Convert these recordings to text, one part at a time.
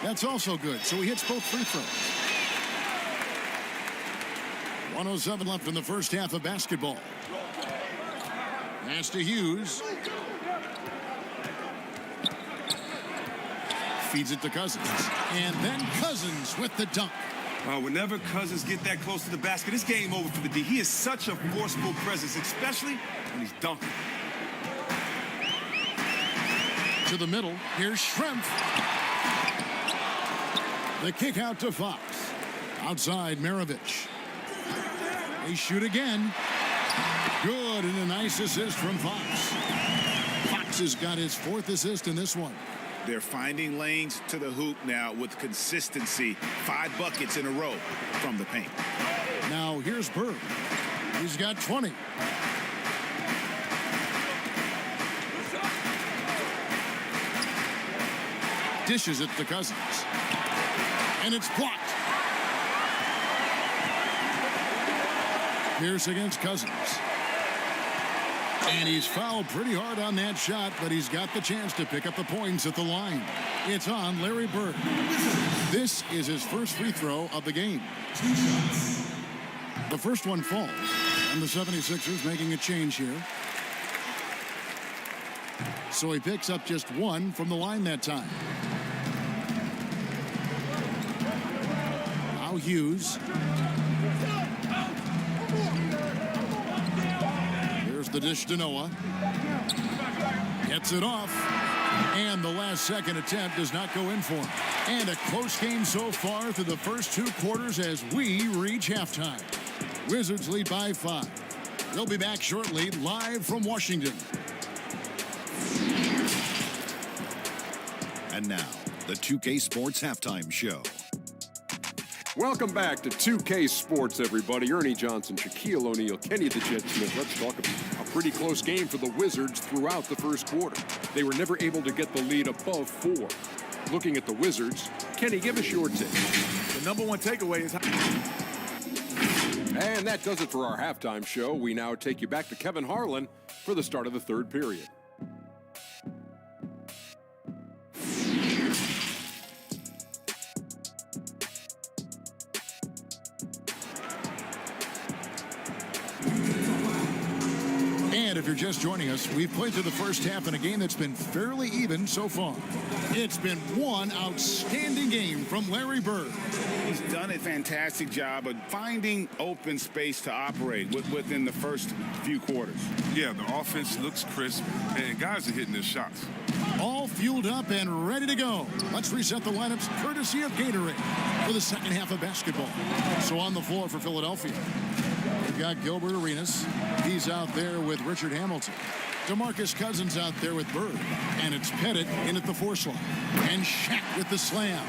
That's also good, so he hits both free throws. 1:07 left in the first half of basketball. Pass to Hughes. Feeds it to Cousins. And then Cousins with the dunk. Whenever Cousins get that close to the basket, it's game over for the D. He is such a forceful presence, especially when he's dunking. To the middle. Here's Schrempf. The kick out to Fox. Outside, Maravich. They shoot again. Good, and a nice assist from Fox. Fox has got his 4th assist in this one. They're finding lanes to the hoop now with consistency. 5 buckets in a row from the paint. Now here's Bird. He's got 20. Dishes it to Cousins. And it's blocked. Pierce against Cousins. And he's fouled pretty hard on that shot, but he's got the chance to pick up the points at the line. It's on Larry Bird. This is his first free throw of the game. The first one falls, and the 76ers making a change here. So he picks up just 1 from the line that time. Now Hughes. The dish to Noah. Gets it off. And the last second attempt does not go in for him. And a close game so far through the first 2 quarters as we reach halftime. Wizards lead by 5. They'll be back shortly live from Washington. And now, the 2K Sports Halftime Show. Welcome back to 2K Sports, everybody. Ernie Johnson, Shaquille O'Neal, Kenny the Jet Smith. Let's talk about a pretty close game for the Wizards throughout the first quarter. They were never able to get the lead above 4. Looking at the Wizards, Kenny, give us your take. The number 1 takeaway is... And that does it for our halftime show. We now take you back to Kevin Harlan for the start of the 3rd period. And if you're just joining us, we've played through the first half in a game that's been fairly even so far. It's been one outstanding game from Larry Bird. He's done a fantastic job of finding open space to operate within the first few quarters. Yeah, the offense looks crisp, and guys are hitting their shots. All fueled up and ready to go. Let's reset the lineups courtesy of Gatorade for the second half of basketball. So on the floor for Philadelphia, we've got Gilbert Arenas. He's out there with Richard Hamilton. DeMarcus Cousins out there with Bird. And it's Pettit in at the 4 slot. And Shaq with the slam.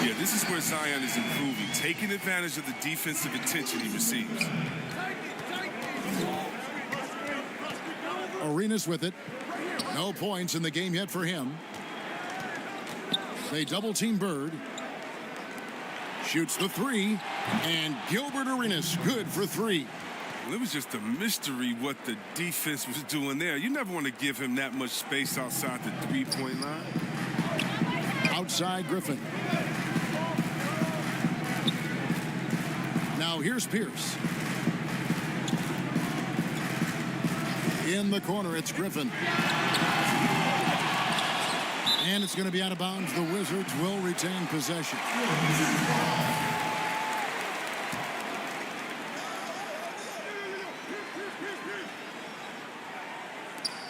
Yeah, this is where Zion is improving, taking advantage of the defensive attention he receives. Arenas with it. No points in the game yet for him. They double team Bird. Shoots the 3. And Gilbert Arenas good for 3. Well, it was just a mystery what the defense was doing there. You never want to give him that much space outside the 3-point line. Outside Griffin. Now here's Pierce. In the corner, it's Griffin. And it's going to be out of bounds. The Wizards will retain possession.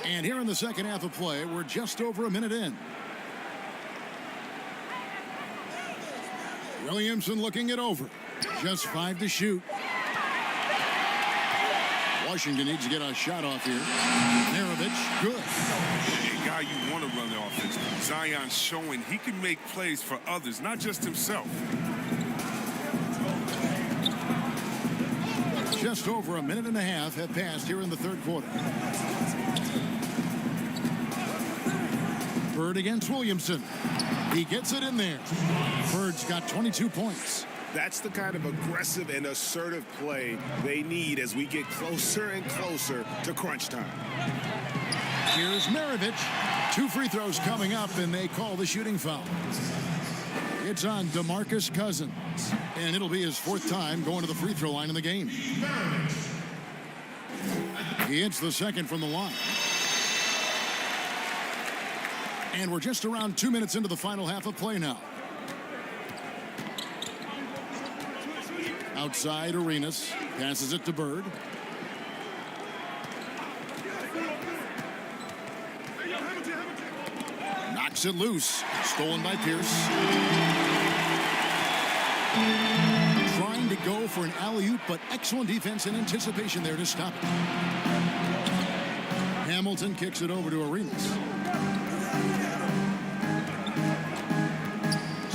And here in the second half of play, we're just over a minute in. Williamson looking it over. Just 5 to shoot. Washington needs to get a shot off here. Maravich, good. A guy you want to run the offense. Zion showing he can make plays for others, not just himself. Just over a minute and a half have passed here in the third quarter. Bird against Williamson. He gets it in there. Bird's got 22 points. That's the kind of aggressive and assertive play they need as we get closer and closer to crunch time. Here's Maravich. 2 free throws coming up, and they call the shooting foul. It's on DeMarcus Cousins. And it'll be his 4th time going to the free throw line in the game. He hits the 2nd from the line. And we're just around 2 minutes into the final half of play now. Outside, Arenas passes it to Bird. Knocks it loose. Stolen by Pierce. Trying to go for an alley-oop, but excellent defense and anticipation there to stop it. Hamilton kicks it over to Arenas.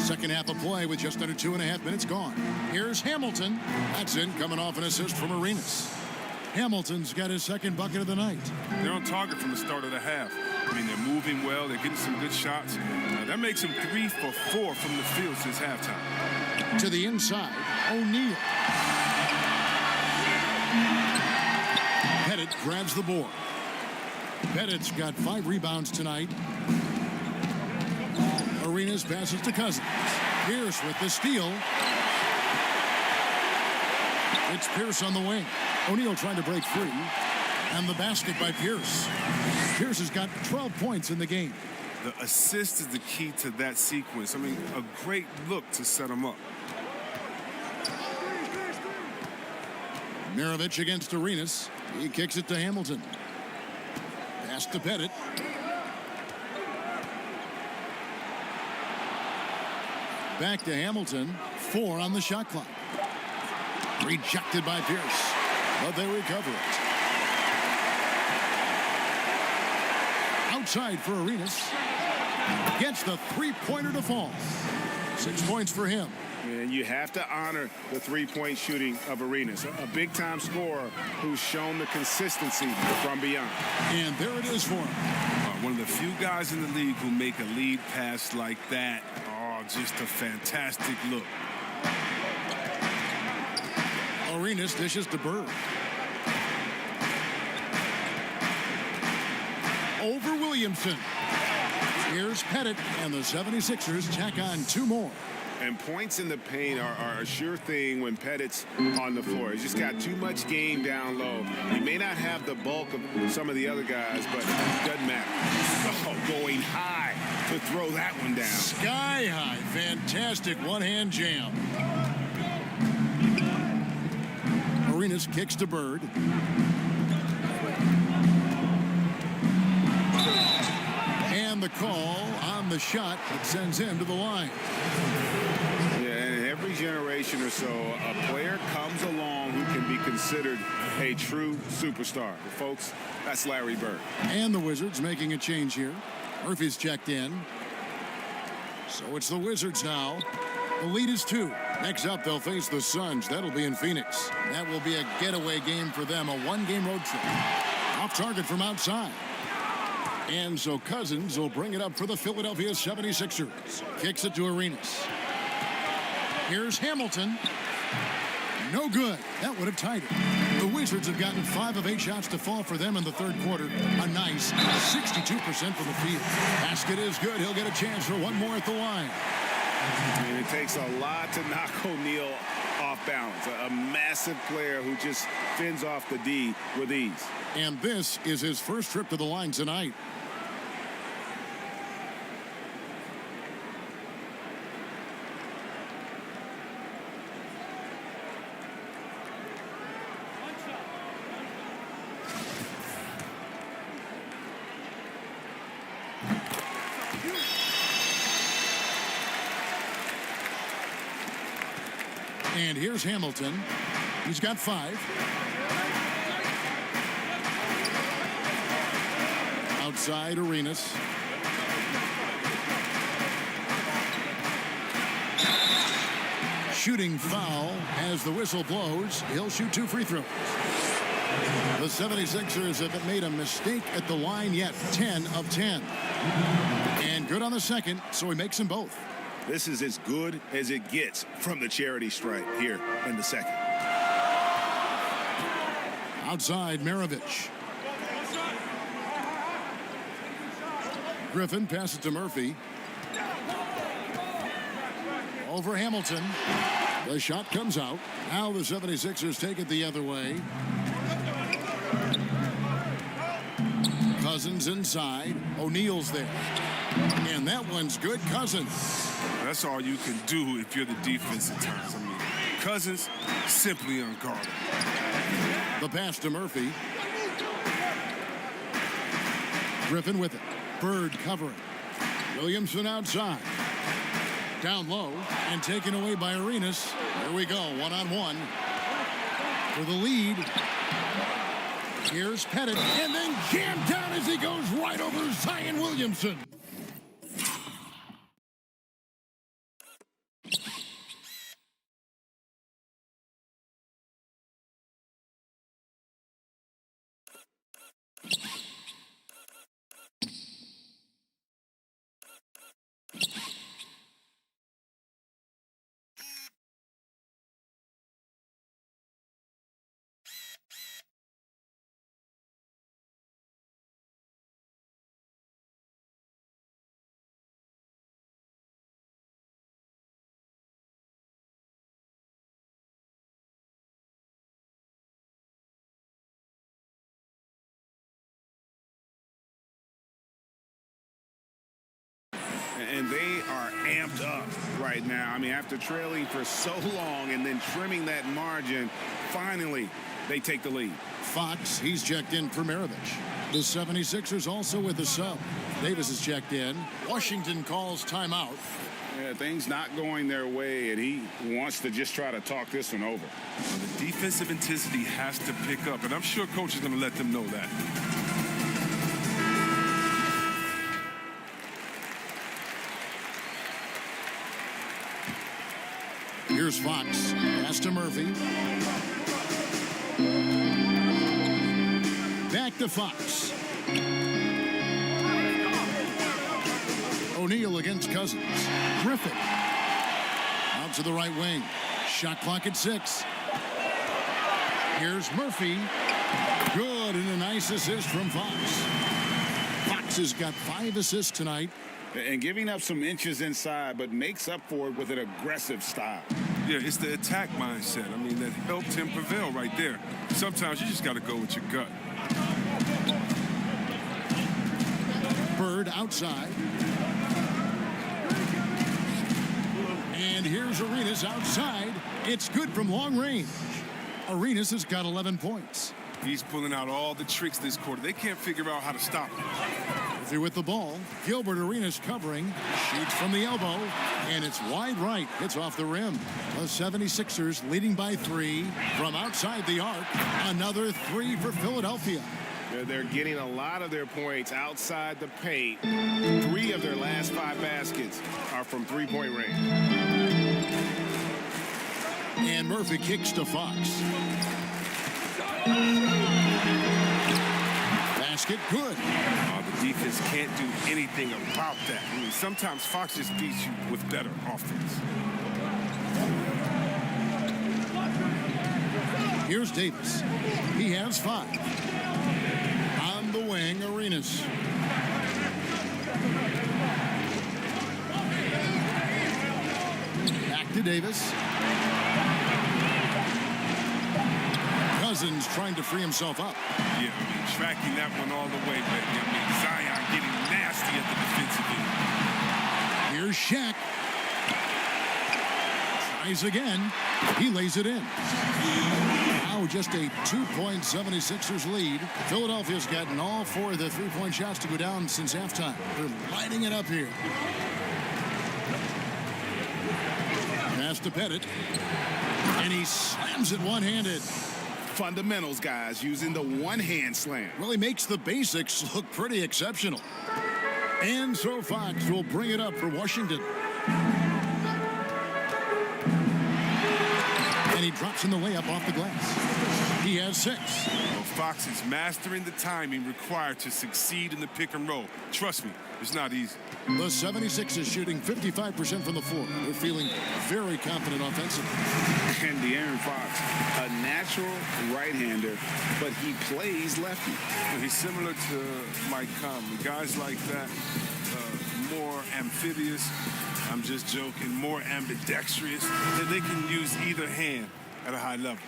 Second half of play with just under 2.5 minutes gone. Here's Hamilton. That's in, coming off an assist from Arenas. Hamilton's got his 2nd bucket of the night. They're on target from the start of the half. I mean, they're moving well. They're getting some good shots. That makes them 3 for 4 from the field since halftime. To the inside, O'Neal. Pettit grabs the board. Pettit's got 5 rebounds tonight. Arenas passes to Cousins. Pierce with the steal. It's Pierce on the wing. O'Neal trying to break free. And the basket by Pierce. Pierce has got 12 points in the game. The assist is the key to that sequence. I mean, a great look to set him up. Maravich against Arenas. He kicks it to Hamilton. Pass to Pettit. Back to Hamilton. 4 on the shot clock. Rejected by Pierce, but they recover it. Outside for Arenas. Gets the 3-pointer to fall. 6 points for him. And you have to honor the 3-point shooting of Arenas, a big-time scorer who's shown the consistency from beyond. And there it is for him. One of the few guys in the league who make a lead pass like that. Oh, just a fantastic look. Arenas dishes to Bird. Over Williamson. Here's Pettit, and the 76ers tack on 2 more. And points in the paint are a sure thing when Pettit's on the floor. He's just got too much game down low. He may not have the bulk of some of the other guys, but it doesn't matter. Oh, going high to throw that one down. Sky high. Fantastic one-hand jam. Arenas kicks to Bird. And the call on the shot that sends him to the line. Yeah, in every generation or so, a player comes along who can be considered a true superstar. But folks, that's Larry Bird. And the Wizards making a change here. Murphy's checked in. So it's the Wizards now. The lead is 2. Next up, they'll face the Suns. That'll be in Phoenix. That will be a getaway game for them, a 1-game road trip. Off target from outside. And so Cousins will bring it up for the Philadelphia 76ers. Kicks it to Arenas. Here's Hamilton. No good. That would have tied it. The Wizards have gotten 5 of 8 shots to fall for them in the 3rd quarter. A nice 62% from the field. Basket is good. He'll get a chance for 1 more at the line. And it takes a lot to knock O'Neal off balance. A massive player who just fends off the D with ease. And this is his first trip to the line tonight. And here's Hamilton. He's got 5. Outside Arenas. Shooting foul as the whistle blows. He'll shoot 2 free throws. The 76ers haven't made a mistake at the line yet. 10 of 10. And good on the second, so he makes them both. This is as good as it gets from the charity stripe here in the second. Outside, Maravich. Griffin passes to Murphy. over Hamilton. The shot comes out. Now the 76ers take it the other way. Cousins inside. O'Neal's there. And that one's good. Cousins. That's all you can do if you're the defense at times. I mean, Cousins simply unguarded. The pass to Murphy. Griffin with it. Bird covering. Williamson outside. Down low and taken away by Arenas. Here we go, one-on-one. For the lead. Here's Pettit, and then jammed down as he goes right over Zion Williamson. And they are amped up right now. I mean, after trailing for so long and then trimming that margin, finally they take the lead. Fox, he's checked in for Maravich. The 76ers also with a sub. Davis is checked in. Washington calls timeout. Yeah, things not going their way, and he wants to just try to talk this one over. Well, the defensive intensity has to pick up, and I'm sure coach is going to let them know that. Here's Fox. Pass to Murphy. Back to Fox. O'Neal against Cousins. Griffin. Out to the right wing. Shot clock at 6. Here's Murphy. Good, and a nice assist from Fox. Fox has got 5 assists tonight. And giving up some inches inside, but makes up for it with an aggressive style. Yeah, it's the attack mindset. I mean, that helped him prevail right there. Sometimes you just got to go with your gut. Bird outside. And here's Arenas outside. It's good from long range. Arenas has got 11 points. He's pulling out all the tricks this quarter. They can't figure out how to stop him. Murphy with the ball. Gilbert Arenas covering. Shoots from the elbow. And it's wide right. It's off the rim. The 76ers leading by 3 from outside the arc. Another 3 for Philadelphia. They're getting a lot of their points outside the paint. 3 of their last 5 baskets are from three-point range. And Murphy kicks to Fox. Basket good. The defense can't do anything about that. I mean, sometimes Fox just beats you with better offense. Here's Davis. He has 5. On the wing, Arenas. Back to Davis. Cousins trying to free himself up. Yeah, I mean, tracking that one all the way, baby. I mean, Zion getting nasty at the defensive end. Here's Shaq. Tries again. He lays it in. Now just a 2-point 76ers lead. Philadelphia's gotten all 4 of their 3-point shots to go down since halftime. They're lighting it up here. Pass to Pettit. And he slams it one-handed. Fundamentals, guys, using the one-hand slam. Really makes the basics look pretty exceptional. And so Fox will bring it up for Washington. And he drops in the layup off the glass. He has 6. Well, Fox is mastering the timing required to succeed in the pick and roll. Trust me, it's not easy. The 76ers shooting 55% from the floor. They're feeling very confident offensively. And De'Aaron Fox, a natural right-hander, but he plays lefty. And he's similar to Mike Conley. Guys like that, more amphibious. I'm just joking, more ambidextrous. That they can use either hand at a high level.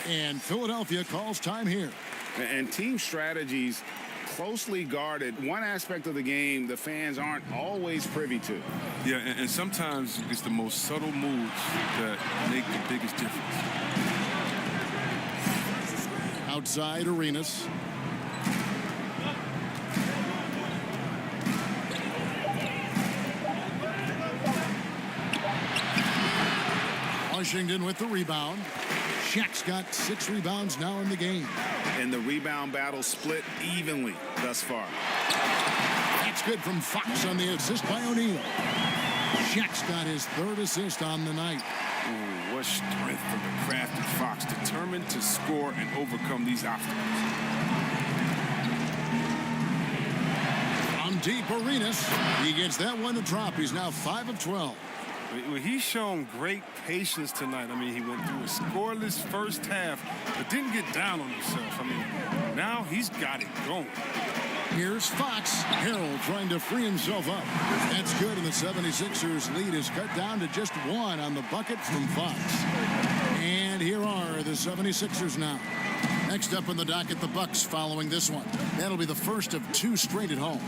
And Philadelphia calls time here. And team strategies closely guarded. One aspect of the game the fans aren't always privy to. Yeah, and sometimes it's the most subtle moves that make the biggest difference. Outside Arenas. Washington with the rebound. Shaq's got 6 rebounds now in the game. And the rebound battle split evenly thus far. That's good from Fox on the assist by O'Neal. Shaq's got his 3rd assist on the night. Ooh, what strength from the crafty Fox, determined to score and overcome these obstacles. On deep, Arenas. He gets that one to drop. He's now 5 of 12. Well, he's shown great patience tonight. I mean, he went through a scoreless first half, but didn't get down on himself. I mean, now he's got it going. Here's Fox. Harrell trying to free himself up. That's good, and the 76ers lead is cut down to just 1 on the bucket from Fox. And here are the 76ers now. Next up on the docket, the Bucks following this one. That'll be the first of 2 straight at home.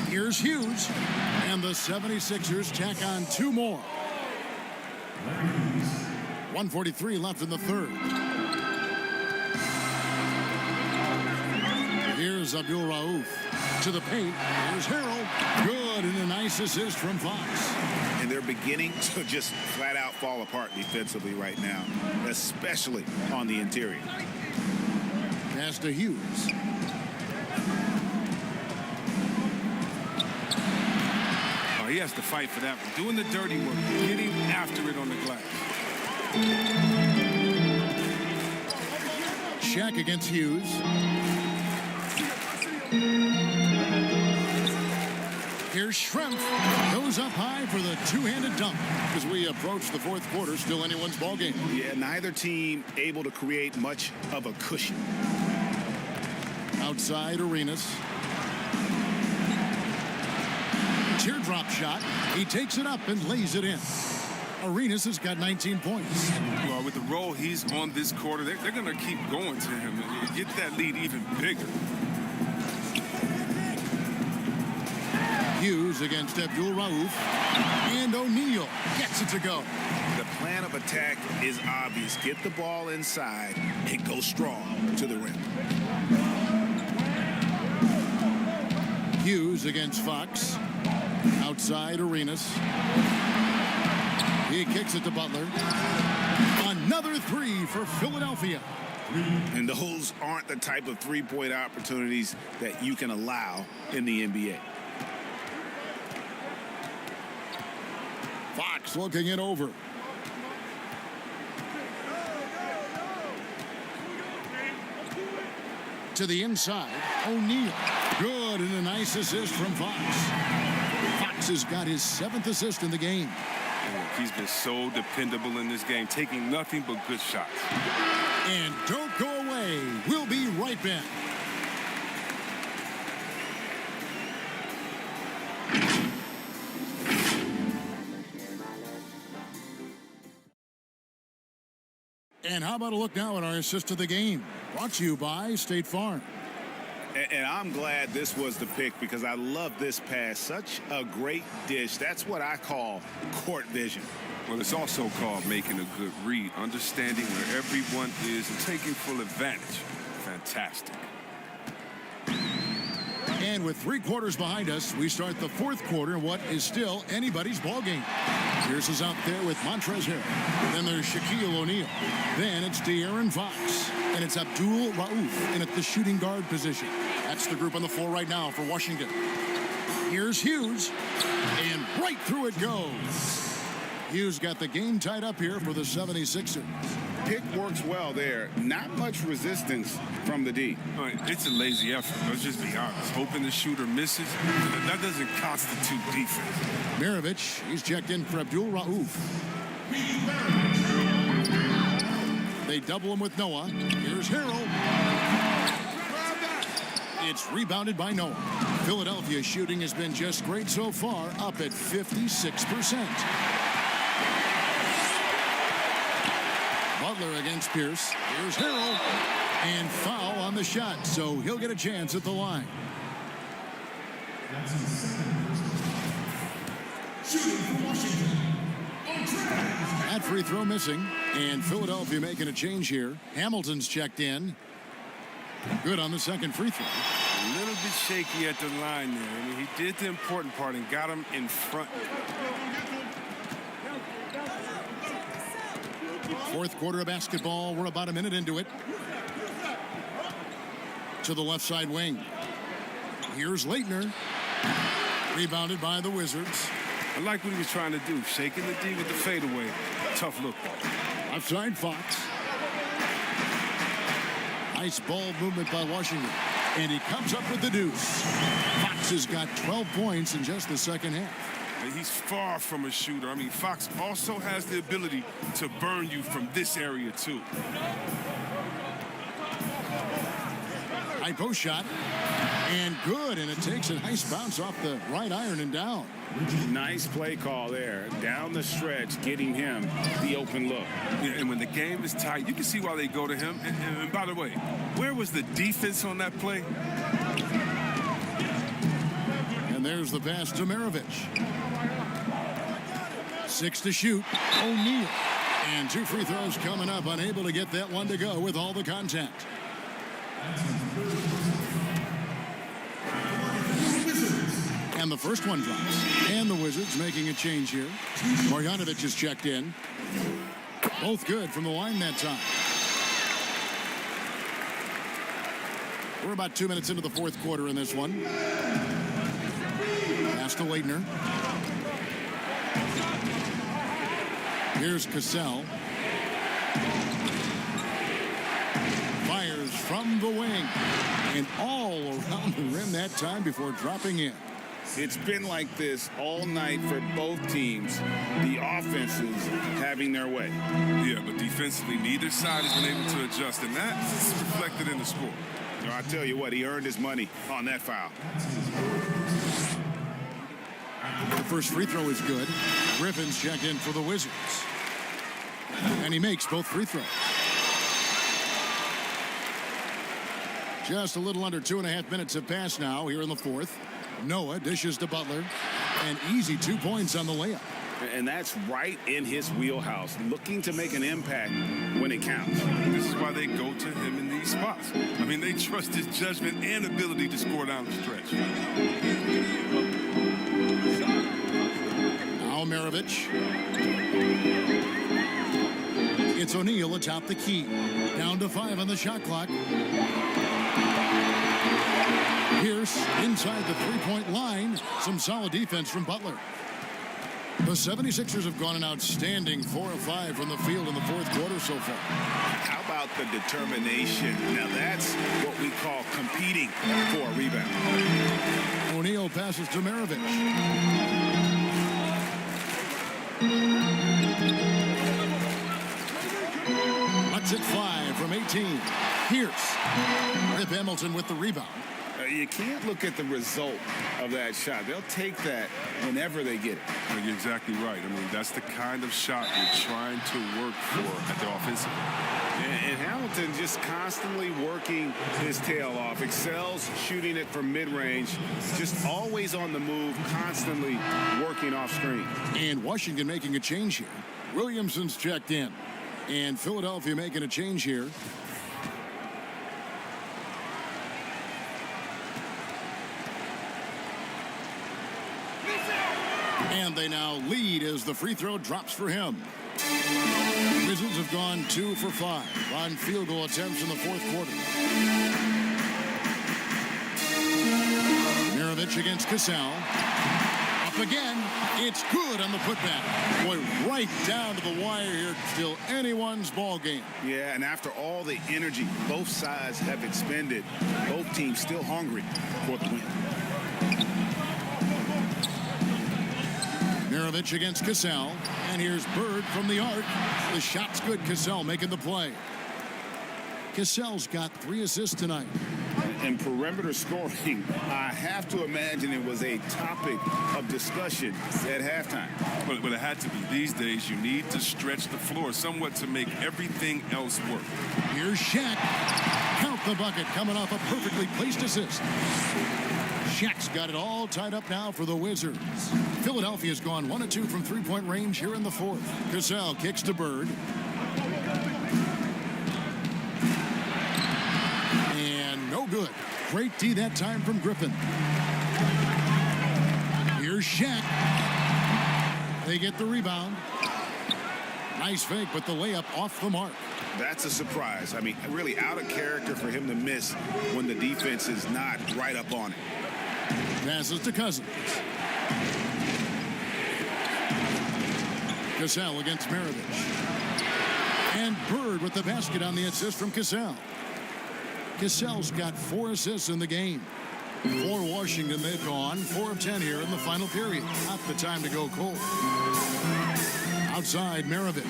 Here's Hughes, and the 76ers tack on 2 more. 1:43 left in the 3rd. Here's Abdul Rauf to the paint. Here's Harrell. Good, and a nice assist from Fox. And they're beginning to just flat out fall apart defensively right now, especially on the interior. Pass to Hughes. He has to fight for that one. Doing the dirty work, getting after it on the glass. Shaq against Hughes. Here's Schrempf. Goes up high for the 2-handed dunk. As we approach the 4th quarter, still anyone's ball game. Yeah, neither team able to create much of a cushion. Outside Arenas. Teardrop shot. He takes it up and lays it in. Arenas has got 19 points. Well, with the role he's on this quarter, they're going to keep going to him and get that lead even bigger. Hughes against Abdul Rauf. And O'Neal gets it to go. The plan of attack is obvious. Get the ball inside and go strong to the rim. Hughes against Fox. Outside Arenas. He kicks it to Butler. Another 3 for Philadelphia. And those aren't the type of three-point opportunities that you can allow in the NBA. Fox looking it over. To the inside, O'Neal. Good, and a nice assist from Fox. Fox has got his 7th assist in the game. He's been so dependable in this game, taking nothing but good shots. And don't go away. We'll be right back. And how about a look now at our assist of the game? Brought to you by State Farm. And I'm glad this was the pick because I love this pass. Such a great dish. That's what I call court vision. Well, it's also called making a good read, understanding where everyone is and taking full advantage. Fantastic. And with 3 quarters behind us, we start the 4th quarter in what is still anybody's ball game. Pierce is out there with Montrezl Harrell. Then there's Shaquille O'Neal. Then it's De'Aaron Fox. And it's Abdul Rauf in at the shooting guard position. That's the group on the floor right now for Washington. Here's Hughes. And right through it goes. Hughes got the game tied up here for the 76ers. Pick works well there. Not much resistance from the D. It's a lazy effort. Let's just be honest. Hoping the shooter misses, that doesn't constitute defense. Maravich, he's checked in for Abdul Rauf. They double him with Noah. Here's Harrell. It's rebounded by Noah. Philadelphia shooting has been just great so far, up at 56%. Butler against Pierce. Here's Harrell. And foul on the shot, so he'll get a chance at the line. That free throw missing, and Philadelphia making a change here. Hamilton's checked in. Good on the second free throw. A little bit shaky at the line there. I mean, he did the important part and got him in front. Fourth quarter of basketball. We're about a minute into it. To the left side wing. Here's Leitner. Rebounded by the Wizards. I like what he was trying to do. Shaking the D with the fadeaway. Tough look. Left side Fox. Nice ball movement by Washington. And he comes up with the deuce. Fox has got 12 points in just the second half. And he's far from a shooter. I mean, Fox also has the ability to burn you from this area, too. High post shot. And good. And it takes a nice bounce off the right iron and down. Nice play call there. Down the stretch, getting him the open look. Yeah, and when the game is tight, you can see why they go to him. And by the way, where was the defense on that play? And there's the pass to Maravich. 6 to shoot. O'Neal. And 2 free throws coming up. Unable to get that one to go with all the contact. And the first one drops. And the Wizards making a change here. Marjanovic is checked in. Both good from the line that time. We're about 2 minutes into the fourth quarter in this one. Pass to Leitner. Here's Cassell. Fires from the wing. And all around the rim that time before dropping in. It's been like this all night for both teams. The offenses having their way. Yeah, but defensively, neither side has been able to adjust, and that's reflected in the score. You know, I tell you what, he earned his money on that foul. The first free throw is good. Griffin's checked in for the Wizards. And he makes both free throws. Just a little under 2.5 minutes have passed now here in the fourth. Noah dishes to Butler. An easy 2 points on the layup. And that's right in his wheelhouse, looking to make an impact when it counts. This is why they go to him in these spots. I mean, they trust his judgment and ability to score down the stretch. Now Maravich. It's O'Neal atop the key. Down to 5 on the shot clock. Pierce inside the three-point line. Some solid defense from Butler. The 76ers have gone an outstanding 4 of 5 from the field in the fourth quarter so far. How about the determination? Now that's what we call competing for a rebound. O'Neal passes to Maravich. Let's hit 5 from 18. Pierce. Rip Hamilton with the rebound. You can't look at the result of that shot. They'll take that whenever they get it. Well, you're exactly right. I mean, that's the kind of shot you're trying to work for at the offensive end. And Hamilton just constantly working his tail off. Excels shooting it from mid-range. Just always on the move, constantly working off screen. And Washington making a change here. Williamson's checked in. And Philadelphia making a change here. And they now lead as the free throw drops for him. Wizards have gone 2 for 5 on field goal attempts in the fourth quarter. Maravich against Cassell. Up again. It's good on the putback. Boy, right down to the wire here. Still anyone's ball game. Yeah, and after all the energy both sides have expended, both teams still hungry for the win. Maravich against Cassell. And here's Bird from the arc. The shot's good. Cassell making the play. Cassell's got 3 assists tonight. And perimeter scoring, I have to imagine it was a topic of discussion at halftime. But it had to be. These days, you need to stretch the floor somewhat to make everything else work. Here's Shaq. Count the bucket coming off a perfectly placed assist. Shaq's got it all tied up now for the Wizards. Philadelphia's gone 1 of 2 from three-point range here in the fourth. Cassell kicks to Bird. And no good. Great D that time from Griffin. Here's Shaq. They get the rebound. Nice fake, but the layup off the mark. That's a surprise. I mean, really out of character for him to miss when the defense is not right up on it. Passes to Cousins. Cassell against Maravich. And Bird with the basket on the assist from Cassell. Cassell's got 4 assists in the game. For Washington, they've gone 4 of 10 here in the final period. Not the time to go cold. Outside, Maravich.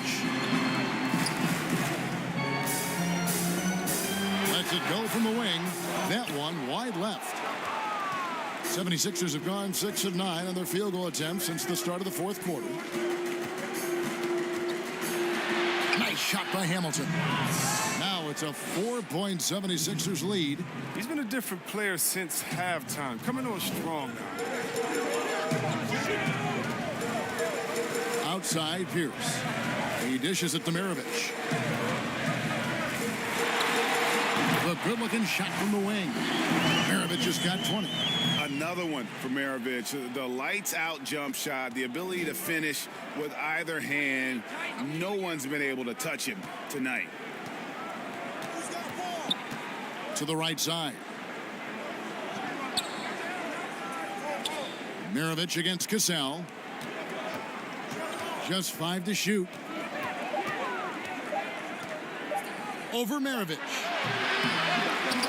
Lets it go from the wing. That one wide left. 76ers have gone 6 of 9 on their field goal attempts since the start of the fourth quarter. Nice shot by Hamilton. Now it's a 4-point 76ers lead. He's been a different player since halftime. Coming on strong now. Outside, Pierce. He dishes it to Maravich. A good-looking shot from the wing. Maravich just got 20. Another one for Maravich. The lights-out jump shot, the ability to finish with either hand. No one's been able to touch him tonight. To the right side. Maravich against Cassell. Just 5 to shoot. Over Maravich.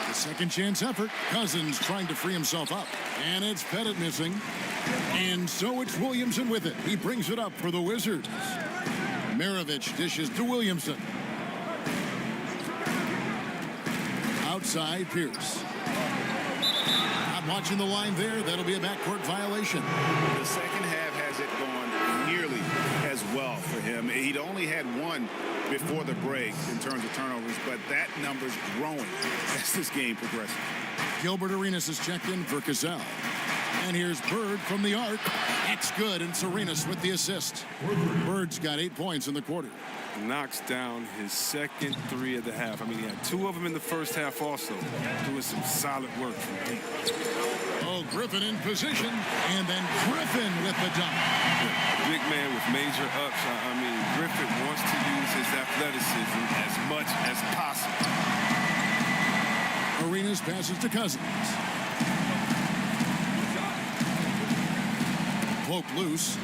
The second chance effort. Cousins trying to free himself up. And it's Pettit missing. And so it's Williamson with it. He brings it up for the Wizards. Maravich dishes to Williamson. Outside, Pierce. Not watching the line there. That'll be a backcourt violation. The second half hasn't gone nearly as well for him. He'd only had 1 before the break in terms of turnovers, but that number's growing as this game progresses. Gilbert Arenas is checked in for Cassell. And here's Bird from the arc. That's good, and Arenas with the assist. Bird's got 8 points in the quarter. Knocks down his second 3 of the half. I mean, he had 2 of them in the first half also. Doing some solid work from deep. Oh, Griffin in position, and then Griffin with the dunk. Big man with major ups. I mean, Griffin wants to use his athleticism as much as possible. Arenas passes to Cousins. Poke loose.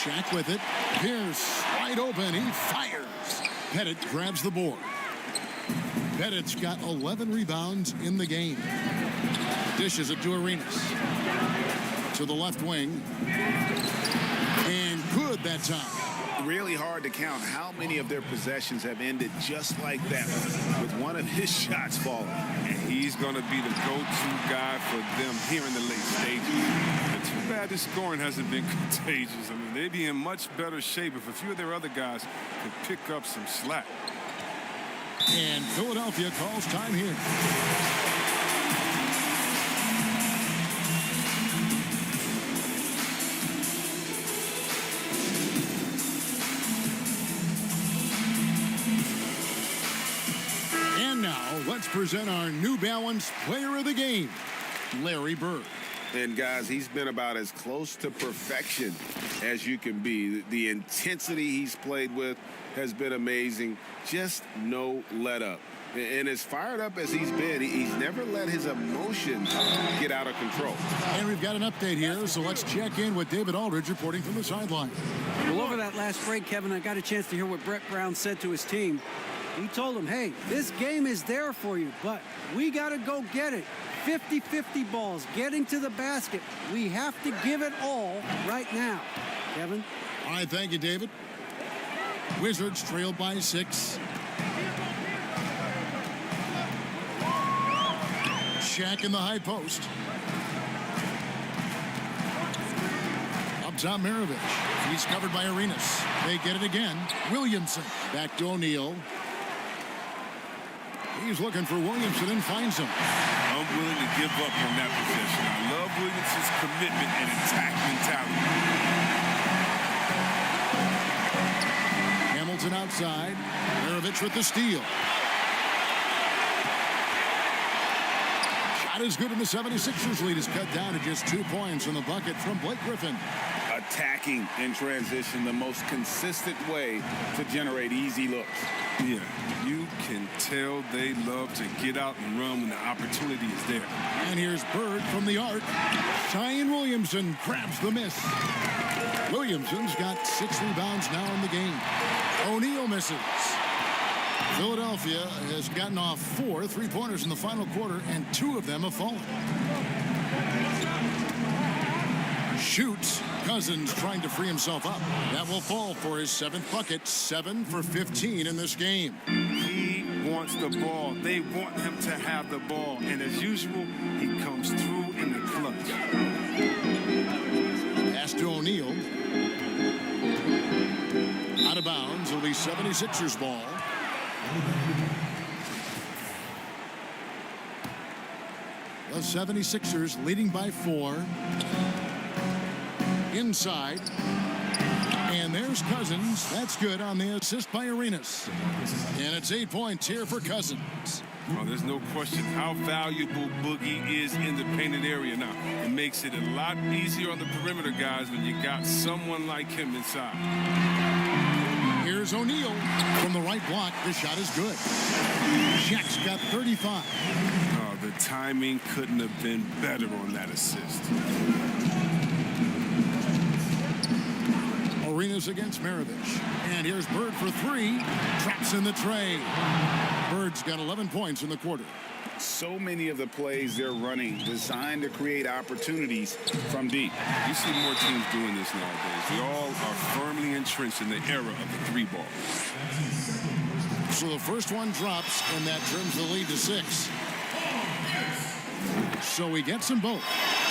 Shaq with it. Pierce wide open. He fires. Pettit grabs the board. Pettit's got 11 rebounds in the game. Dishes it to Arenas. To the left wing. And good that time. Really hard to count how many of their possessions have ended just like that with one of his shots falling. And he's going to be the go-to guy for them here in the late stages. And too bad the scoring hasn't been contagious. I mean, they'd be in much better shape if a few of their other guys could pick up some slack. And Philadelphia calls time here. And now, let's present our New Balance Player of the Game, Larry Bird. And guys, he's been about as close to perfection as you can be. The intensity he's played with has been amazing. Just no let up. And as fired up as he's been, he's never let his emotions get out of control. And we've got an update here, so let's check in with David Aldridge reporting from the sideline. Well, over that last break, Kevin, I got a chance to hear what Brett Brown said to his team. He told them, hey, this game is there for you, but we got to go get it. 50-50 balls, getting to the basket. We have to give it all right now. Kevin? All right, thank you, David. Wizards trailed by 6. Shaq in the high post. Up top, Maravich. He's covered by Arenas. They get it again. Williamson back to O'Neal. He's looking for Williamson and finds him. Unwilling to give up on that possession. I love Williamson's commitment and attack mentality. Hamilton outside. Maravich with the steal. Shot is good, and the 76ers lead is cut down to just 2 points in the bucket from Blake Griffin. Attacking in transition, the most consistent way to generate easy looks. Yeah, you can tell they love to get out and run when the opportunity is there. And here's Bird from the arc. Zion Williamson grabs the miss. Williamson's got 6 rebounds now in the game. O'Neal misses. Philadelphia has gotten off 4 3-pointers in the final quarter, and 2 of them have fallen. Shoots. Cousins trying to free himself up. That will fall for his 7th bucket. 7 for 15 in this game. He wants the ball. They want him to have the ball. And as usual, he comes through in the clutch. Pass to O'Neal. Out of bounds. It'll be 76ers ball. The 76ers leading by 4. Inside. And there's Cousins. That's good on the assist by Arenas. And it's 8 points here for Cousins. Well, there's no question how valuable Boogie is in the painted area now. It makes it a lot easier on the perimeter guys when you got someone like him inside. Here's O'Neal from the right block. The shot is good. Shaq's got 35. Oh, the timing couldn't have been better on that assist. Arenas against Maravich. And here's Bird for 3. Traps in the tray. Bird's got 11 points in the quarter. So many of the plays they're running designed to create opportunities from deep. You see more teams doing this nowadays. They all are firmly entrenched in the era of the 3-ball. So the first one drops, and that trims the lead to 6. So he gets them both.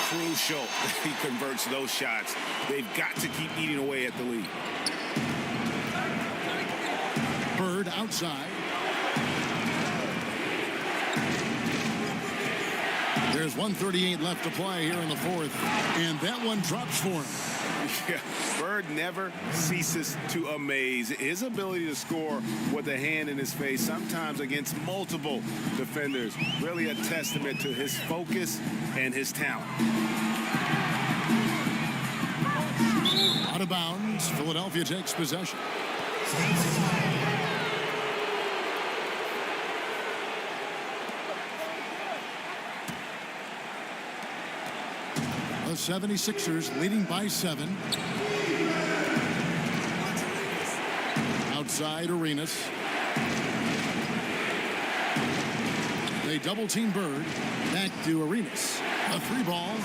Crucial that he converts those shots. They've got to keep eating away at the lead. Bird outside. There's 1:38 left to play here in the 4th, and that one drops for him. Yeah, Bird never ceases to amaze. His ability to score with a hand in his face, sometimes against multiple defenders, really a testament to his focus and his talent. Out of bounds, Philadelphia takes possession. The 76ers leading by 7. Outside Arenas. They double team Bird. Back to Arenas. A 3-ball.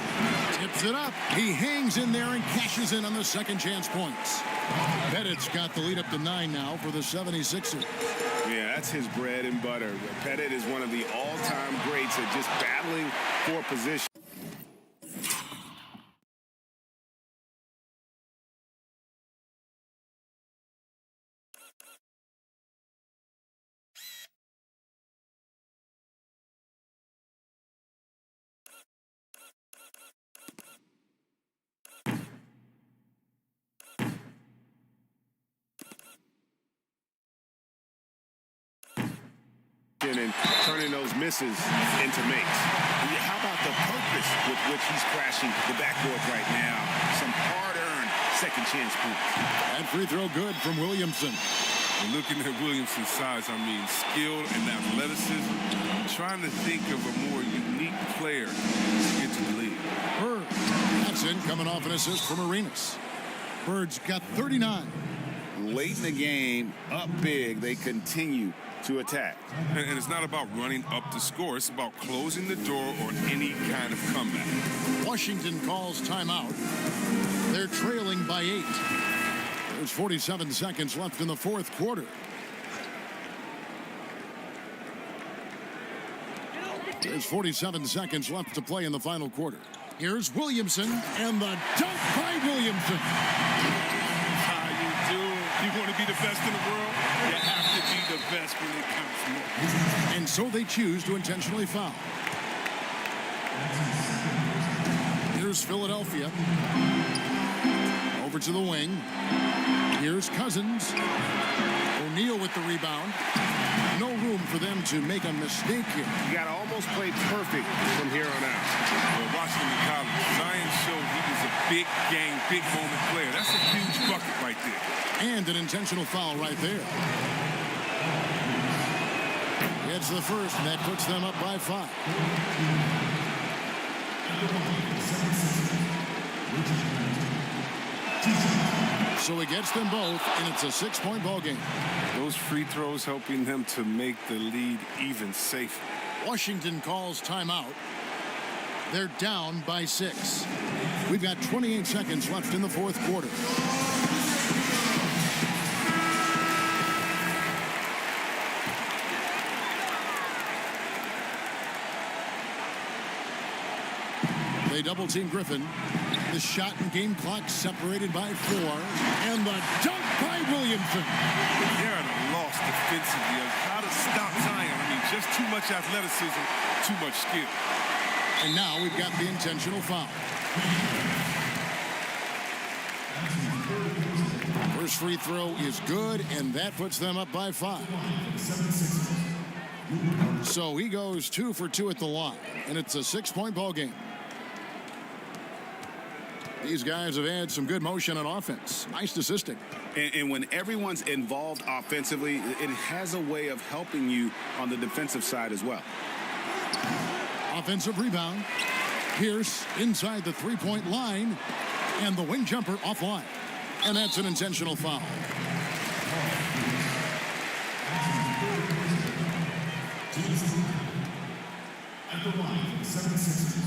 Tips it up. He hangs in there and cashes in on the second chance points. Pettit's got the lead up to 9 now for the 76ers. Yeah, that's his bread and butter. Pettit is one of the all-time greats at just battling for position. And turning those misses into makes. How about the purpose with which he's crashing the backboard right now? Some hard-earned second chance points. And free throw good from Williamson. And looking at Williamson's size, I mean, skill and athleticism. I'm trying to think of a more unique player to get to the league. Bird. That's in, coming off an assist from Arenas. Bird's got 39. Late in the game, up big, they continue to attack. And it's not about running up the score. It's about closing the door on any kind of comeback. Washington calls timeout. They're trailing by 8. There's 47 seconds left in the 4th quarter. The There's 47 seconds left to play in the final quarter. Here's Williamson, and the dunk by Williamson. That's how you do it. You want to be the best in the world? You have to be the best when it counts most. And so they choose to intentionally foul. Here's Philadelphia. Over to the wing. Here's Cousins. O'Neal with the rebound. No room for them to make a mistake here. You got to almost play perfect from here on out. Well, watching him in college, Zion showed he was a big game, big moment player. That's a huge bucket right there. And an intentional foul right there. It's the first, and that puts them up by 5. So he gets them both, and it's a 6-point ball game. Those free throws helping them to make the lead even safer. Washington calls timeout. They're down by 6. We've got 28 seconds left in the fourth quarter. They double-team Griffin. The shot and game clock separated by 4. And the dunk by Williamson. They're at a loss defensively on how to stop Zion. I mean, just too much athleticism, too much skill. And now we've got the intentional foul. First free throw is good, and that puts them up by 5. So he goes 2 for 2 at the line, and it's a 6-point ball game. These guys have had some good motion on offense. Nice assisting. And when everyone's involved offensively, it has a way of helping you on the defensive side as well. Offensive rebound. Pierce inside the three-point line. And the wing jumper offline. And that's an intentional foul. At the line, 76ers.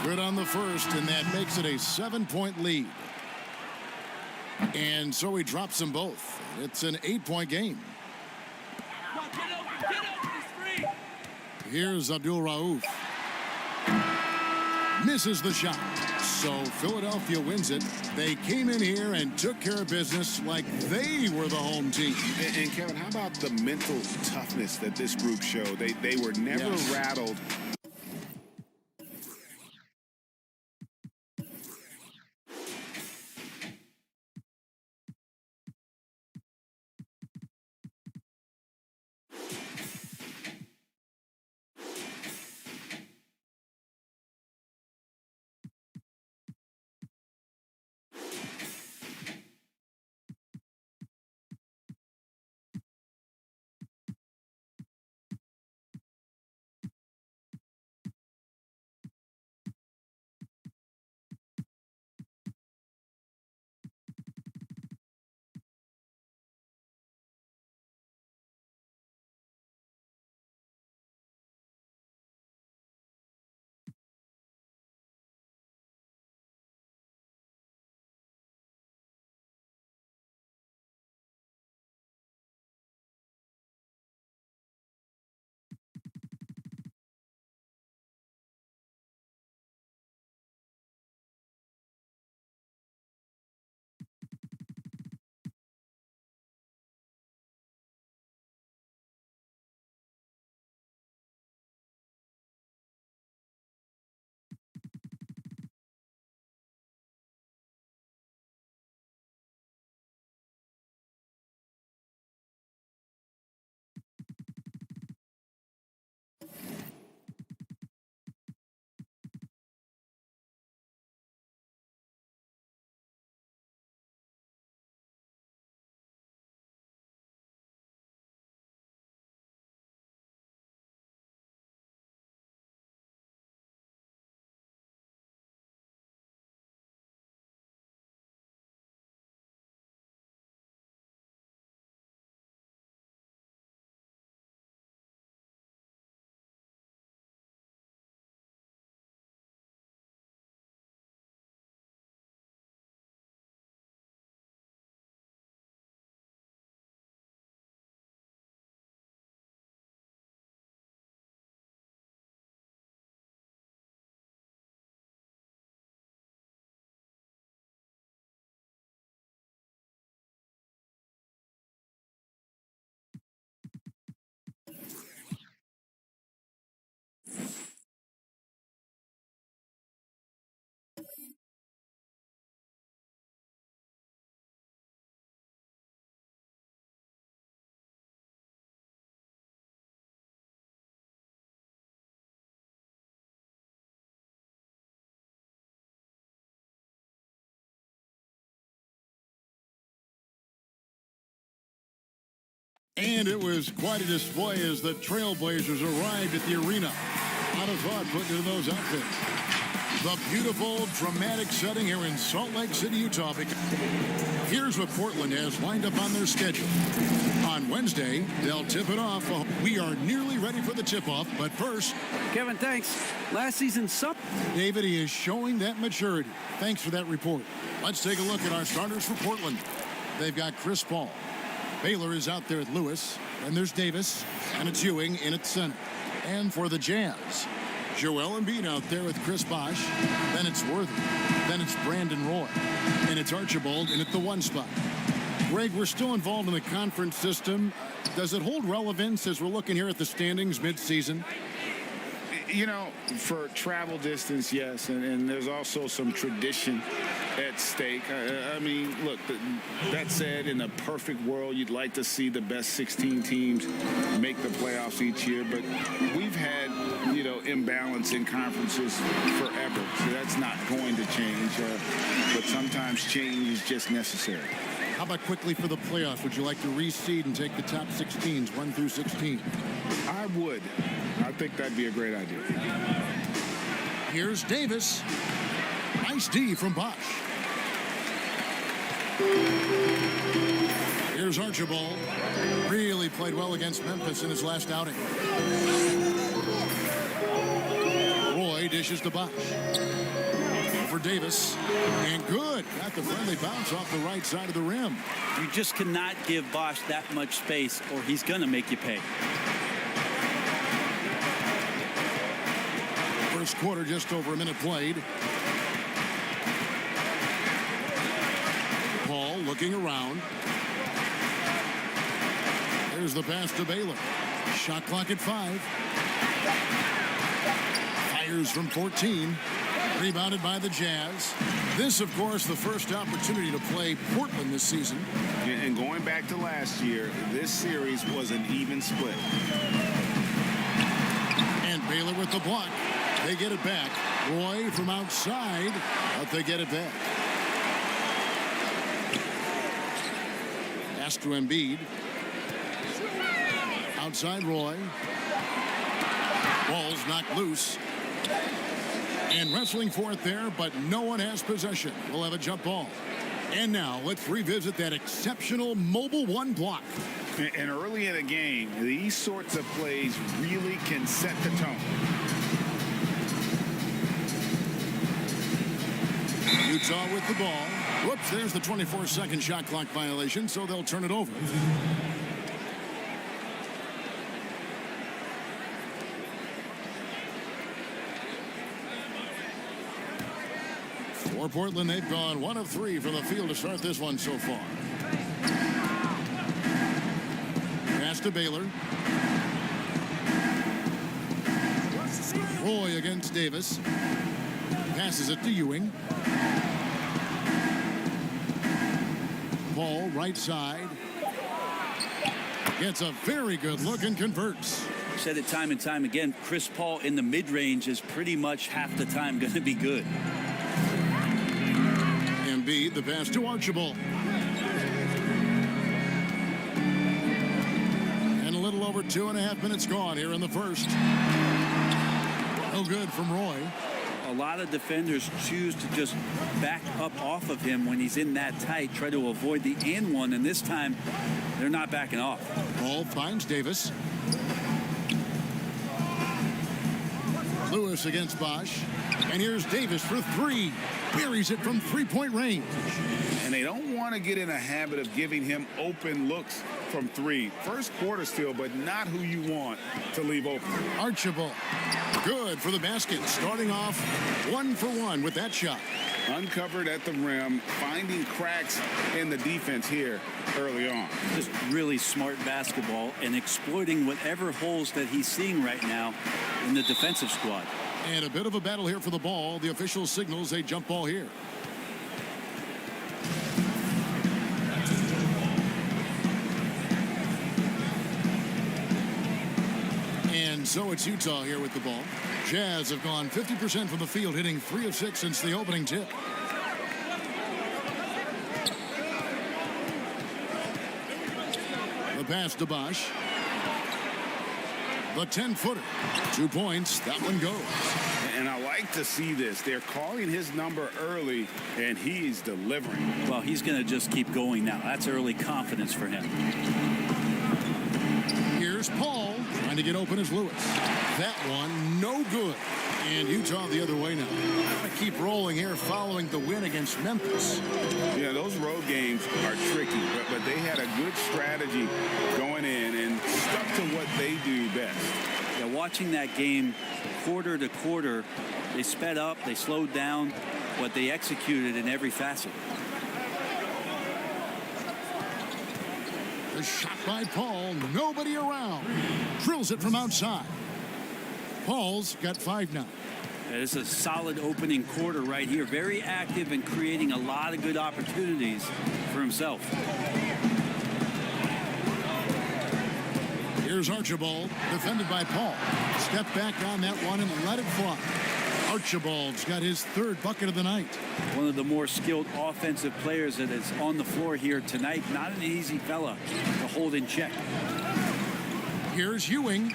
Good on the first, and that makes it a 7-point lead. And so he drops them both. It's an 8-point game. Here's Abdul Rauf. Misses the shot. So Philadelphia wins it. They came in here and took care of business like they were the home team. And Kevin, how about the mental toughness that this group showed? They were never rattled. And it was quite a display as the Trailblazers arrived at the arena. Out of thought put into those outfits. The beautiful, dramatic setting here in Salt Lake City, Utah. Here's what Portland has lined up on their schedule. On Wednesday, they'll tip it off. We are nearly ready for the tip-off, but first... Kevin, thanks. Last season, David, he is showing that maturity. Thanks for that report. Let's take a look at our starters for Portland. They've got Chris Paul. Baylor is out there at Lewis. And there's Davis. And it's Ewing in at center. And for the Jazz, Joel Embiid out there with Chris Bosh. Then it's Worthy. Then it's Brandon Roy. And it's Archibald in at the 1 spot. Greg, we're still involved in the conference system. Does it hold relevance as we're looking here at the standings mid-season? You know, for travel distance, yes, and there's also some tradition at stake. I mean, look, that said, in a perfect world, you'd like to see the best 16 teams make the playoffs each year, but we've had, you know, imbalance in conferences forever, so that's not going to change, but sometimes change is just necessary. How about quickly for the playoffs? Would you like to reseed and take the top 6 teams, 1 through 16? I would. I think that'd be a great idea. Here's Davis. Nice D from Bosh. Here's Archibald. Really played well against Memphis in his last outing. Roy dishes to Bosh. For Davis, and good. Got the friendly bounce off the right side of the rim. You just cannot give Bosh that much space or he's going to make you pay. First quarter, just over a minute played. Paul looking around. There's the pass to Baylor. Shot clock at 5. Fires from 14. Rebounded by the Jazz. This, of course, the first opportunity to play Portland this season. And going back to last year, this series was an even split. And Baylor with the block. They get it back. Roy from outside, but they get it back. Pass to Embiid. Outside Roy. Ball's knocked loose. And wrestling for it there, but no one has possession. We'll have a jump ball. And now let's revisit that exceptional mobile 1 block. And early in a game, these sorts of plays really can set the tone. Utah with the ball. Whoops, there's the 24-second shot clock violation, so they'll turn it over. For Portland, they've gone 1 of 3 from the field to start this one so far. Pass to Baylor. Roy against Davis. Passes it to Ewing. Paul, right side. Gets a very good look and converts. Said it time and time again, Chris Paul in the mid-range is pretty much half the time going to be good. Embiid, the pass to Archibald. And a little over 2.5 minutes gone here in the first. No good from Roy. A lot of defenders choose to just back up off of him when he's in that tight, try to avoid the and one, and this time they're not backing off. Paul finds Davis. Lewis against Bosh. And here's Davis for 3. Buries it from 3-point range. And they don't want to get in a habit of giving him open looks from 3. First quarter still, but not who you want to leave open. Archibald. Good for the basket. Starting off 1 for 1 with that shot. Uncovered at the rim, finding cracks in the defense here early on. Just really smart basketball and exploiting whatever holes that he's seeing right now in the defensive squad. And a bit of a battle here for the ball. The official signals a jump ball here. And so it's Utah here with the ball. Jazz have gone 50% from the field, hitting 3 of 6 since the opening tip. The pass to Bosch. The 10-footer. 2 points. That one goes. And I like to see this. They're calling his number early, and he's delivering. Well, he's going to just keep going now. That's early confidence for him. Here's Paul trying to get open as Lewis. That one, no good. And Utah the other way now. Gotta keep rolling here following the win against Memphis. Yeah, those road games are tricky, but they had a good strategy going in and stuck to what they do best. Yeah, watching that game quarter to quarter, they sped up, they slowed down, but they executed in every facet. The shot by Paul, nobody around. Drills it from outside. Paul's got 5 now. It's a solid opening quarter right here. Very active and creating a lot of good opportunities for himself. Here's Archibald, defended by Paul. Step back on that one and let it fly. Archibald's got his 3rd bucket of the night. One of the more skilled offensive players that is on the floor here tonight. Not an easy fella to hold in check. Here's Ewing.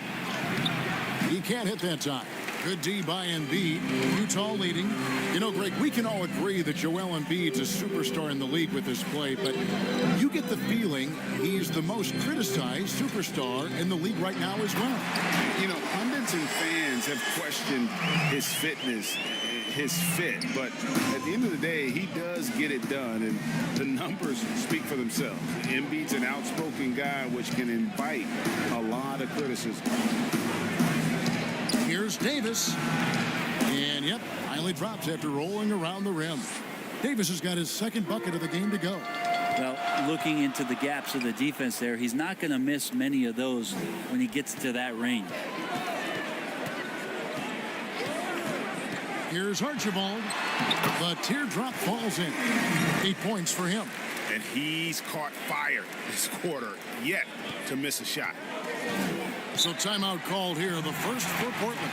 He can't hit that time. Good D by Embiid. Utah leading. You know, Greg, we can all agree that Joel Embiid's a superstar in the league with his play, but you get the feeling he's the most criticized superstar in the league right now as well. You know, pundits and fans have questioned his fitness, his fit, but at the end of the day, he does get it done, and the numbers speak for themselves. Embiid's an outspoken guy, which can invite a lot of criticism. Here's Davis. And, yep, finally drops after rolling around the rim. Davis has got his 2nd bucket of the game to go. Well, looking into the gaps of the defense there, he's not going to miss many of those when he gets to that range. Here's Archibald. The teardrop falls in. 8 points for him. And he's caught fire this quarter, yet to miss a shot. So timeout called here, the first for Portland.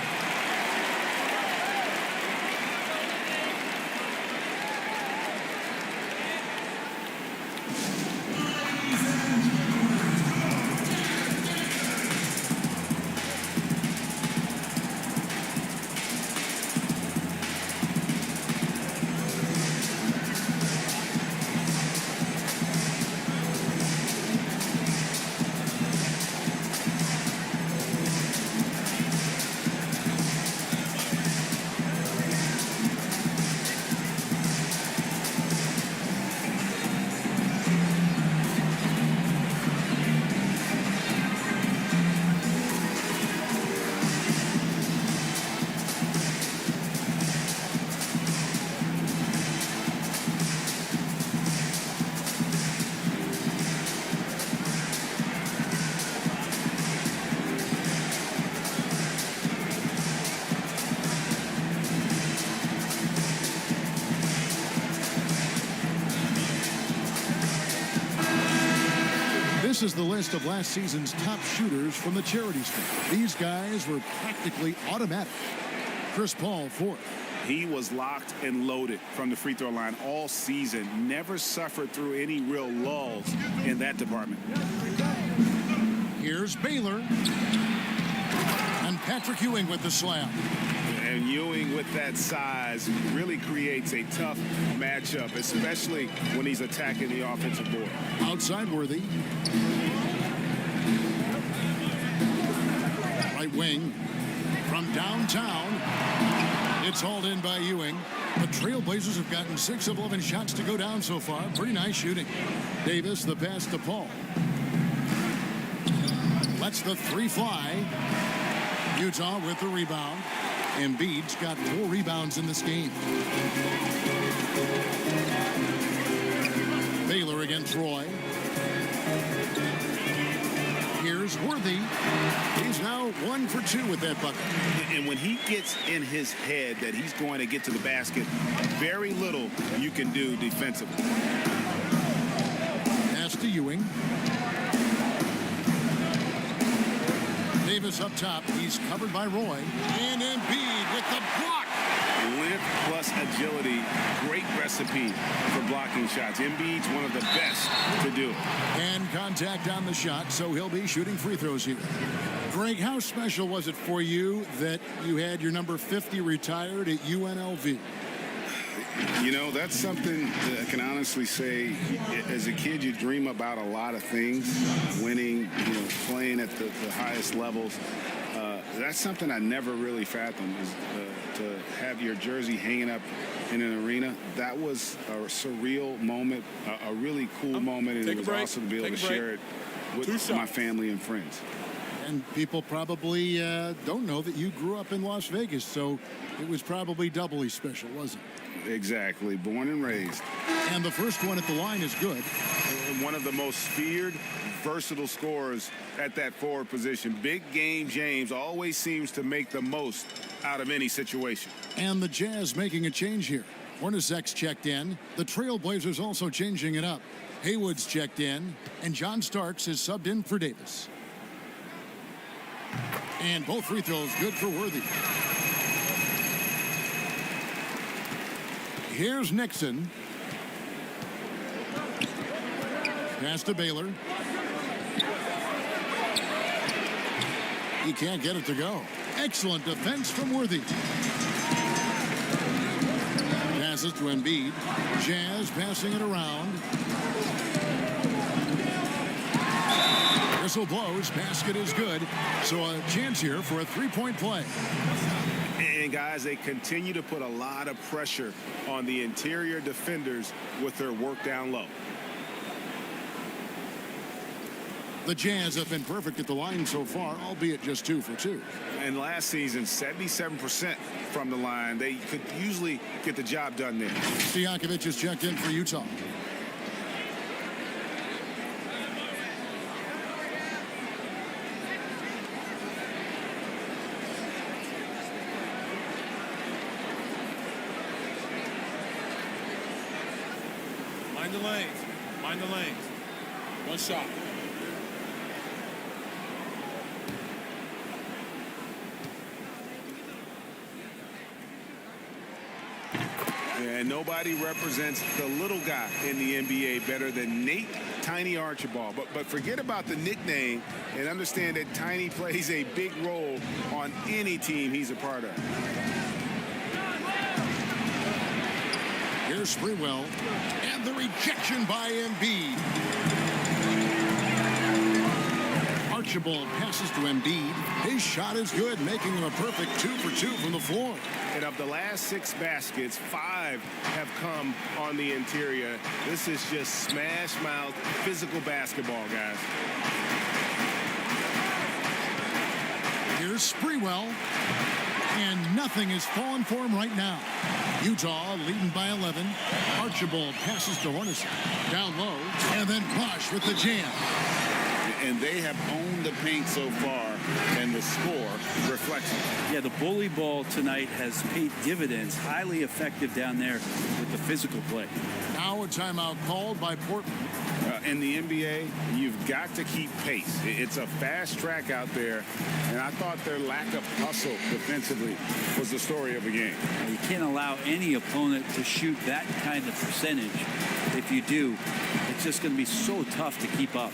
This is the list of last season's top shooters from the charity streak. These guys were practically automatic. Chris Paul, 4th. He was locked and loaded from the free throw line all season. Never suffered through any real lulls in that department. Here's Baylor. And Patrick Ewing with the slam. And Ewing with that size really creates a tough matchup, especially when he's attacking the offensive board. Outside Worthy. Right wing from downtown. It's hauled in by Ewing. The Trailblazers have gotten 6 of 11 shots to go down so far. Pretty nice shooting. Davis, the pass to Paul. Lets the 3 fly. Utah with the rebound. Embiid's got 4 rebounds in this game. Baylor against Roy. Here's Worthy. He's now 1 for 2 with that bucket. And when he gets in his head that he's going to get to the basket, very little you can do defensively. Pass to Ewing. Davis up top. He's covered by Roy. And Embiid with the block. Length plus agility, great recipe for blocking shots. Embiid's one of the best to do it. And contact on the shot, so he'll be shooting free throws here. Greg, how special was it for you that you had your number 50 retired at UNLV? You know, that's something that I can honestly say. As a kid, you dream about a lot of things, winning, playing at the highest levels. That's something I never really fathomed, is to have your jersey hanging up in an arena. That was a surreal moment, a really cool moment, and it was awesome to be able to share it with my family and friends. And people probably don't know that you grew up in Las Vegas, so it was probably doubly special, wasn't it? Exactly. Born and raised. And the first one at the line is good. One of the most feared, versatile scorers at that forward position. Big game James always seems to make the most out of any situation. And the Jazz making a change here. Hornacek's checked in. The Trailblazers also changing it up. Haywood's checked in. And John Starks is subbed in for Davis. And both free throws good for Worthy. Here's Nixon. Pass to Baylor. He can't get it to go. Excellent defense from Worthy. Passes to Embiid. Jazz passing it around. Whistle blows. Basket is good. So a chance here for a three-point play. And guys, they continue to put a lot of pressure on the interior defenders with their work down low. The Jazz have been perfect at the line so far, albeit just 2 for 2. And last season, 77% from the line. They could usually get the job done there. Stojakovic is checked in for Utah. Mind the lanes. Mind the lanes. One shot. And nobody represents the little guy in the NBA better than Nate Tiny Archibald. But forget about the nickname and understand that Tiny plays a big role on any team he's a part of. Here's Sprewell. And the rejection by Embiid. Archibald passes to Embiid. His shot is good, making him a perfect 2 for 2 from the floor. And of the last 6 baskets, 5 have come on the interior. This is just smash-mouth physical basketball, guys. Here's Sprewell. And nothing is falling for him right now. Utah leading by 11. Archibald passes to Hornacek. Down low. And then Bosch with the jam. And they have owned the paint so far, and the score reflects it. Yeah, the bully ball tonight has paid dividends. Highly effective down there with the physical play. Now a timeout called by Portland. In the NBA, you've got to keep pace. It's a fast track out there, and I thought their lack of hustle defensively was the story of the game. You can't allow any opponent to shoot that kind of percentage. If you do, it's just going to be so tough to keep up.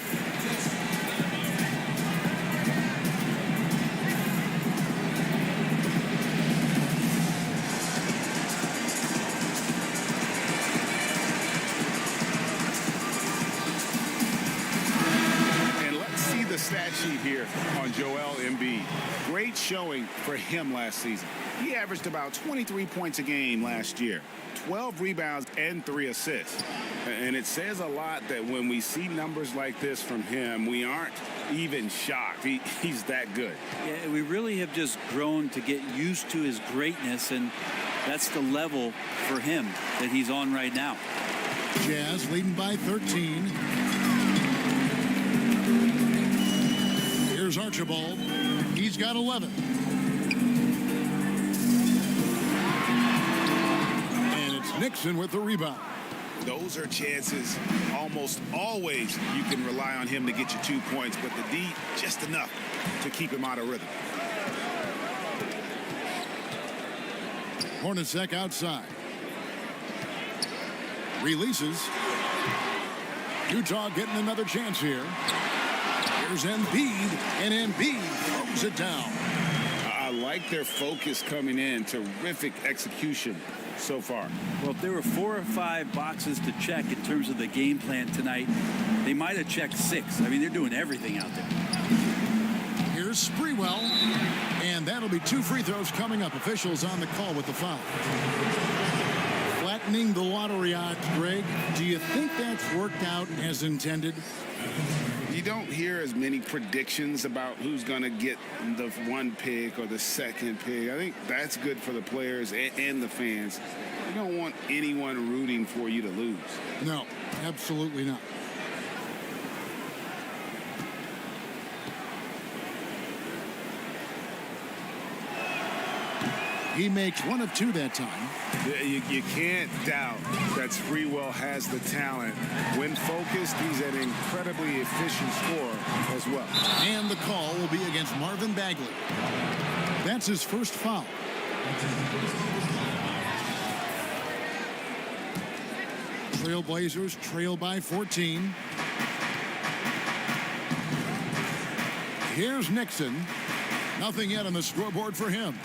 Stat sheet here on Joel Embiid. Great showing for him last season. He averaged about 23 points a game last year, 12 rebounds and 3 assists. And it says a lot that when we see numbers like this from him, we aren't even shocked. He's that good. Yeah, we really have just grown to get used to his greatness, and that's the level for him that he's on right now. Jazz leading by 13. Here's Archibald. He's got 11. And it's Nixon with the rebound. Those are chances almost always you can rely on him to get you 2 points, but the D just enough to keep him out of rhythm. Hornacek outside. Releases. Utah getting another chance here. Here's Embiid, and Embiid throws it down. I like their focus coming in. Terrific execution so far. Well, if there were 4 or 5 boxes to check in terms of the game plan tonight, they might have checked 6. I mean, they're doing everything out there. Here's Sprewell, and that'll be 2 free throws coming up. Officials on the call with the foul. Flattening the lottery odds, Greg. Do you think that's worked out as intended? You don't hear as many predictions about who's going to get the 1 pick or the 2nd pick. I think that's good for the players and the fans. You don't want anyone rooting for you to lose. No, absolutely not. He makes 1 of 2 that time. You can't doubt that Sprewell has the talent. When focused, he's an incredibly efficient scorer as well. And the call will be against Marvin Bagley. That's his first foul. Trailblazers trail by 14. Here's Nixon. Nothing yet on the scoreboard for him.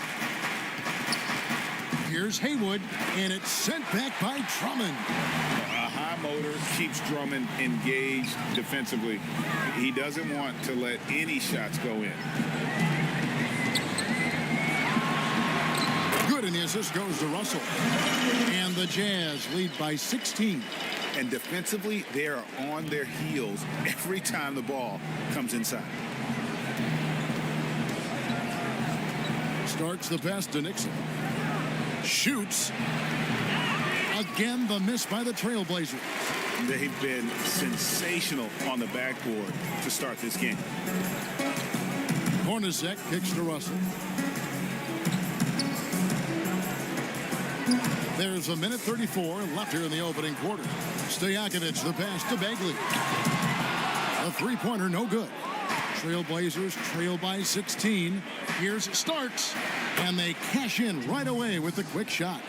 Here's Haywood, and it's sent back by Drummond. A high motor keeps Drummond engaged defensively. He doesn't want to let any shots go in. Good, and the assist goes to Russell. And the Jazz lead by 16. And defensively, they are on their heels every time the ball comes inside. Starts the pass to Nixon. Shoots. Again, the miss by the Trailblazers. They've been sensational on the backboard to start this game. Hornacek kicks to Russell. There's a minute 34 left here in the opening quarter. Stojakovic, the pass to Bagley. A three-pointer, no good. Trailblazers trail by 16. Here's Starks, and they cash in right away with the quick shot.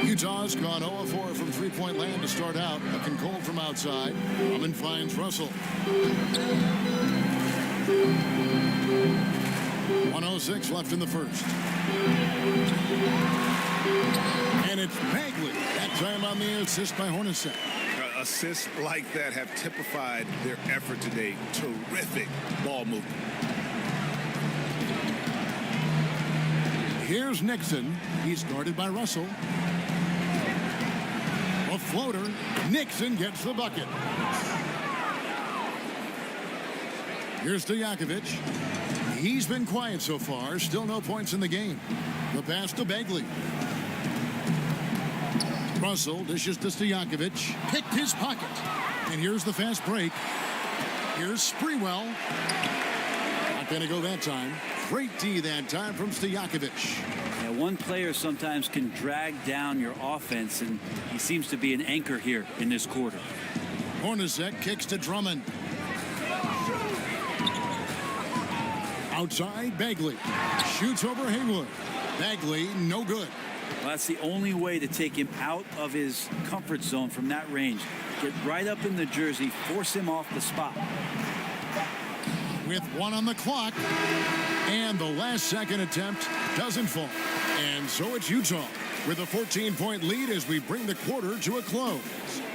Utah's gone 0-4 from three-point land to start out. Looking cold from outside. Drummond finds Russell. 1:06 left in the first. And it's Bagley. That time on the assist by Hornacek. Assists like that have typified their effort today. Terrific ball movement. Here's Nixon. He's guarded by Russell. A floater. Nixon gets the bucket. Here's Stojakovic. He's been quiet so far. Still no points in the game. The pass to Bagley. Russell dishes to Stojakovic. Picked his pocket. And here's the fast break. Here's Sprewell. Not going to go that time. Great D that time from Stojakovic. Yeah, one player sometimes can drag down your offense, and he seems to be an anchor here in this quarter. Hornacek kicks to Drummond. Outside, Bagley. Shoots over Haywood. Bagley, no good. Well, that's the only way to take him out of his comfort zone from that range. Get right up in the jersey, force him off the spot. With 1 on the clock, and the last second attempt doesn't fall. And so it's Utah with a 14-point lead as we bring the quarter to a close.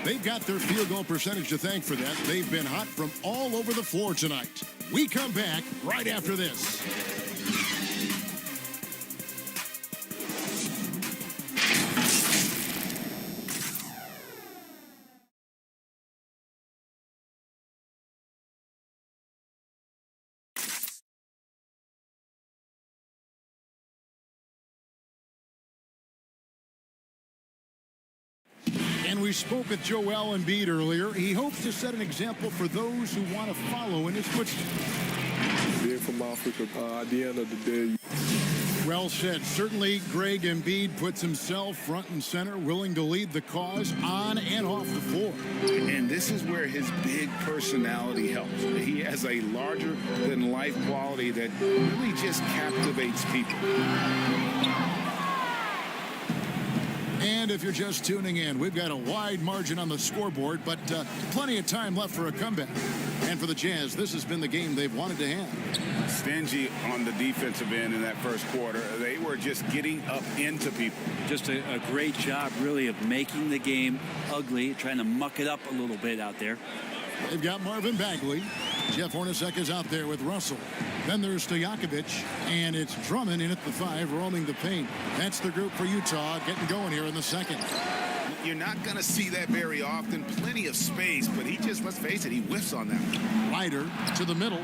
They've got their field goal percentage to thank for that. They've been hot from all over the floor tonight. We come back right after this. And we spoke with Joel Embiid earlier. He hopes to set an example for those who want to follow in his footsteps. Being from Africa, at the end of the day. Well said. Certainly, Greg Embiid puts himself front and center, willing to lead the cause on and off the floor. And this is where his big personality helps. He has a larger-than-life quality that really just captivates people. And if you're just tuning in, we've got a wide margin on the scoreboard, but plenty of time left for a comeback. And for the Jazz, this has been the game they've wanted to have. Stingy on the defensive end in that first quarter. They were just getting up into people. Just a great job, really, of making the game ugly, trying to muck it up a little bit out there. They've got Marvin Bagley. Jeff Hornacek is out there with Russell. Then there's Stojakovic, and it's Drummond in at the 5, roaming the paint. That's the group for Utah getting going here in the second. You're not going to see that very often. Plenty of space, but he just, let's face it, he whiffs on that. Ryder to the middle.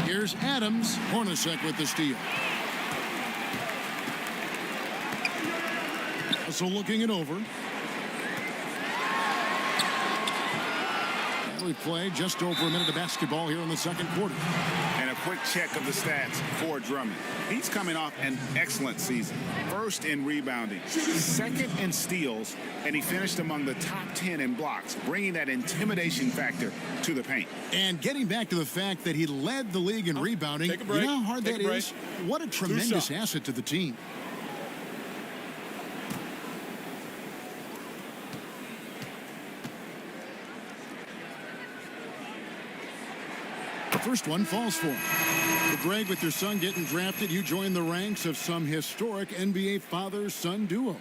Here's Adams. Hornacek with the steal. So looking it over. We play just over a minute of basketball here in the second quarter. And a quick check of the stats for Drummond. He's coming off an excellent season. First in rebounding, second in steals, and he finished among the top 10 in blocks, bringing that intimidation factor to the paint. And getting back to the fact that he led the league in rebounding, Take a break. you know how hard Take that a break. is? What a tremendous asset to the team. The first one falls for him. Well, Greg, with your son getting drafted, you join the ranks of some historic NBA father-son duos.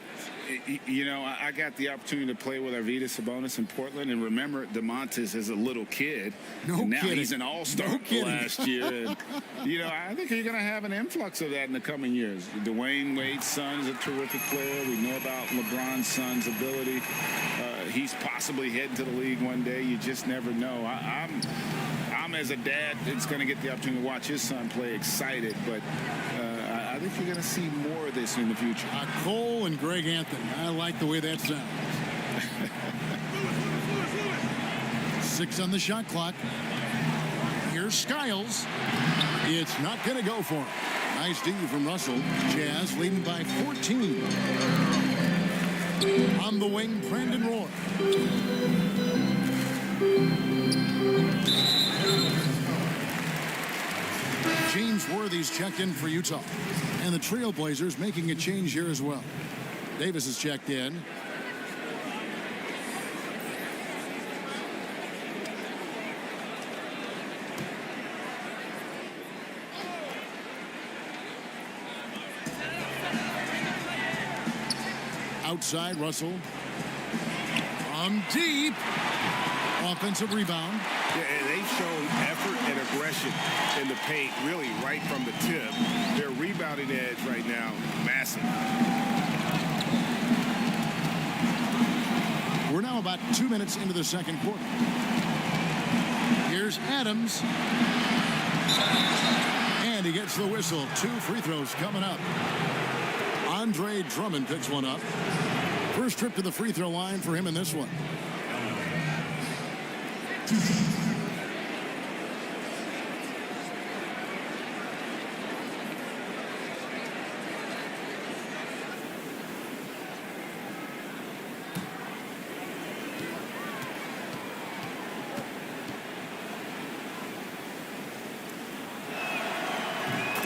You know, I got the opportunity to play with Arvydas Sabonis in Portland, and remember DeMontis as a little kid. No and now kidding. He's an all-star last year. And, you know, I think you're going to have an influx of that in the coming years. Dwayne Wade's son is a terrific player. We know about LeBron's son's ability. He's possibly heading to the league one day. You just never know. I'm as a dad that's going to get the opportunity to watch his son play excited, but I think you're going to see more of this in the future. Cole and Greg Anthony. I like the way that sounds. 6 on the shot clock. Here's Skiles. It's not going to go for him. Nice D from Russell. Jazz leading by 14. On the wing, Brandon Roy. James Worthy's checked in for Utah. And the Trailblazers making a change here as well. Davis is checked in. Outside, Russell. From deep. Offensive rebound. Yeah, and they've shown effort and aggression in the paint, really right from the tip. Their rebounding edge right now, massive. We're now about 2 minutes into the second quarter. Here's Adams. And he gets the whistle. 2 free throws coming up. Andre Drummond picks one up. First trip to the free throw line for him in this one.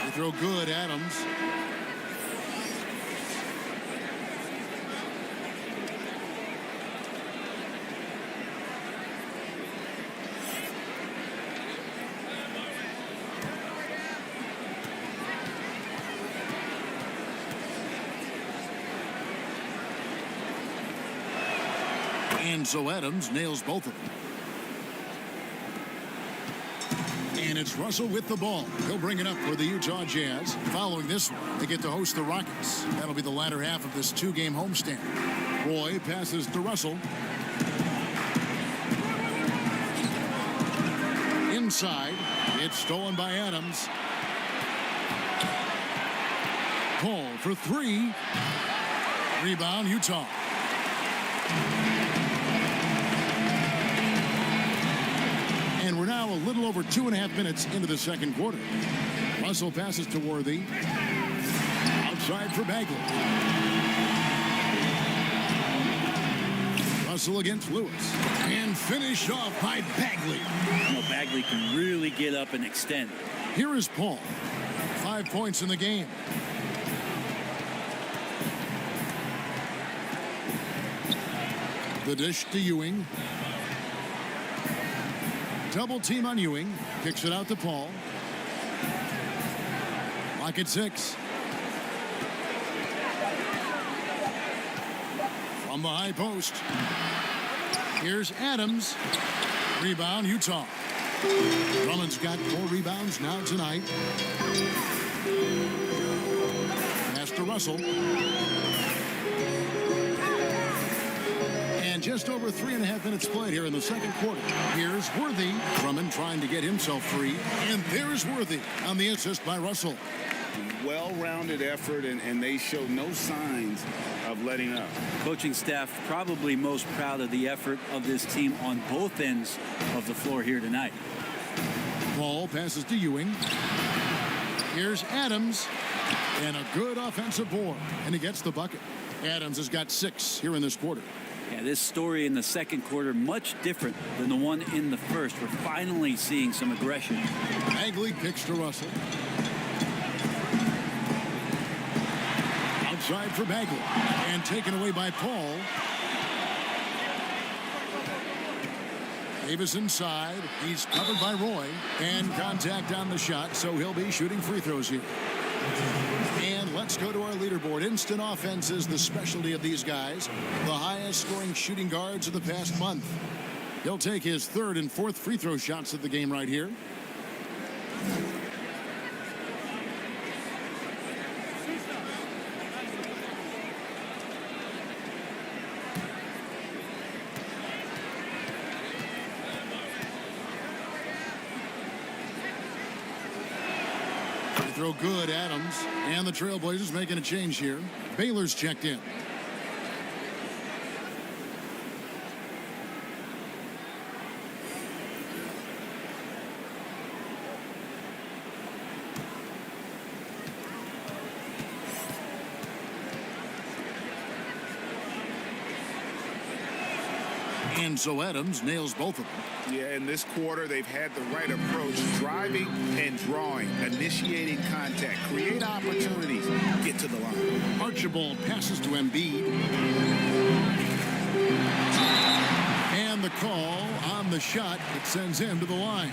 Free throw good, Adams. And so Adams nails both of them. And it's Russell with the ball. He'll bring it up for the Utah Jazz. Following this one, they get to host the Rockets. That'll be the latter half of this 2-game homestand. Roy passes to Russell. Inside, it's stolen by Adams. Paul for 3. Rebound, Utah. And we're now a little over 2.5 minutes into the second quarter. Russell passes to Worthy. Outside for Bagley. Russell against Lewis. And finished off by Bagley. You know, Bagley can really get up and extend. Here is Paul. 5 points in the game. The dish to Ewing. Double team on Ewing. Kicks it out to Paul. Lock at 6. From the high post. Here's Adams. Rebound, Utah. Drummond's got 4 rebounds now tonight. Pass to Russell. And just over 3.5 minutes played here in the second quarter. Here's Worthy. Drummond trying to get himself free. And there's Worthy on the assist by Russell. Well-rounded effort, and they show no signs of letting up. Coaching staff probably most proud of the effort of this team on both ends of the floor here tonight. Paul passes to Ewing. Here's Adams. And a good offensive board. And he gets the bucket. Adams has got 6 here in this quarter. Yeah, this story in the second quarter much different than the one in the first. We're finally seeing some aggression. Bagley kicks to Russell. Outside for Bagley. And taken away by Paul. Davis inside. He's covered by Roy. And contact on the shot, so he'll be shooting free throws here. And let's go to our leaderboard. Instant offense is the specialty of these guys. The highest scoring shooting guards of the past month. He'll take his 3rd and 4th free throw shots of the game right here. Throw good, Adams. And the Trailblazers making a change here. Baylor's checked in. And so Adams nails both of them. Yeah, in this quarter, they've had the right approach, driving and drawing, initiating contact, create opportunities, get to the line. Archibald passes to Embiid. And the call on the shot, it sends him to the line.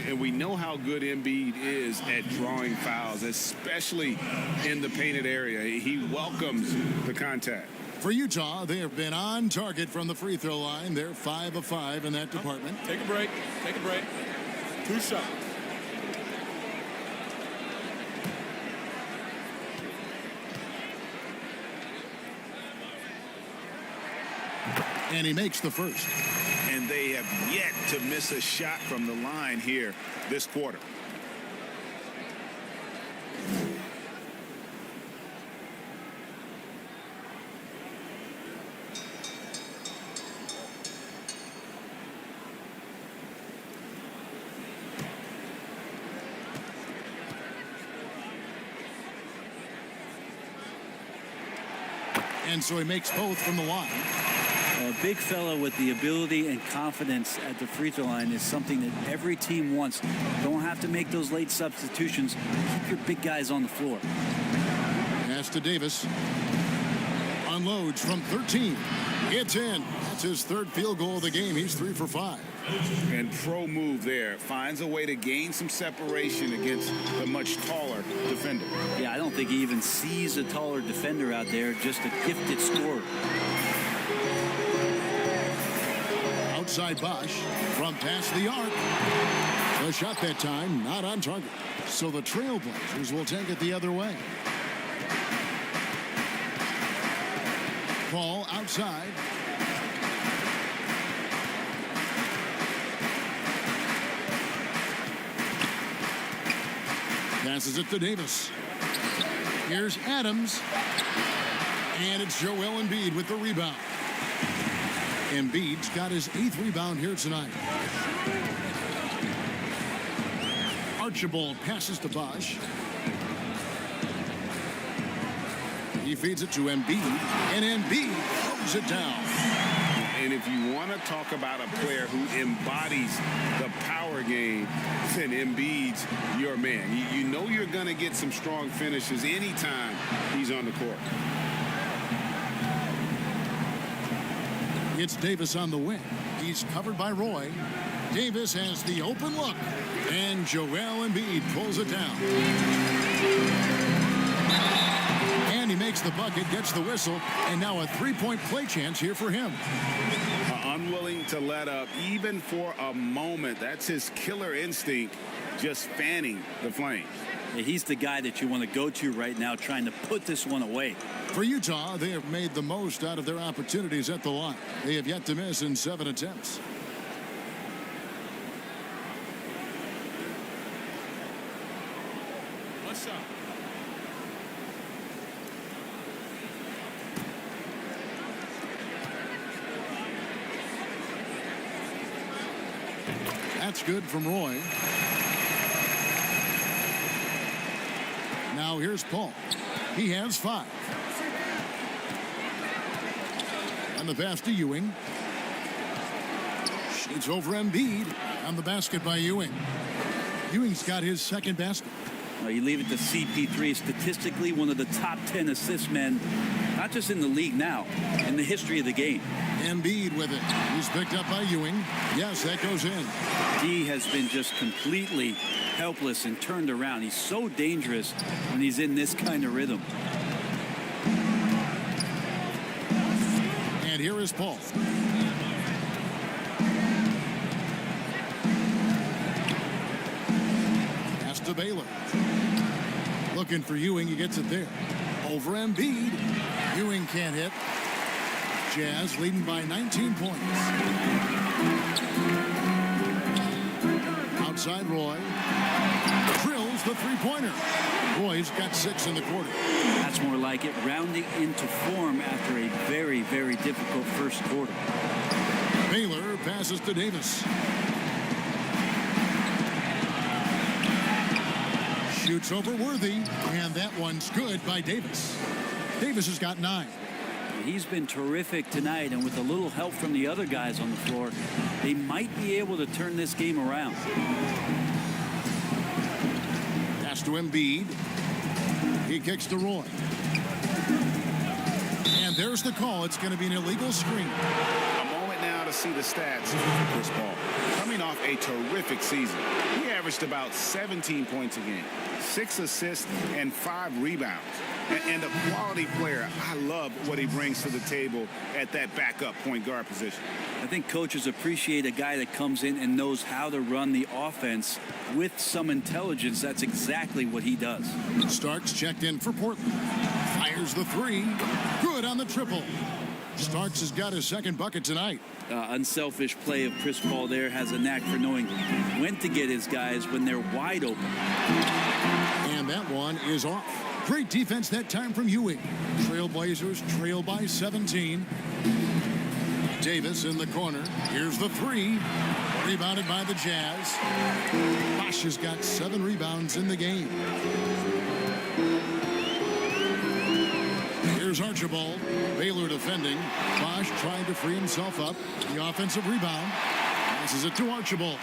And we know how good Embiid is at drawing fouls, especially in the painted area. He welcomes the contact. For Utah, they have been on target from the free throw line. They're 5 of 5 in that department. Take a break. Take a break. 2 shots. And he makes the first. And they have yet to miss a shot from the line here this quarter. And so he makes both from the line. A big fella with the ability and confidence at the free throw line is something that every team wants. Don't have to make those late substitutions. Keep your big guys on the floor. Pass to Davis. Unloads from 13. It's in. That's his 3rd field goal of the game. He's 3 for 5. And pro move there. Finds a way to gain some separation against the much taller defender. Yeah, I don't think he even sees a taller defender out there, just a gifted scorer. Outside Bosch from past the arc. The shot that time not on target. So the Trailblazers will take it the other way. Paul outside. Passes it to Davis. Here's Adams. And it's Joel Embiid with the rebound. Embiid's got his 8th rebound here tonight. Archibald passes to Bosch. He feeds it to Embiid. And Embiid throws it down. And if you want to talk about a player who embodies the power game, then Embiid's your man. You know you're going to get some strong finishes anytime he's on the court. It's Davis on the wing. He's covered by Roy. Davis has the open look. And Joel Embiid pulls it down. And he makes the bucket, gets the whistle, and now a three-point play chance here for him. Unwilling to let up even for a moment. That's his killer instinct, just fanning the flames. Yeah, he's the guy that you want to go to right now, trying to put this one away. For Utah, they have made the most out of their opportunities at the line. They have yet to miss in 7 attempts. What's up? That's good from Roy. Now here's Paul. He has 5. And the pass to Ewing. Shoots over Embiid. On the basket by Ewing. Ewing's got his second basket. Well, you leave it to CP3, statistically one of the top 10 assist men, not just in the league now, in the history of the game. Embiid with it. He's picked up by Ewing. Yes, that goes in. He has been just completely helpless and turned around. He's so dangerous when he's in this kind of rhythm. And here is Paul. Pass to Baylor. Looking for Ewing. He gets it there. Over Embiid. Ewing can't hit. Jazz leading by 19 points. Outside Roy. Drills the three-pointer. Roy's got 6 in the quarter. That's more like it, rounding into form after a very, very difficult first quarter. Baylor passes to Davis. Shoots over Worthy, and that one's good by Davis. Davis has got 9. He's been terrific tonight, and with a little help from the other guys on the floor, they might be able to turn this game around. Pass to Embiid. He kicks to Roy. And there's the call. It's going to be an illegal screen. A moment now to see the stats for Chris Paul. Coming off a terrific season, he averaged about 17 points a game, 6 assists, and 5 rebounds. And a quality player. I love what he brings to the table at that backup point guard position. I think coaches appreciate a guy that comes in and knows how to run the offense with some intelligence. That's exactly what he does. Starks checked in for Portland. Fires the 3. Good on the triple. Starks has got his second bucket tonight. Unselfish play of Chris Paul there, has a knack for knowing when to get his guys when they're wide open. And that one is off. Great defense that time from Ewing. Trailblazers trail by 17. Davis in the corner. Here's the 3. Rebounded by the Jazz. Bosch has got 7 rebounds in the game. Here's Archibald. Baylor defending. Bosch trying to free himself up. The offensive rebound. Passes it to Archibald.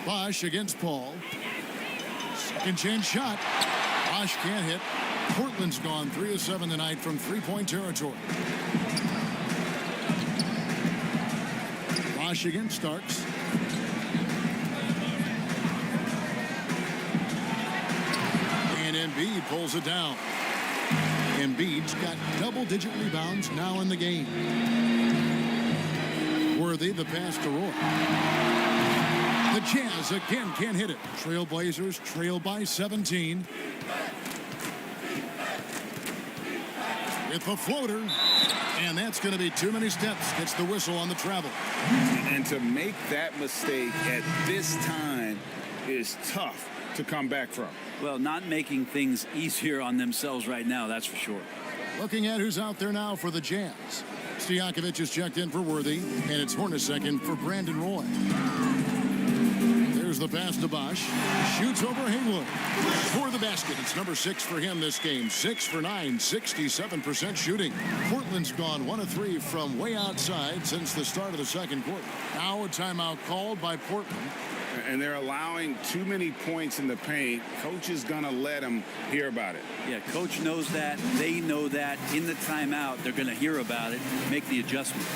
Bosch against Paul. Second chance shot. Bosch can't hit. Portland's gone 3 of 7 tonight from three-point territory. Bosch against Starks. And Embiid pulls it down. Embiid's got double-digit rebounds now in the game. Worthy, the pass to Roy. The Jazz again can't hit it. Trailblazers trail by 17. With the floater. And that's going to be too many steps. Gets the whistle on the travel. And to make that mistake at this time is tough to come back from. Well, not making things easier on themselves right now, that's for sure. Looking at who's out there now for the Jazz. Stojakovic is checked in for Worthy. And it's Hornacek in for Brandon Roy. There's the pass to Bosch. Shoots over Haywood. For the basket. It's number 6 for him this game. 6 for 9. 67% shooting. Portland's gone 1 of 3 from way outside since the start of the second quarter. Now a timeout called by Portland. And they're allowing too many points in the paint. Coach is going to let them hear about it. Yeah, coach knows that. They know that. In the timeout, they're going to hear about it, make the adjustment.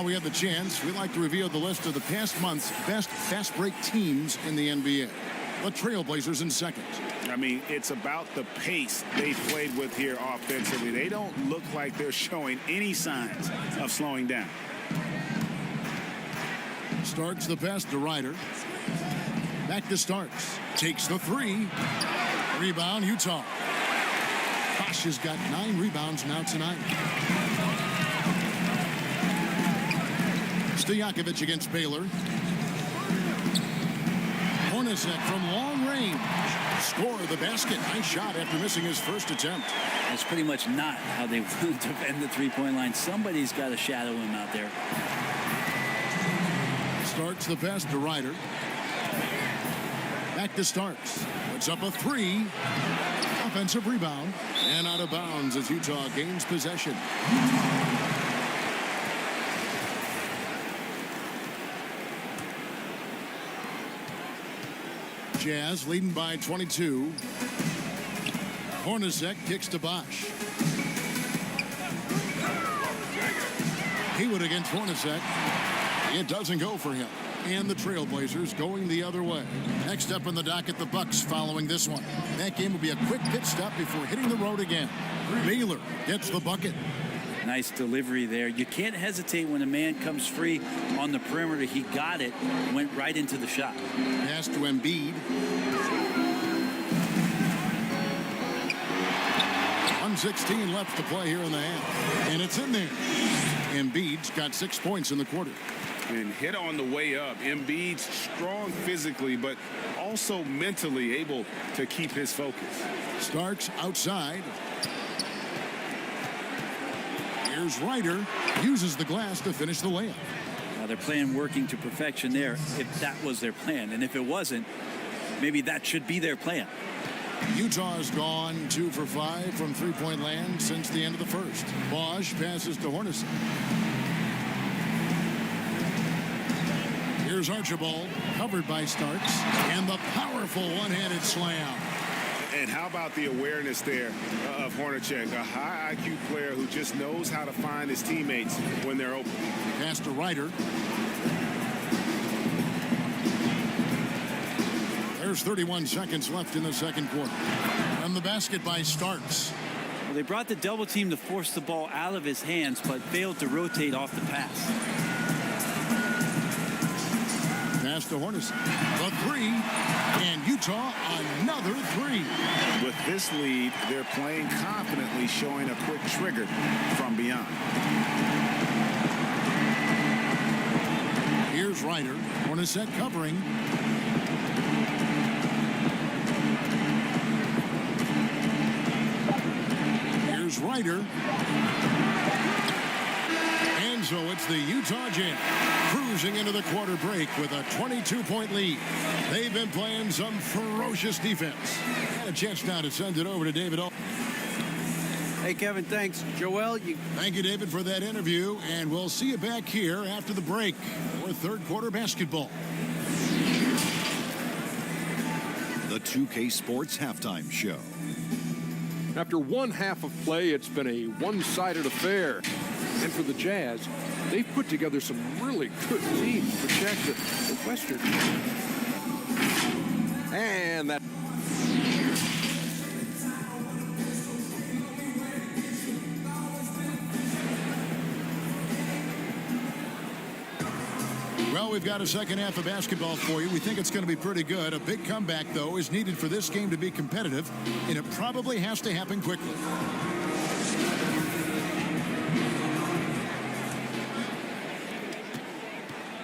We have the chance. We like to reveal the list of the past month's best fast break teams in the NBA. The Trailblazers in second. I mean, it's about the pace they played with here offensively. They don't look like they're showing any signs of slowing down. Starks the pass to Ryder. Back to Starks. Takes the three. Rebound, Utah. Bosh has got 9 rebounds now tonight. Stojakovic against Baylor. Hornacek from long range. Score the basket. Nice shot after missing his first attempt. That's pretty much not how they want to defend the three-point line. Somebody's got to shadow him out there. Starks the pass to Ryder. Back to Starks. Puts up a three. Offensive rebound. And out of bounds as Utah gains possession. Jazz leading by 22. Hornacek kicks to Bosh. Hewitt against Hornacek. It doesn't go for him. And the Trailblazers going the other way. Next up in the docket, the Bucks following this one. That game will be a quick pit stop before hitting the road again. Baylor gets the bucket. Nice delivery there. You can't hesitate when a man comes free on the perimeter. He got it, went right into the shot. Pass to Embiid. 1:16 left to play here in the half. And it's in there. Embiid's got 6 points in the quarter. And hit on the way up. Embiid's strong physically, but also mentally able to keep his focus. Starks outside. Here's Ryder. Uses the glass to finish the layup. Now they're playing working to perfection there, if that was their plan. And if it wasn't, maybe that should be their plan. Utah's gone 2 for 5 from three-point land since the end of the first. Bosh passes to Hornacek. Here's Archibald, covered by Starks, and the powerful one-handed slam. And how about the awareness there of Hornacek, a high IQ player who just knows how to find his teammates when they're open. Pass to Ryder. There's 31 seconds left in the second quarter. And the basket by Starks. Well, they brought the double team to force the ball out of his hands, but failed to rotate off the pass. Pass to Hornacek. The three. And Utah another three. With this lead, they're playing confidently, showing a quick trigger from beyond. Here's Ryder. Hornacek covering. Here's Ryder. And so it's the Utah Jazz cruising into the quarter break with a 22-point lead. They've been playing some ferocious defense. And a chance now to send it over to David. Hey, Kevin, thanks. Joel, Thank you, David, for that interview. And we'll see you back here after the break for third quarter basketball. The 2K Sports Halftime Show. After one half of play, it's been a one-sided affair. And for the Jazz, they've put together some really good teams to protect the Western. And that Well, we've got a second half of basketball for you. We think it's going to be pretty good. A big comeback, though, is needed for this game to be competitive, and it probably has to happen quickly.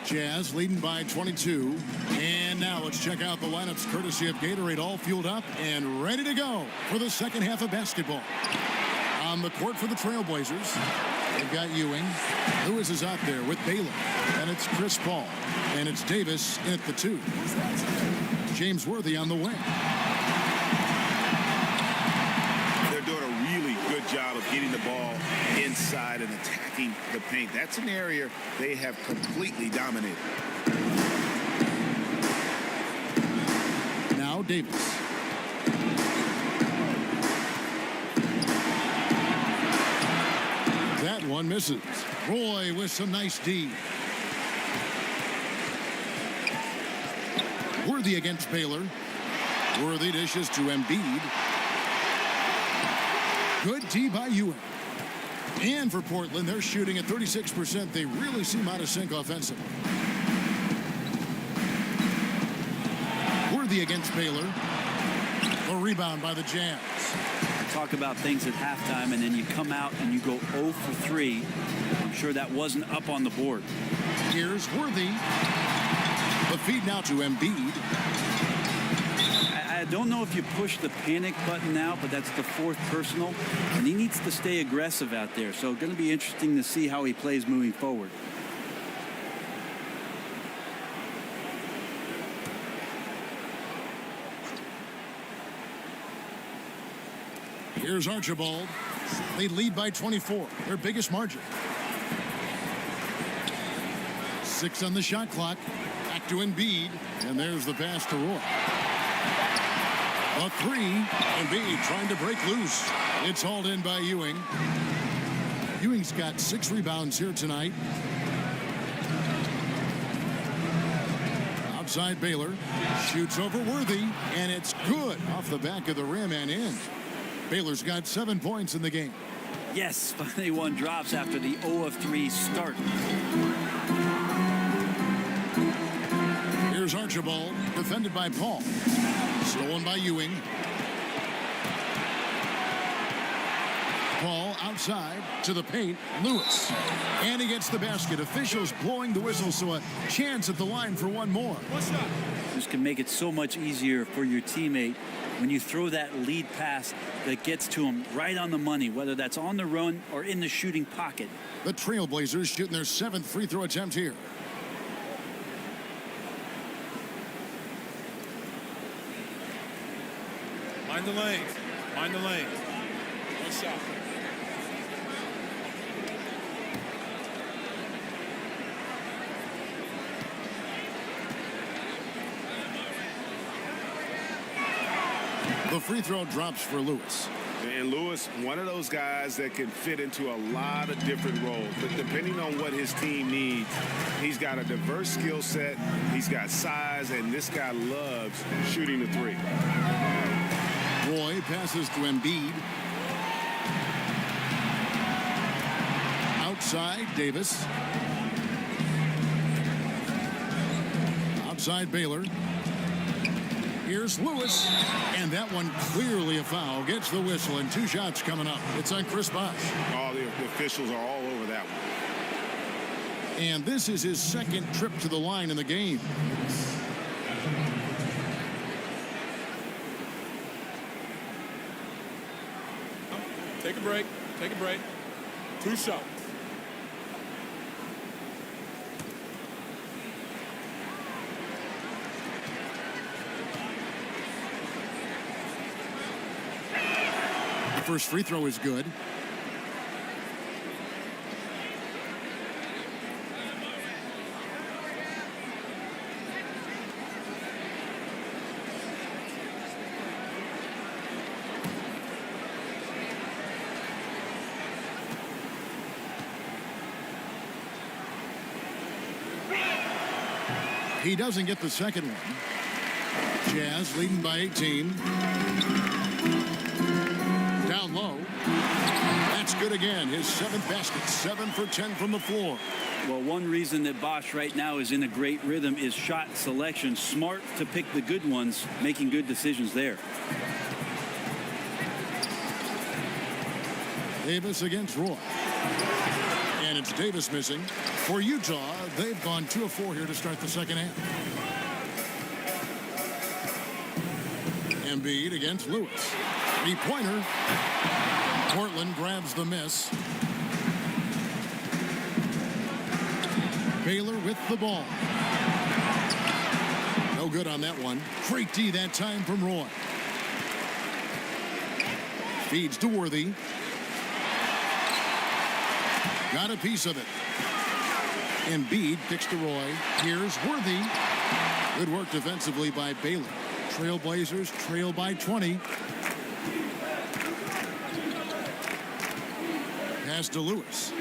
Jazz leading by 22. And now let's check out the lineups courtesy of Gatorade, all fueled up and ready to go for the second half of basketball. On the court for the Trailblazers, they've got Ewing. Lewis is out there with Baylor. And it's Chris Paul. And it's Davis in at the 2. James Worthy on the wing. They're doing a really good job of getting the ball inside and attacking the paint. That's an area they have completely dominated. Now Davis. That one misses. Roy with some nice D. Worthy against Baylor. Worthy dishes to Embiid. Good D by Ewing. And for Portland, they're shooting at 36%. They really seem out of sync offensively. Worthy against Baylor. A rebound by the Jazz. Talk about things at halftime, and then you come out and you go 0 for 3. I'm sure that wasn't up on the board. Here's Worthy. The feed now to Embiid. I don't know if you push the panic button now, but that's the 4th personal, and he needs to stay aggressive out there. So going to be interesting to see how he plays moving forward. Here's Archibald. They lead by 24, their biggest margin. 6 on the shot clock. Back to Embiid, and there's the pass to Roy. A 3. Embiid trying to break loose. It's hauled in by Ewing. Ewing's got 6 rebounds here tonight. Outside Baylor. Shoots over Worthy, and it's good off the back of the rim and in. Baylor's got 7 points in the game. Yes, finally one drops after the 0 of 3 start. Here's Archibald, defended by Paul. Stolen by Ewing. Paul outside to the paint. Lewis. And he gets the basket. Officials blowing the whistle, so a chance at the line for one more. This can make it so much easier for your teammate when you throw that lead pass that gets to him right on the money, whether that's on the run or in the shooting pocket. The Trailblazers shooting their 7th free throw attempt here. Mind the lanes. Mind the lanes. One shot. The free throw drops for Lewis. And Lewis, one of those guys that can fit into a lot of different roles. But depending on what his team needs, he's got a diverse skill set. He's got size, and this guy loves shooting the 3. Roy passes to Embiid. Outside, Davis. Outside, Baylor. Here's Lewis. And that one clearly a foul. Gets the whistle, and 2 shots coming up. It's on Chris Bosh. Oh, the officials are all over that one. And this is his 2nd trip to the line in the game. Take a break. Take a break. 2 shots. The first free throw is good. He doesn't get the second one. Jazz leading by 18. Down low. That's good again. His 7th basket, 7 for 10 from the floor. Well, one reason that Bosch right now is in a great rhythm is shot selection. Smart to pick the good ones, making good decisions there. Davis against Roy. And it's Davis missing. For Utah, they've gone 2 of 4 here to start the second half. Embiid against Lewis. 3-pointer. Portland grabs the miss. Baylor with the ball. No good on that one. Great D that time from Roy. Feeds to Worthy. Got a piece of it. Embiid kicks to Roy. Here's Worthy. Good work defensively by Baylor. Trailblazers trail by 20. Pass to Lewis.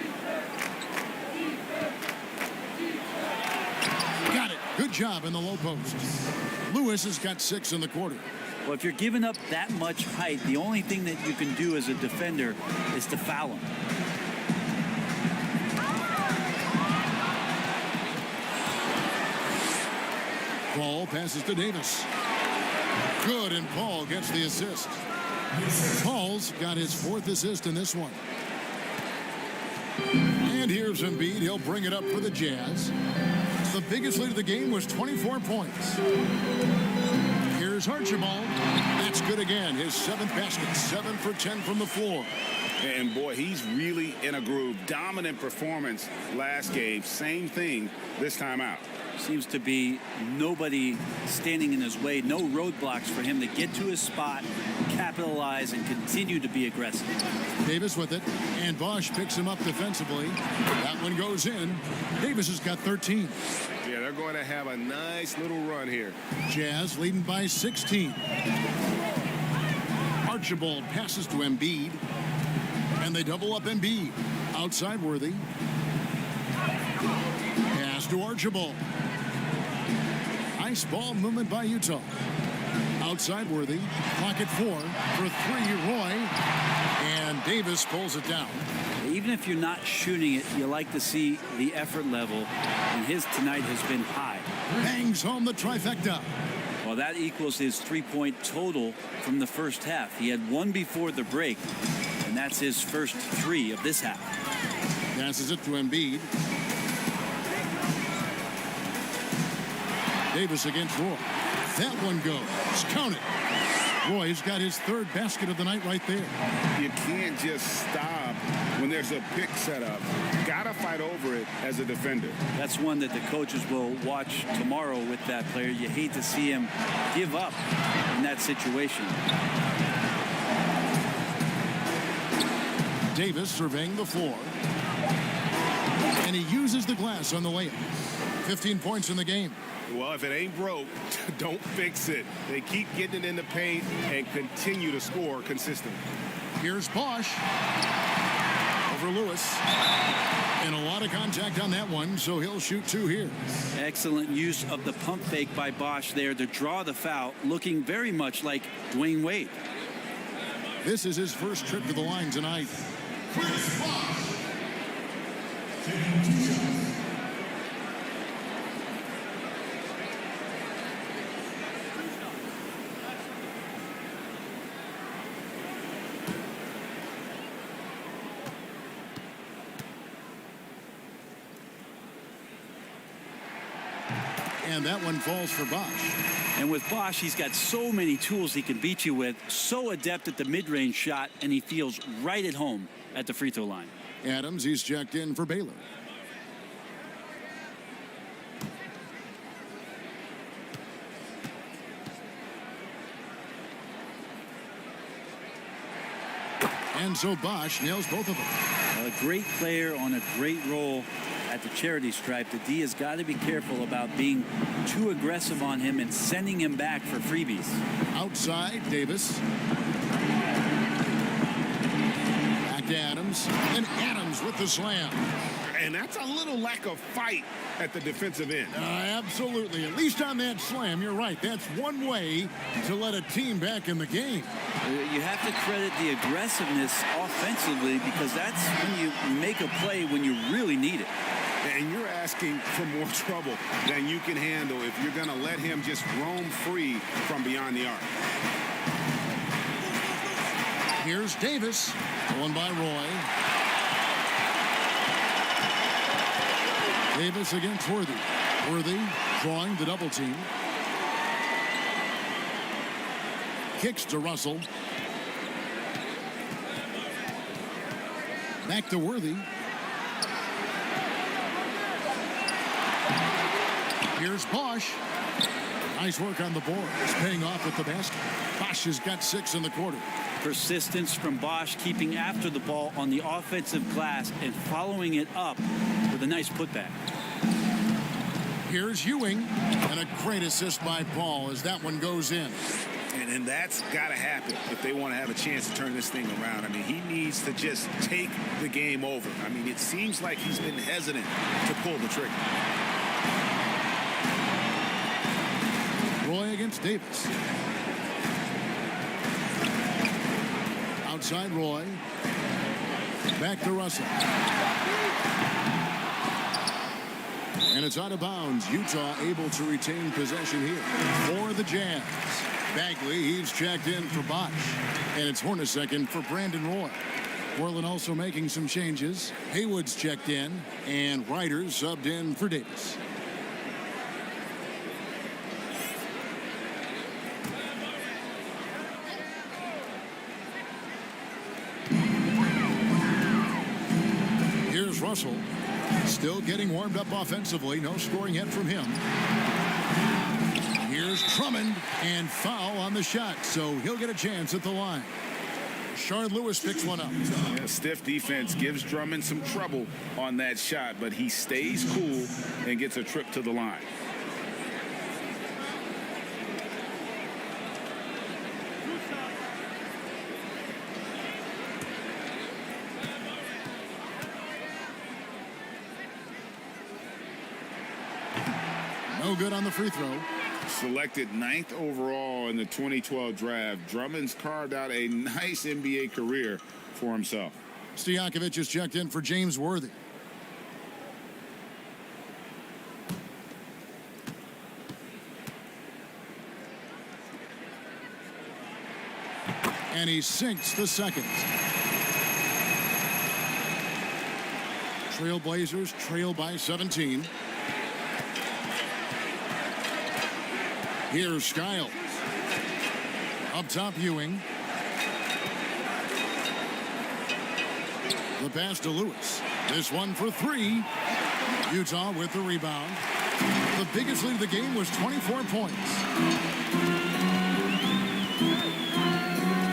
Got it. Good job in the low post. Lewis has got 6 in the quarter. Well, if you're giving up that much height, the only thing that you can do as a defender is to foul him. Paul passes to Davis. Good, and Paul gets the assist. Paul's got his 4th assist in this one. And here's Embiid. He'll bring it up for the Jazz. The biggest lead of the game was 24 points. Here's Archibald. That's good again. His 7th basket, 7 for 10 from the floor. And boy, he's really in a groove. Dominant performance last game. Same thing this time out. Seems to be nobody standing in his way, no roadblocks for him to get to his spot, capitalize, and continue to be aggressive. Davis with it, and Bosch picks him up defensively. That one goes in. Davis has got 13. Yeah, they're going to have a nice little run here. Jazz leading by 16. Archibald passes to Embiid, and they double up Embiid. Outside Worthy. Pass to Archibald. Nice ball movement by Utah. Outside Worthy. Clock at 4 for 3. Roy. And Davis pulls it down. Even if you're not shooting it, you like to see the effort level. And his tonight has been high. Bangs home the trifecta. Well, that equals his 3-point total from the first half. He had 1 before the break. And that's his first 3 of this half. Passes it to Embiid. Davis against Roy. That one goes. Count it. Roy's got his 3rd basket of the night right there. You can't just stop when there's a pick set up. Gotta fight over it as a defender. That's one that the coaches will watch tomorrow with that player. You hate to see him give up in that situation. Davis surveying the floor. And he uses the glass on the layup. 15 points in the game. Well, if it ain't broke, don't fix it. They keep getting it in the paint and continue to score consistently. Here's Bosch. Over Lewis. And a lot of contact on that one, so he'll shoot 2 here. Excellent use of the pump fake by Bosch there to draw the foul, looking very much like Dwayne Wade. This is his first trip to the line tonight. Chris Bosh. Taking 2 shots. And that one falls for Bosch. And with Bosch, he's got so many tools he can beat you with, so adept at the mid-range shot, and he feels right at home at the free throw line. Adams, he's checked in for Baylor. And so Bosch nails both of them. A great player on a great role at the charity stripe. The D has got to be careful about being too aggressive on him and sending him back for freebies. Outside, Davis. Back to Adams. And Adams with the slam. And that's a little lack of fight at the defensive end. Absolutely. At least on that slam, you're right. That's one way to let a team back in the game. You have to credit the aggressiveness offensively because that's when you make a play when you really need it. And you're asking for more trouble than you can handle if you're going to let him just roam free from beyond the arc. Here's Davis, going by Roy. Davis against Worthy. Worthy drawing the double team. Kicks to Russell. Back to Worthy. Here's Bosch. Nice work on the board. It's paying off at the basket. Bosch has got 6 in the quarter. Persistence from Bosch, keeping after the ball on the offensive glass and following it up with a nice putback. Here's Ewing, and a great assist by Paul as that one goes in. And that's got to happen if they want to have a chance to turn this thing around. I mean, he needs to just take the game over. I mean, it seems like he's been hesitant to pull the trigger. Roy against Davis. Outside Roy. Back to Russell. And it's out of bounds. Utah able to retain possession here for the Jazz. Bagley, he's checked in for Bosch. And it's Hornacek for Brandon Roy. Portland also making some changes. Haywood's checked in, and Ryder's subbed in for Davis. Here's Russell. Still getting warmed up offensively. No scoring yet from him. Here's Drummond, and foul on the shot, so he'll get a chance at the line. Shard Lewis picks one up. Yeah, stiff defense gives Drummond some trouble on that shot, but he stays cool and gets a trip to the line. No good on the free throw. Selected 9th overall in the 2012 draft, Drummond's carved out a nice NBA career for himself. Stojakovic is checked in for James Worthy. And he sinks the second. Trailblazers trail by 17. Here's Skiles. Up top, Ewing. The pass to Lewis. This one for 3. Utah with the rebound. The biggest lead of the game was 24 points.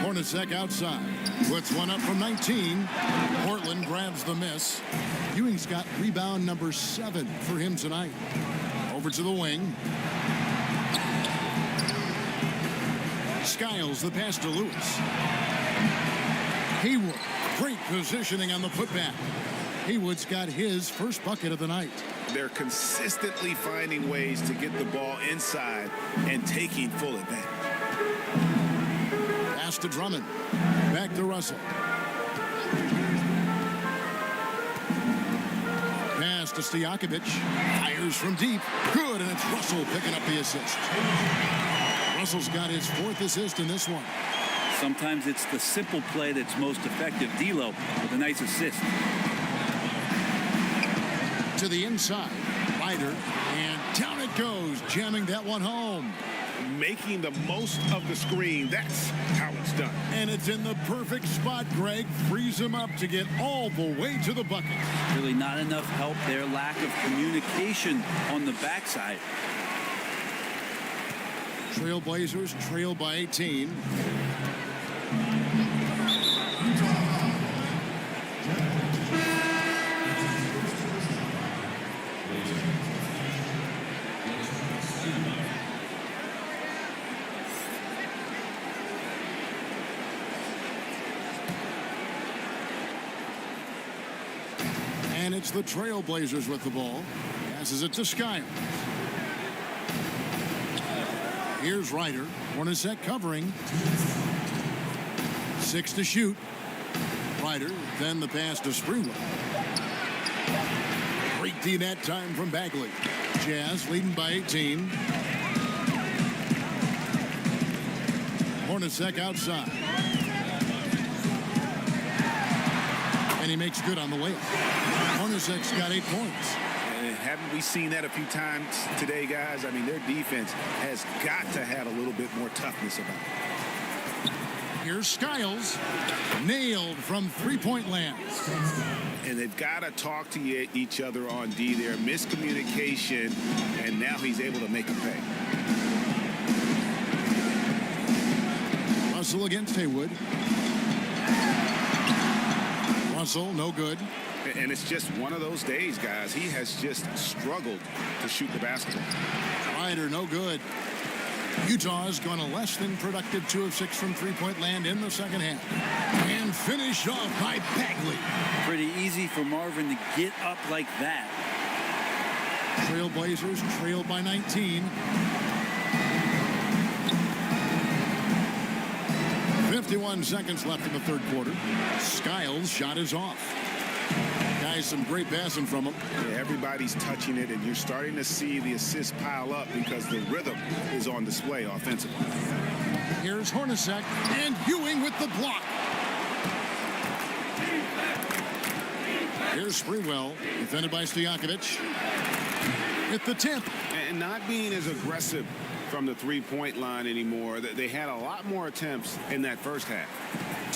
Hornacek outside. Puts one up from 19. Portland grabs the miss. Ewing's got rebound number 7 for him tonight. Over to the wing. Skiles, the pass to Lewis. Haywood, great positioning on the putback. Haywood's got his first bucket of the night. They're consistently finding ways to get the ball inside and taking full advantage. Pass to Drummond. Back to Russell. Pass to Stojakovic. Fires from deep. Good, and it's Russell picking up the assist. Russell's got his 4th assist in this one. Sometimes it's the simple play that's most effective. D'Lo with a nice assist. To the inside. Ryder, and down it goes, jamming that one home. Making the most of the screen. That's how it's done. And it's in the perfect spot, Greg. Frees him up to get all the way to the bucket. Really not enough help there. Lack of communication on the backside. Trailblazers trail by 18. And it's the Trailblazers with the ball. Passes it to Skiles. Here's Ryder. Hornacek covering. 6 to shoot. Ryder, then the pass to Sprewell. Great D that time from Bagley. Jazz leading by 18. Hornacek outside. And he makes good on the layup. Hornacek's got 8 points. And haven't we seen that a few times today, guys? I mean, their defense has got to have a little bit more toughness about it. Here's Skiles. Nailed from three-point land. And they've got to talk to each other on D there. Miscommunication, and now he's able to make a pay. Russell against Haywood. Russell, no good. And it's just one of those days, guys. He has just struggled to shoot the basketball. Ryder, no good. Utah's gone a less than productive 2 of 6 from three-point land in the second half. And finished off by Bagley. Pretty easy for Marvin to get up like that. Trailblazers trailed by 19. 51 seconds left in the third quarter. Skiles' shot is off. Guys, some great passing from him. Yeah, everybody's touching it, and you're starting to see the assists pile up because the rhythm is on display offensively. Here's Hornacek and Ewing with the block. Here's Sprewell, defended by Stojakovic. At the tip. And not being as aggressive from the three-point line anymore. They had a lot more attempts in that first half.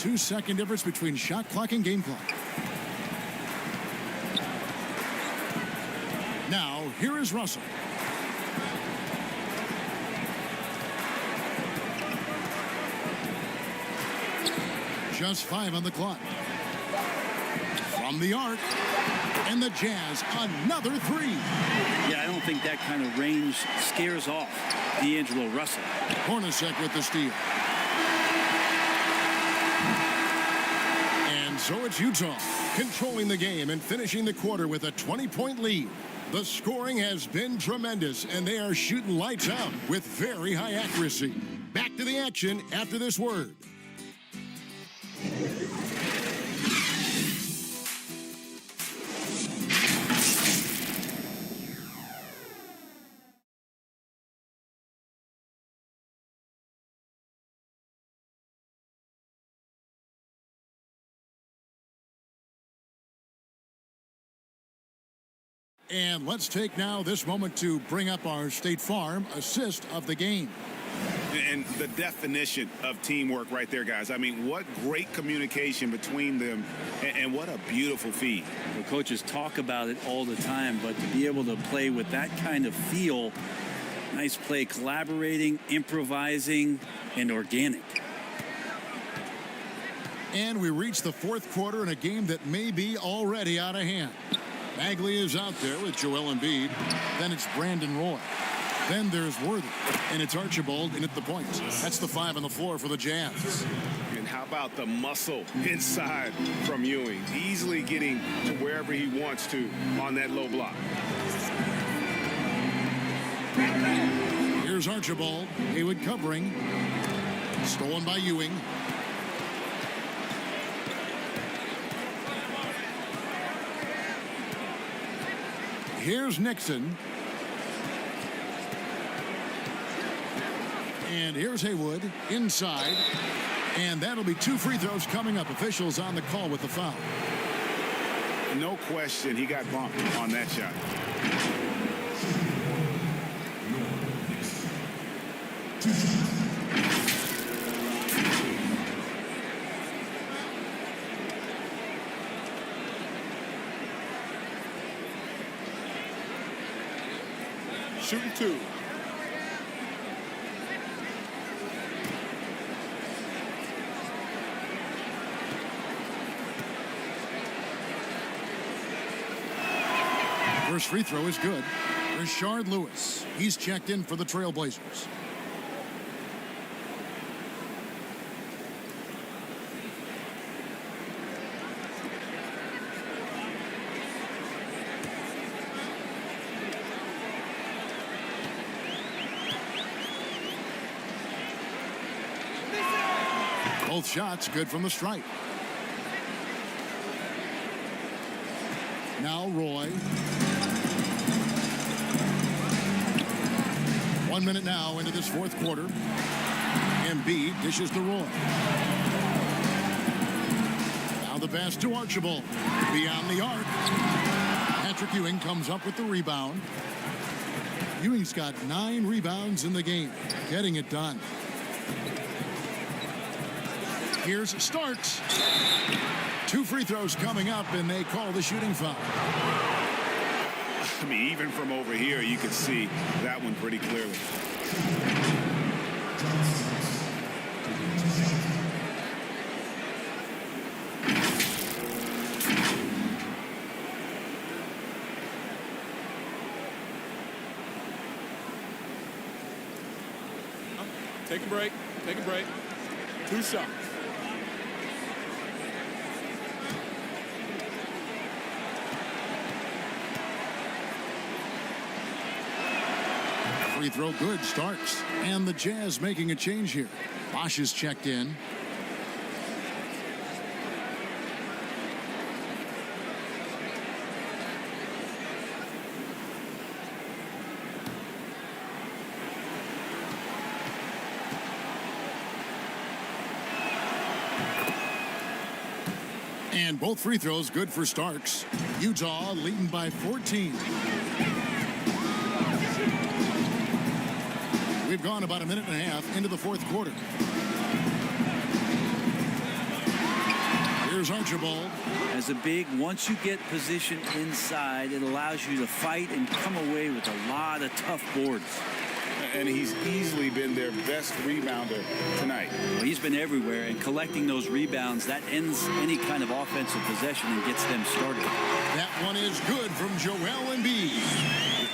2-second difference between shot clock and game clock. Now, here is Russell. Just 5 on the clock. From the arc. And the Jazz, another 3. Yeah, I don't think that kind of range scares off D'Angelo Russell. Hornacek with the steal. And so it's Utah controlling the game and finishing the quarter with a 20-point lead. The scoring has been tremendous, and they are shooting lights out with very high accuracy. Back to the action after this word. And let's take now this moment to bring up our State Farm assist of the game. And the definition of teamwork right there, guys. I mean, what great communication between them, and what a beautiful feed. The coaches talk about it all the time, but to be able to play with that kind of feel, nice play, collaborating, improvising, and organic. And we reach the fourth quarter in a game that may be already out of hand. Bagley is out there with Joel Embiid. Then it's Brandon Roy. Then there's Worthy. And it's Archibald in at the point. That's the 5 on the floor for the Jazz. And how about the muscle inside from Ewing? Easily getting to wherever he wants to on that low block. Here's Archibald. Haywood covering. Stolen by Ewing. Here's Nixon. And here's Haywood inside. And that'll be 2 free throws coming up. Officials on the call with the foul. No question, he got bumped on that shot. Shooting 2. First free throw is good. Rashard Lewis. He's checked in for the Trailblazers. Both shots good from the stripe. Now Roy. 1 minute now into this fourth quarter. Embiid dishes to Roy. Now the pass to Archibald. Beyond the arc. Patrick Ewing comes up with the rebound. Ewing's got 9 rebounds in the game. Getting it done. Here's Starks. 2 free throws coming up, and they call the shooting foul. I mean, even from over here, you can see that one pretty clearly. Take a break. Take a break. 2 shots. Free throw good. Starks. And the Jazz making a change here. Bosch is checked in. And both free throws good for Starks. Utah leading by 14. We've gone about a minute and a half into the fourth quarter. Here's Archibald. As a big, once you get position inside, it allows you to fight and come away with a lot of tough boards. And he's easily been their best rebounder tonight. Well, he's been everywhere, and collecting those rebounds, that ends any kind of offensive possession and gets them started. That one is good from Joel Embiid.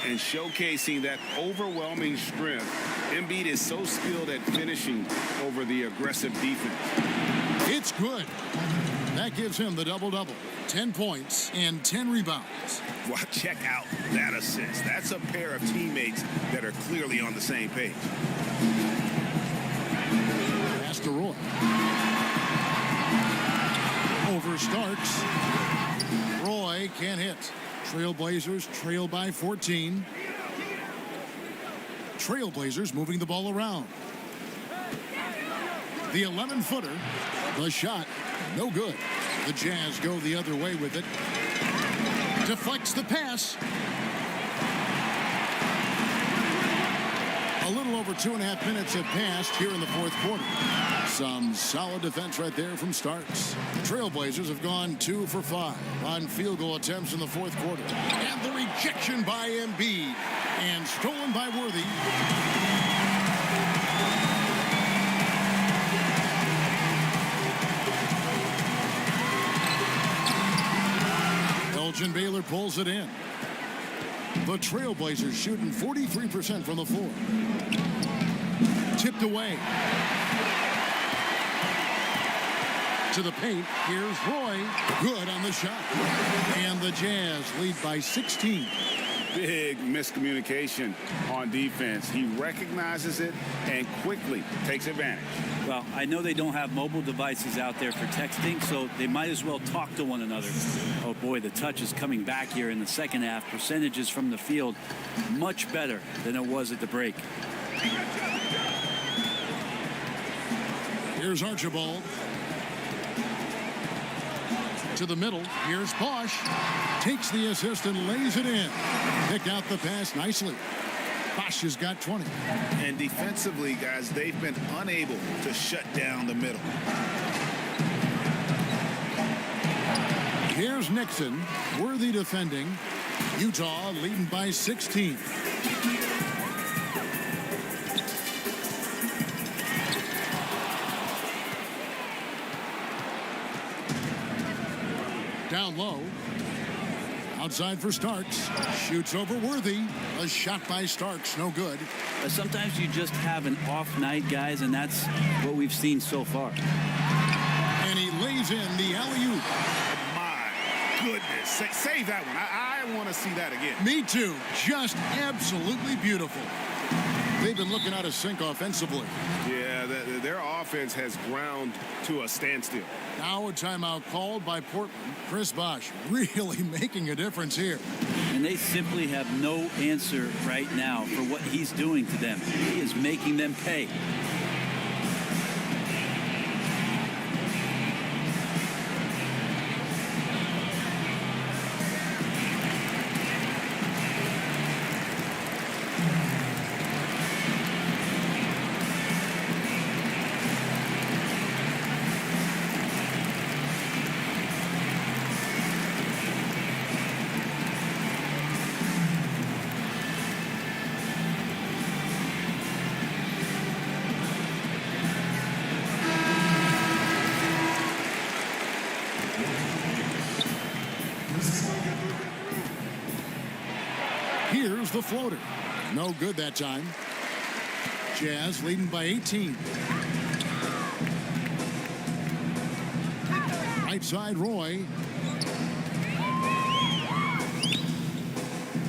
And showcasing that overwhelming strength. Embiid is so skilled at finishing over the aggressive defense. It's good. That gives him the double-double. 10 points and 10 rebounds. Well, check out that assist. That's a pair of teammates that are clearly on the same page. Pass to Roy. Over Starks. Roy can't hit. Trailblazers trail by 14. Trailblazers moving the ball around. The 11-footer. The shot, no good. The Jazz go the other way with it. Deflects the pass. A little over 2.5 minutes have passed here in the fourth quarter. Some solid defense right there from Starks. The Trailblazers have gone 2 for 5 on field goal attempts in the fourth quarter. And the rejection by Embiid. And stolen by Worthy. Elgin Baylor pulls it in. The Trailblazers shooting 43% from the floor. Tipped away. To the paint. Here's Roy. Good on the shot. And the Jazz lead by 16. Big miscommunication on defense. He recognizes it and quickly takes advantage. Well, I know they don't have mobile devices out there for texting, so they might as well talk to one another. Oh boy, the touch is coming back here in the second half. Percentages from the field much better than it was at the break. Here's Archibald. To the middle. Here's Bosch. Takes the assist and lays it in. Picked out the pass nicely. Bosch has got 20. And defensively, guys, they've been unable to shut down the middle. Here's Nixon. Worthy defending. Utah leading by 16. Down low. Outside for Starks. Shoots over Worthy. A shot by Starks. No good. Sometimes you just have an off night, guys, and that's what we've seen so far. And he lays in the alley-oop. My goodness. Save that one. I want to see that again. Me too. Just absolutely beautiful. They've been looking out of sync offensively. Yeah, their offense has ground to a standstill. Now a timeout called by Portland. Chris Bosh really making a difference here. And they simply have no answer right now for what he's doing to them. He is making them pay. Here's the floater. No good that time. Jazz leading by 18. Right side, Roy.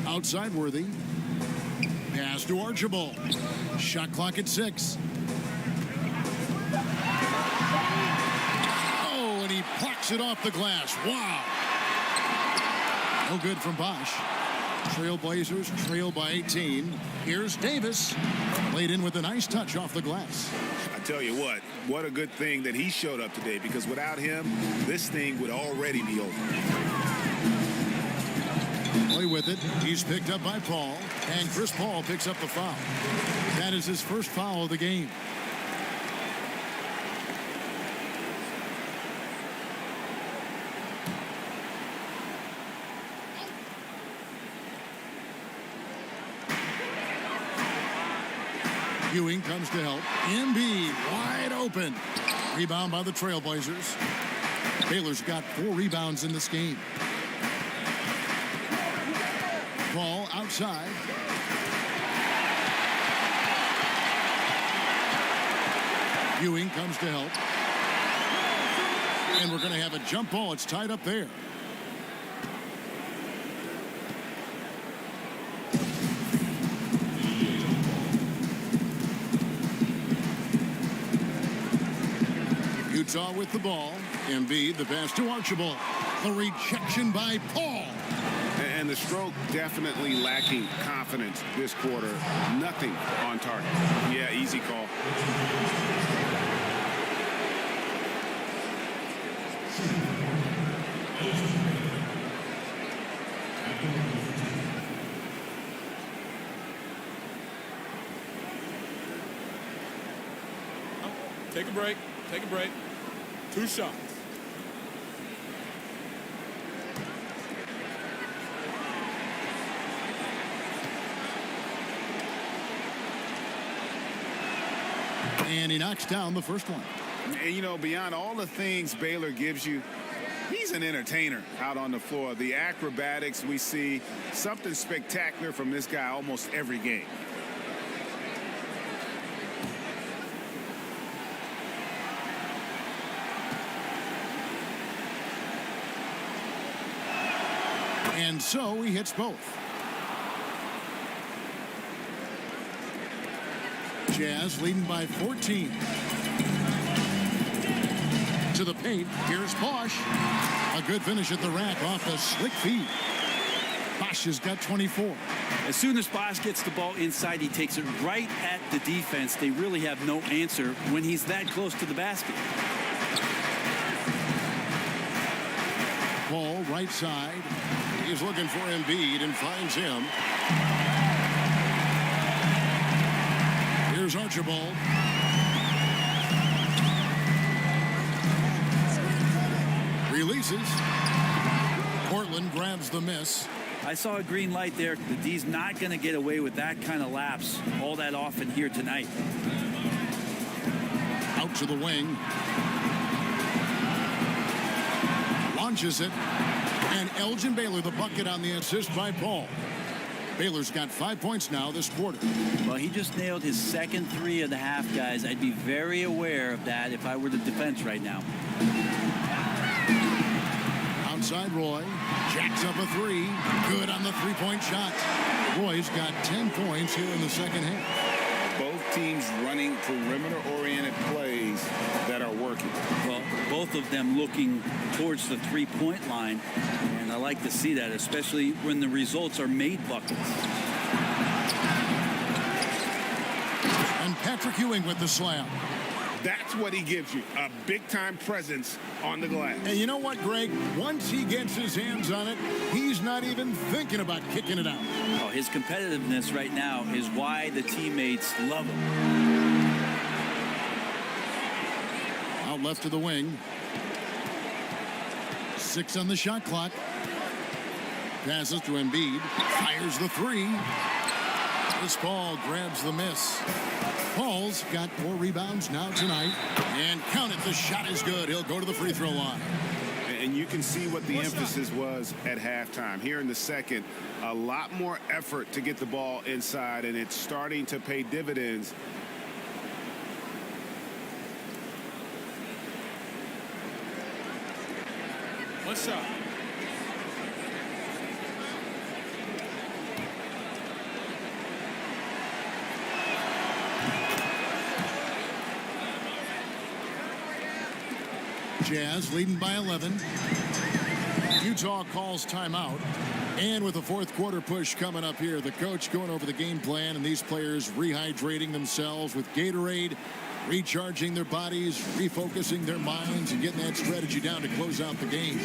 Outside, Worthy. Pass to Archibald. Shot clock at 6. Oh, and he plucks it off the glass. Wow. No good from Bosh. Trailblazers trail by 18. Here's Davis. Laid in with a nice touch off the glass. I tell you what a good thing that he showed up today, because without him, this thing would already be over. Play with it. He's picked up by Paul, and Chris Paul picks up the foul. That is his first foul of the game. Ewing comes to help. Embiid wide open. Rebound by the Trailblazers. Baylor's got 4 rebounds in this game. Ball outside. Ewing comes to help. And we're going to have a jump ball. It's tied up there. Utah with the ball. Embiid, the pass to Archibald. The rejection by Paul. And the stroke definitely lacking confidence this quarter. Nothing on target. Yeah, easy call. Take a break. Take a break. 2 shots. And he knocks down the first one. And, you know, beyond all the things Baylor gives you, he's an entertainer out on the floor. The acrobatics we see, something spectacular from this guy almost every game. And so he hits both. Jazz leading by 14. To the paint. Here's Bosh. A good finish at the rack off the slick feed. Bosh has got 24. As soon as Bosh gets the ball inside, he takes it right at the defense. They really have no answer when he's that close to the basket. Ball right side. He's looking for Embiid and finds him. Here's Archibald. Releases. Portland grabs the miss. I saw a green light there. The D's not going to get away with that kind of lapse all that often here tonight. Out to the wing. Launches it. And Elgin Baylor, the bucket on the assist by Paul. Baylor's got 5 points now this quarter. Well, he just nailed his second 3 of the half, guys. I'd be very aware of that if I were the defense right now. Outside Roy. Jacks up a 3. Good on the 3-point shot. Roy's got 10 points here in the second half. Both teams running perimeter-oriented plays that are working. Well, both of them looking towards the three-point line, and I like to see that, especially when the results are made buckets. And Patrick Ewing with the slam. That's what he gives you, a big-time presence on the glass. And you know what, Greg? Once he gets his hands on it, he's not even thinking about kicking it out. Oh, his competitiveness right now is why the teammates love him. Out left to the wing. 6 on the shot clock. Passes to Embiid. Fires the three. This ball grabs the miss. Paul's got 4 rebounds now tonight. And count it, the shot is good. He'll go to the free throw line. And you can see what the emphasis was at halftime. Here in the second, a lot more effort to get the ball inside, and it's starting to pay dividends. What's up? Jazz leading by 11. Utah calls timeout. And with the fourth quarter push coming up here, the coach going over the game plan and these players rehydrating themselves with Gatorade, recharging their bodies, refocusing their minds, and getting that strategy down to close out the game.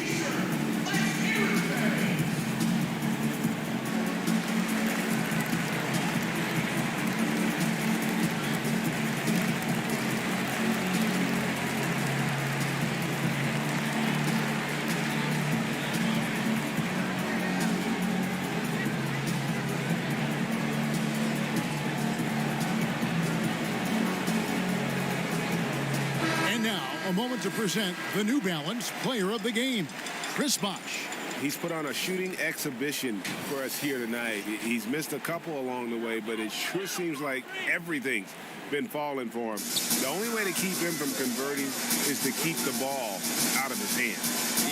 A moment to present the New Balance Player of the Game, Chris Bosh. He's put on a shooting exhibition for us here tonight. He's missed a couple along the way, but it sure seems like everything's been falling for him. The only way to keep him from converting is to keep the ball out of his hand.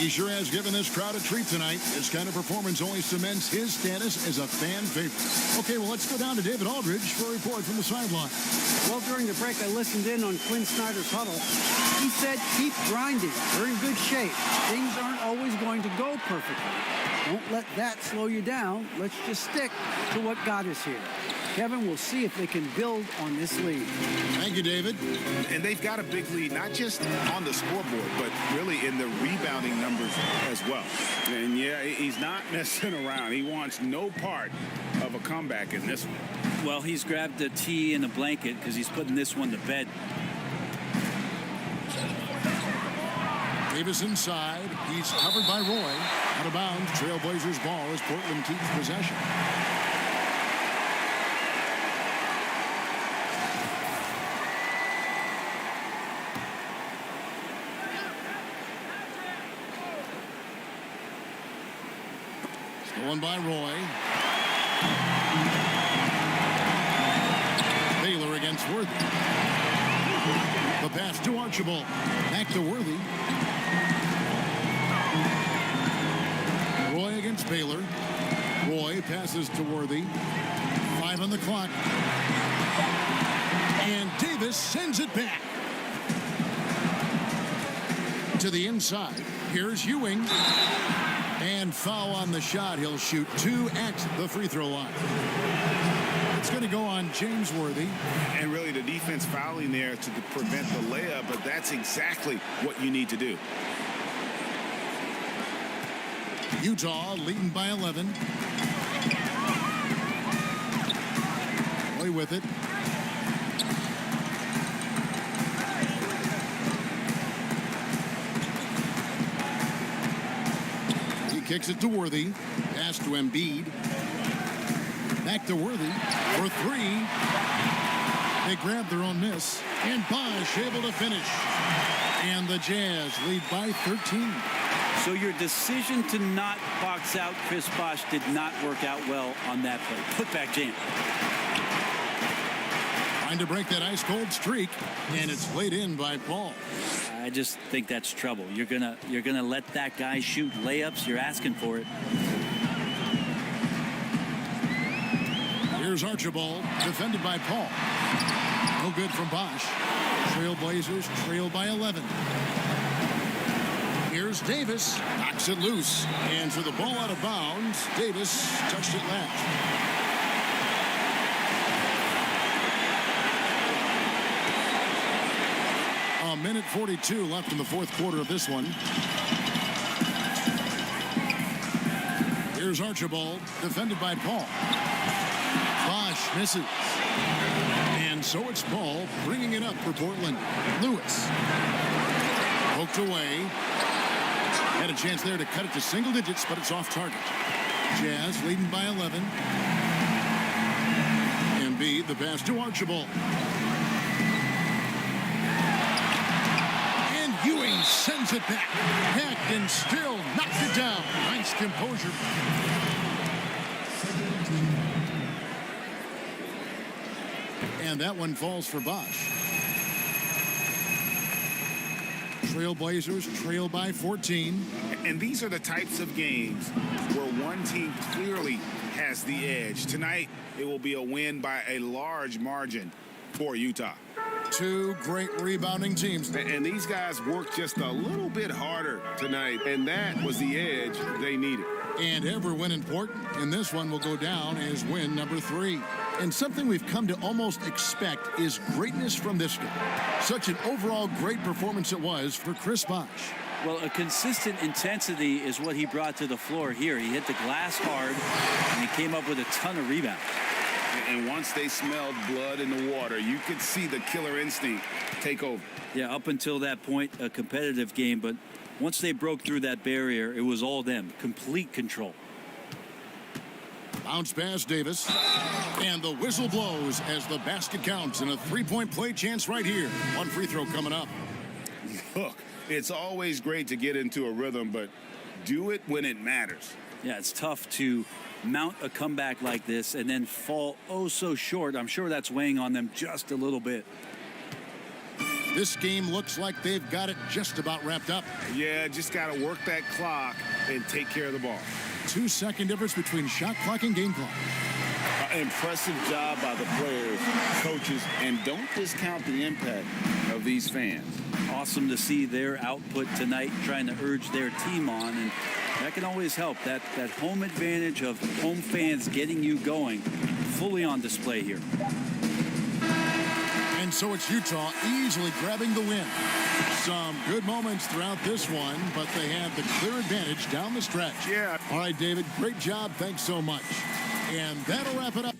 He sure has given this crowd a treat tonight. This kind of performance only cements his status as a fan favorite. Okay, well, let's go down to David Aldridge for a report from the sideline. Well, during the break, I listened in on Quinn Snyder's huddle. He said, keep grinding. We're in good shape. Things aren't always going to go perfectly. Don't let that slow you down. Let's just stick to what got us here. Kevin, we'll see if they can build on this lead. Thank you, David. And they've got a big lead, not just on the scoreboard, but really in the rebounding numbers as well. And, yeah, he's not messing around. He wants no part of a comeback in this one. Well, he's grabbed a tee and a blanket because he's putting this one to bed. Davis inside. He's covered by Roy. Out of bounds. Trailblazers ball as Portland keeps possession. Stolen by Roy. Baylor against Worthy. The pass to Archibald. Back to Worthy. Roy against Baylor. Roy passes to Worthy. 5 on the clock. And Davis sends it back. To the inside. Here's Ewing. And foul on the shot. He'll shoot 2 at the free throw line. It's going to go on James Worthy. And really the defense fouling there to prevent the layup, but that's exactly what you need to do. Utah leading by 11. Roy with it. He kicks it to Worthy. Pass to Embiid. Back to Worthy for 3. They grab their own miss. And Bosh able to finish. And the Jazz lead by 13. So your decision to not box out Chris Bosh did not work out well on that play. Putback jam. Trying to break that ice-cold streak, and it's laid in by Paul. I just think that's trouble. You're gonna let that guy shoot layups. You're asking for it. Here's Here's Archibald, defended by Paul. No good from Bosch. Trailblazers trail by 11. Here's Davis, knocks it loose. And for the ball out of bounds, Davis touched it last. A minute 42 left in the fourth quarter of this one. Here's Archibald, defended by Paul. Bosch misses. And so it's Paul bringing it up for Portland. Lewis. Poked away. Had a chance there to cut it to single digits, but it's off target. Jazz leading by 11. Embiid, the pass to Archibald. And Ewing sends it back. Hacked and still knocks it down. Nice composure. And that one falls for Bosch. Trailblazers trail by 14. And these are the types of games where one team clearly has the edge. Tonight, it will be a win by a large margin for Utah. Two great rebounding teams. And these guys worked just a little bit harder tonight, and that was the edge they needed. And every win important, and this one will go down as win number 3. And something we've come to almost expect is greatness from this guy. Such an overall great performance it was for Chris Bosch. Well, a consistent intensity is what he brought to the floor here. He hit the glass hard, and he came up with a ton of rebounds. And once they smelled blood in the water, you could see the killer instinct take over. Yeah, up until that point, a competitive game, but once they broke through that barrier, it was all them. Complete control. Bounce pass Davis. And the whistle blows as the basket counts and a three-point play chance right here. One free throw coming up. Look, it's always great to get into a rhythm, but do it when it matters. Yeah, it's tough to mount a comeback like this and then fall oh so short. I'm sure that's weighing on them just a little bit. This game looks like they've got it just about wrapped up. Yeah, just got to work that clock and take care of the ball. 2-second difference between shot clock and game clock. Impressive job by the players, coaches, and don't discount the impact of these fans. Awesome to see their output tonight, trying to urge their team on, and that can always help. That home advantage of home fans getting you going, fully on display here. And so it's Utah easily grabbing the win. Some good moments throughout this one, but they have the clear advantage down the stretch. Yeah. All right, David, great job. Thanks so much. And that'll wrap it up.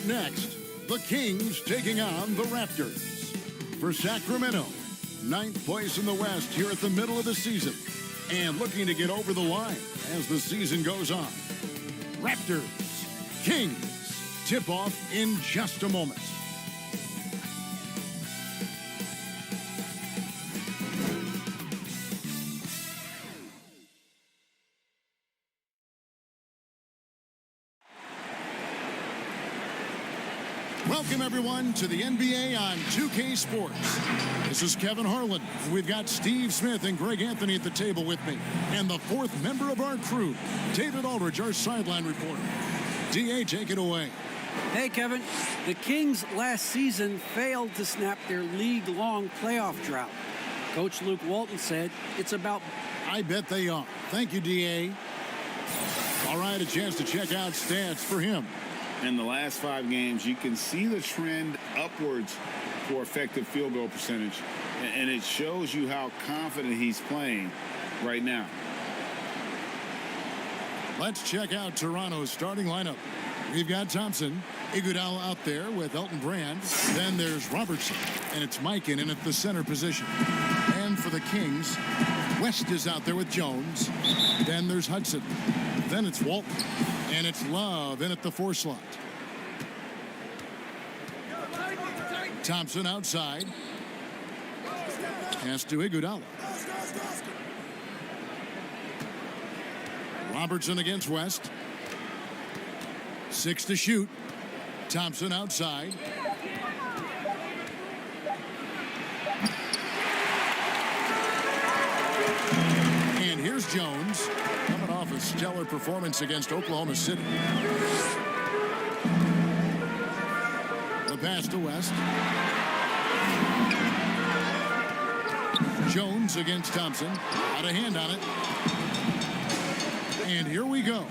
Up next, the Kings taking on the Raptors. For Sacramento, 9th place in the West here at the middle of the season, and looking to get over the line as the season goes on. Raptors, Kings, tip-off in just a moment. Welcome, everyone, to the NBA on 2K Sports. This is Kevin Harlan. We've got Steve Smith and Greg Anthony at the table with me. And the fourth member of our crew, David Aldridge, our sideline reporter. DA, take it away. Hey, Kevin. The Kings last season failed to snap their league-long playoff drought. Coach Luke Walton said it's about... I bet they are. Thank you, DA. All right, a chance to check out stats for him. In the last 5 games, you can see the trend upwards for effective field goal percentage, and it shows you how confident he's playing right now. Let's check out Toronto's starting lineup. We've got Thompson, Iguodala out there with Elton Brand. Then there's Robertson, and it's Mike in at the center position. And for the Kings, West is out there with Jones. Then there's Hudson. Then it's Walton. And it's Love in at the 4 slot. Thompson outside. Pass to Iguodala. Robertson against West. 6 to shoot. Thompson outside. And here's Jones. Coming off a stellar performance against Oklahoma City. The pass to West. Jones against Thompson. Out of hand on it. And here we go.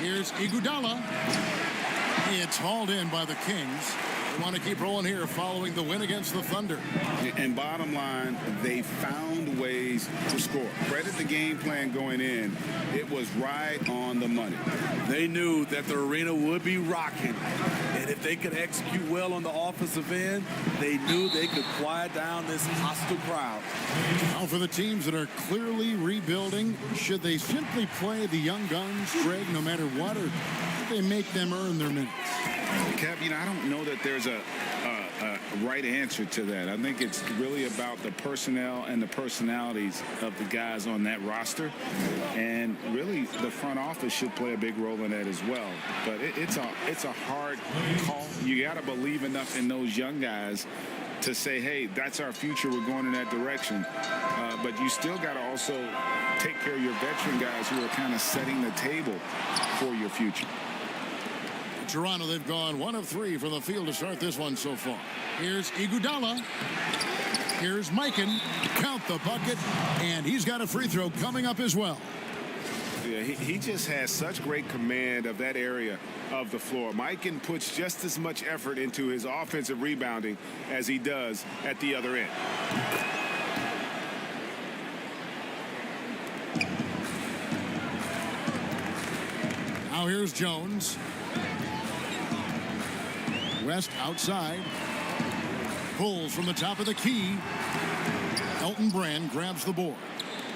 Here's Iguodala. It's hauled in by the Kings. They want to keep rolling here following the win against the Thunder. And bottom line, they found ways to score. Credit the game plan going in. It was right on the money. They knew that the arena would be rocking. And if they could execute well on the offensive end, they knew they could quiet down this hostile crowd. Now for the teams that are clearly rebuilding, should they simply play the young guns, Greg, no matter what, or should they make them earn their minutes? Kev, I don't know that there's a right answer to that. I think it's really about the personnel and the personalities of the guys on that roster. And really, the front office should play a big role in that as well. But it's a hard call. You got to believe enough in those young guys to say, hey, that's our future. We're going in that direction. But you still got to also take care of your veteran guys who are kind of setting the table for your future. Toronto, they've gone 1 of 3 from the field to start this one so far. Here's Iguodala. Here's Mikan. Count the bucket. And he's got a free throw coming up as well. Yeah, he just has such great command of that area of the floor. Mikan puts just as much effort into his offensive rebounding as he does at the other end. Now here's Jones. West outside. Pulls from the top of the key. Elton Brand grabs the board.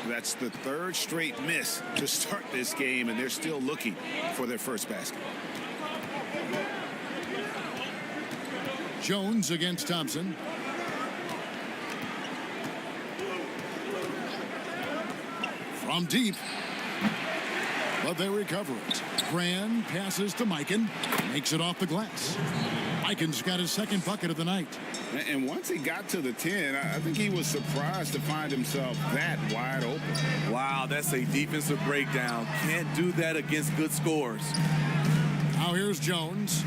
That's the 3rd straight miss to start this game, and they're still looking for their first basket. Jones against Thompson. From deep. But they recover it. Brand passes to Mikan. Makes it off the glass. Mikan's got his 2nd bucket of the night. And once he got to the 10, I think he was surprised to find himself that wide open. Wow, that's a defensive breakdown. Can't do that against good scores. Now here's Jones.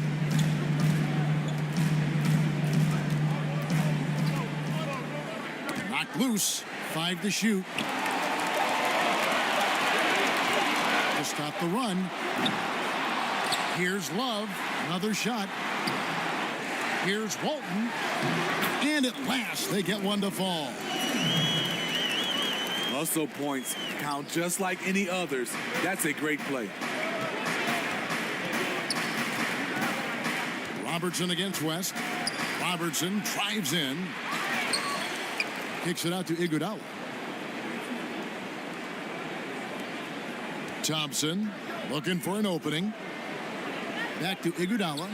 Knocked loose. 5 to shoot. To stop the run. Here's Love. Another shot. Here's Walton. And at last, they get one to fall. Hustle points count just like any others. That's a great play. Robertson against West. Robertson drives in. Kicks it out to Iguodala. Thompson looking for an opening. Back to Iguodala.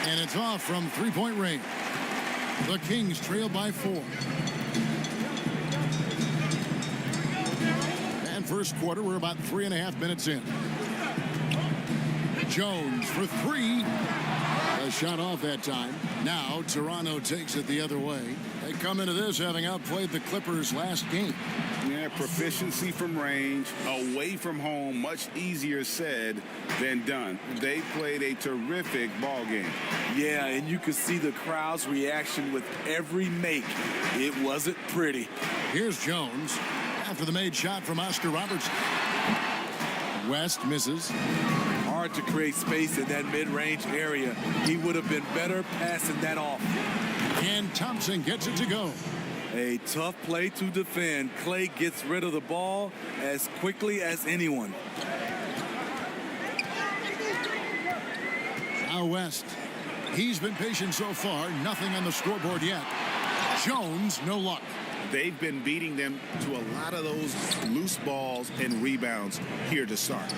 And it's off from three-point range. The Kings trail by 4. And first quarter, we're about 3.5 minutes in. Jones for 3. A shot off that time. Now Toronto takes it the other way. They come into this having outplayed the Clippers last game. Yeah, proficiency from range, away from home, much easier said than done. They played a terrific ball game. Yeah, and you could see the crowd's reaction with every make. It wasn't pretty. Here's Jones after the made shot from Oscar Robertson. West misses. Hard to create space in that mid-range area. He would have been better passing that off. And Thompson gets it to go. A tough play to defend. Clay gets rid of the ball as quickly as anyone. Now West. He's been patient so far. Nothing on the scoreboard yet. Jones, no luck. They've been beating them to a lot of those loose balls and rebounds here to start.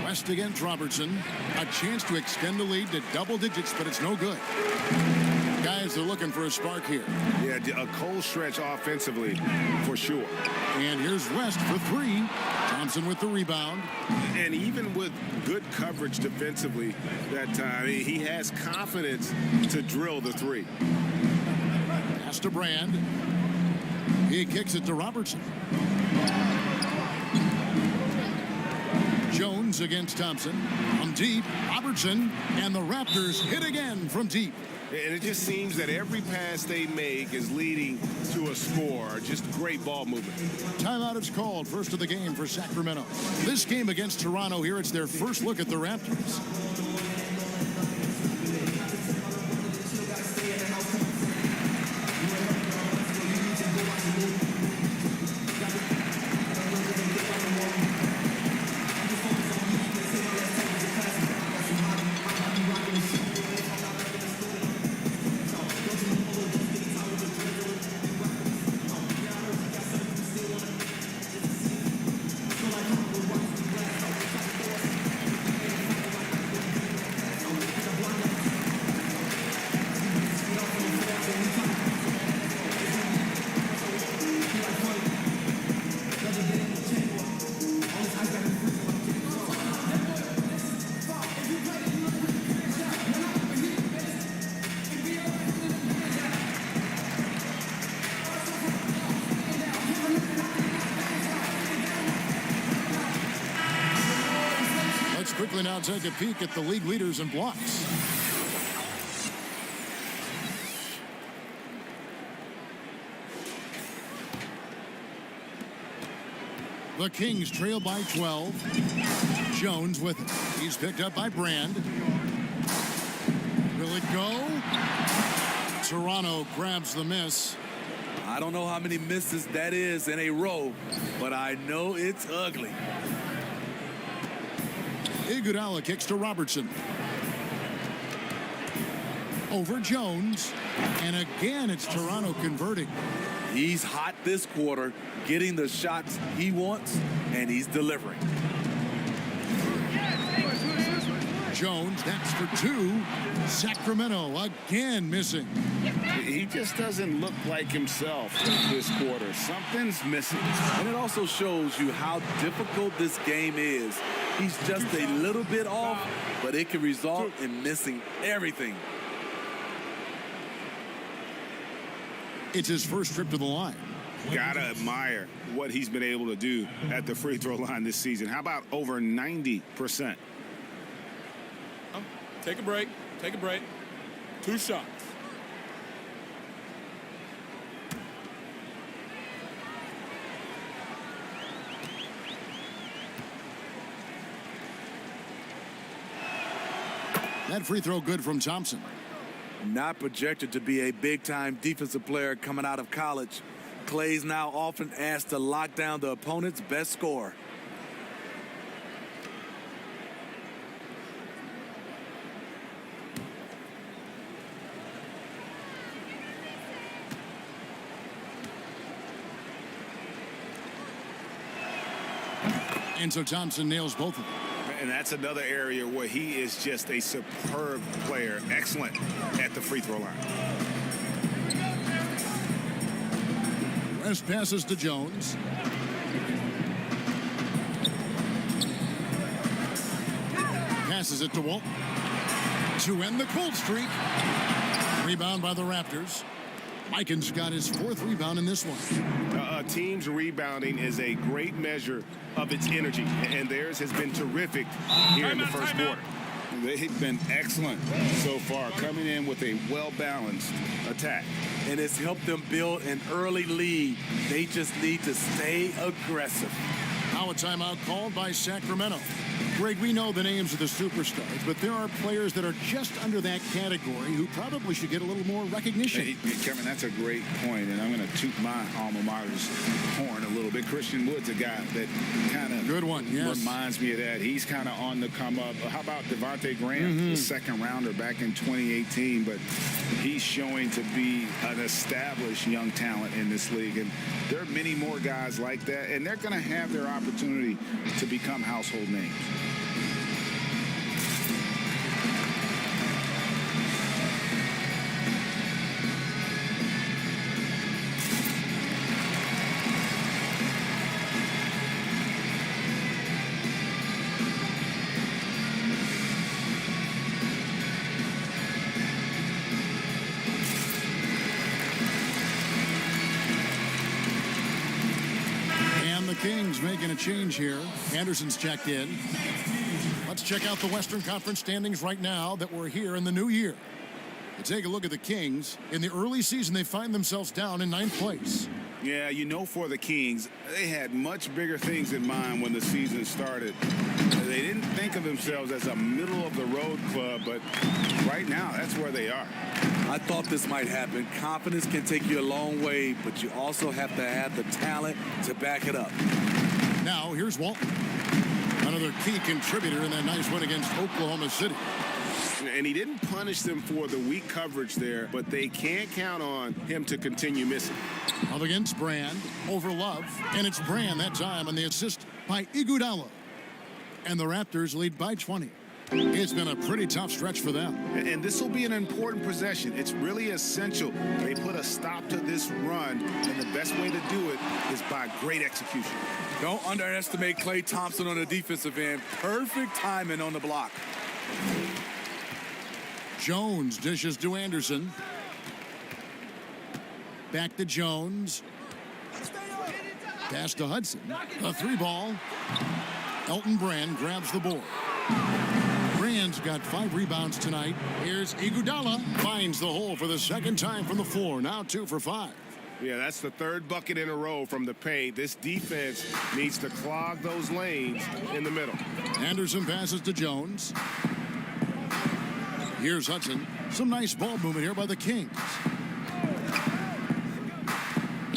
West against Robertson. A chance to extend the lead to double digits, but it's no good. Guys are looking for a spark here. Yeah, a cold stretch offensively for sure. And here's West for 3. Thompson with the rebound. And even with good coverage defensively that time, he has confidence to drill the 3. Pass to Brand. He kicks it to Robertson. Jones against Thompson. From deep, Robertson, and the Raptors hit again from deep. And it just seems that every pass they make is leading to a score. Just great ball movement. Timeout is called. First of the game for Sacramento. This game against Toronto here, it's their first look at the Raptors. Quickly now take a peek at the league leaders in blocks. The Kings trail by 12. Jones with it. He's picked up by Brand. Will it go? Toronto grabs the miss. I don't know how many misses that is in a row, but I know it's ugly. Iguodala kicks to Robertson. Over Jones. And again, it's Toronto converting. He's hot this quarter, getting the shots he wants, and he's delivering. Jones, that's for 2. Sacramento again missing. He just doesn't look like himself this quarter. Something's missing. And it also shows you how difficult this game is. He's just a little bit off, but it can result in missing everything. It's his first trip to the line. Gotta admire what he's been able to do at the free throw line this season. How about over 90%? Take a break. Take a break. 2 shots. That free throw good from Thompson. Not projected to be a big-time defensive player coming out of college. Clay's now often asked to lock down the opponent's best scorer. And so Thompson nails both of them. And that's another area where he is just a superb player. Excellent at the free throw line. West passes to Jones. Passes it to Walton to end the cold streak. Rebound by the Raptors. Mikan's got his 4th rebound in this one. A team's rebounding is a great measure of its energy, and theirs has been terrific here in the first quarter. They've been excellent so far, coming in with a well-balanced attack. And it's helped them build an early lead. They just need to stay aggressive. Now a timeout called by Sacramento. Greg, we know the names of the superstars, but there are players that are just under that category who probably should get a little more recognition. Hey, Kevin, that's a great point, and I'm going to toot my alma mater's horn a little bit. Christian Wood's a guy that kind of reminds me of that. He's kind of on the come up. How about Devontae Graham, the second rounder back in 2018, but he's showing to be an established young talent in this league, and there are many more guys like that, and they're going to have their opportunity to become household names. Kings making a change here. Anderson's checked in. Let's check out the Western Conference standings right now that we're here in the new year. To take a look at the Kings, in the early season, they find themselves down in 9th place. Yeah, you know, for the Kings, they had much bigger things in mind when the season started. They didn't think of themselves as a middle-of-the-road club, but right now, that's where they are. I thought this might happen. Confidence can take you a long way, but you also have to have the talent to back it up. Now, here's Walton, another key contributor in that nice win against Oklahoma City. And he didn't punish them for the weak coverage there, but they can't count on him to continue missing. Up against Brand, over Love, and it's Brand that time on the assist by Iguodala. And the Raptors lead by 20. It's been a pretty tough stretch for them. And this will be an important possession. It's really essential they put a stop to this run, and the best way to do it is by great execution. Don't underestimate Klay Thompson on the defensive end. Perfect timing on the block. Jones dishes to Anderson. Back to Jones. Pass to Hudson. A 3-ball. Elton Brand grabs the board. Brand's got 5 rebounds tonight. Here's Iguodala. Finds the hole for the second time from the floor. Now 2 for 5. Yeah, that's the 3rd bucket in a row from the paint. This defense needs to clog those lanes in the middle. Anderson passes to Jones. Here's Hudson. Some nice ball movement here by the Kings.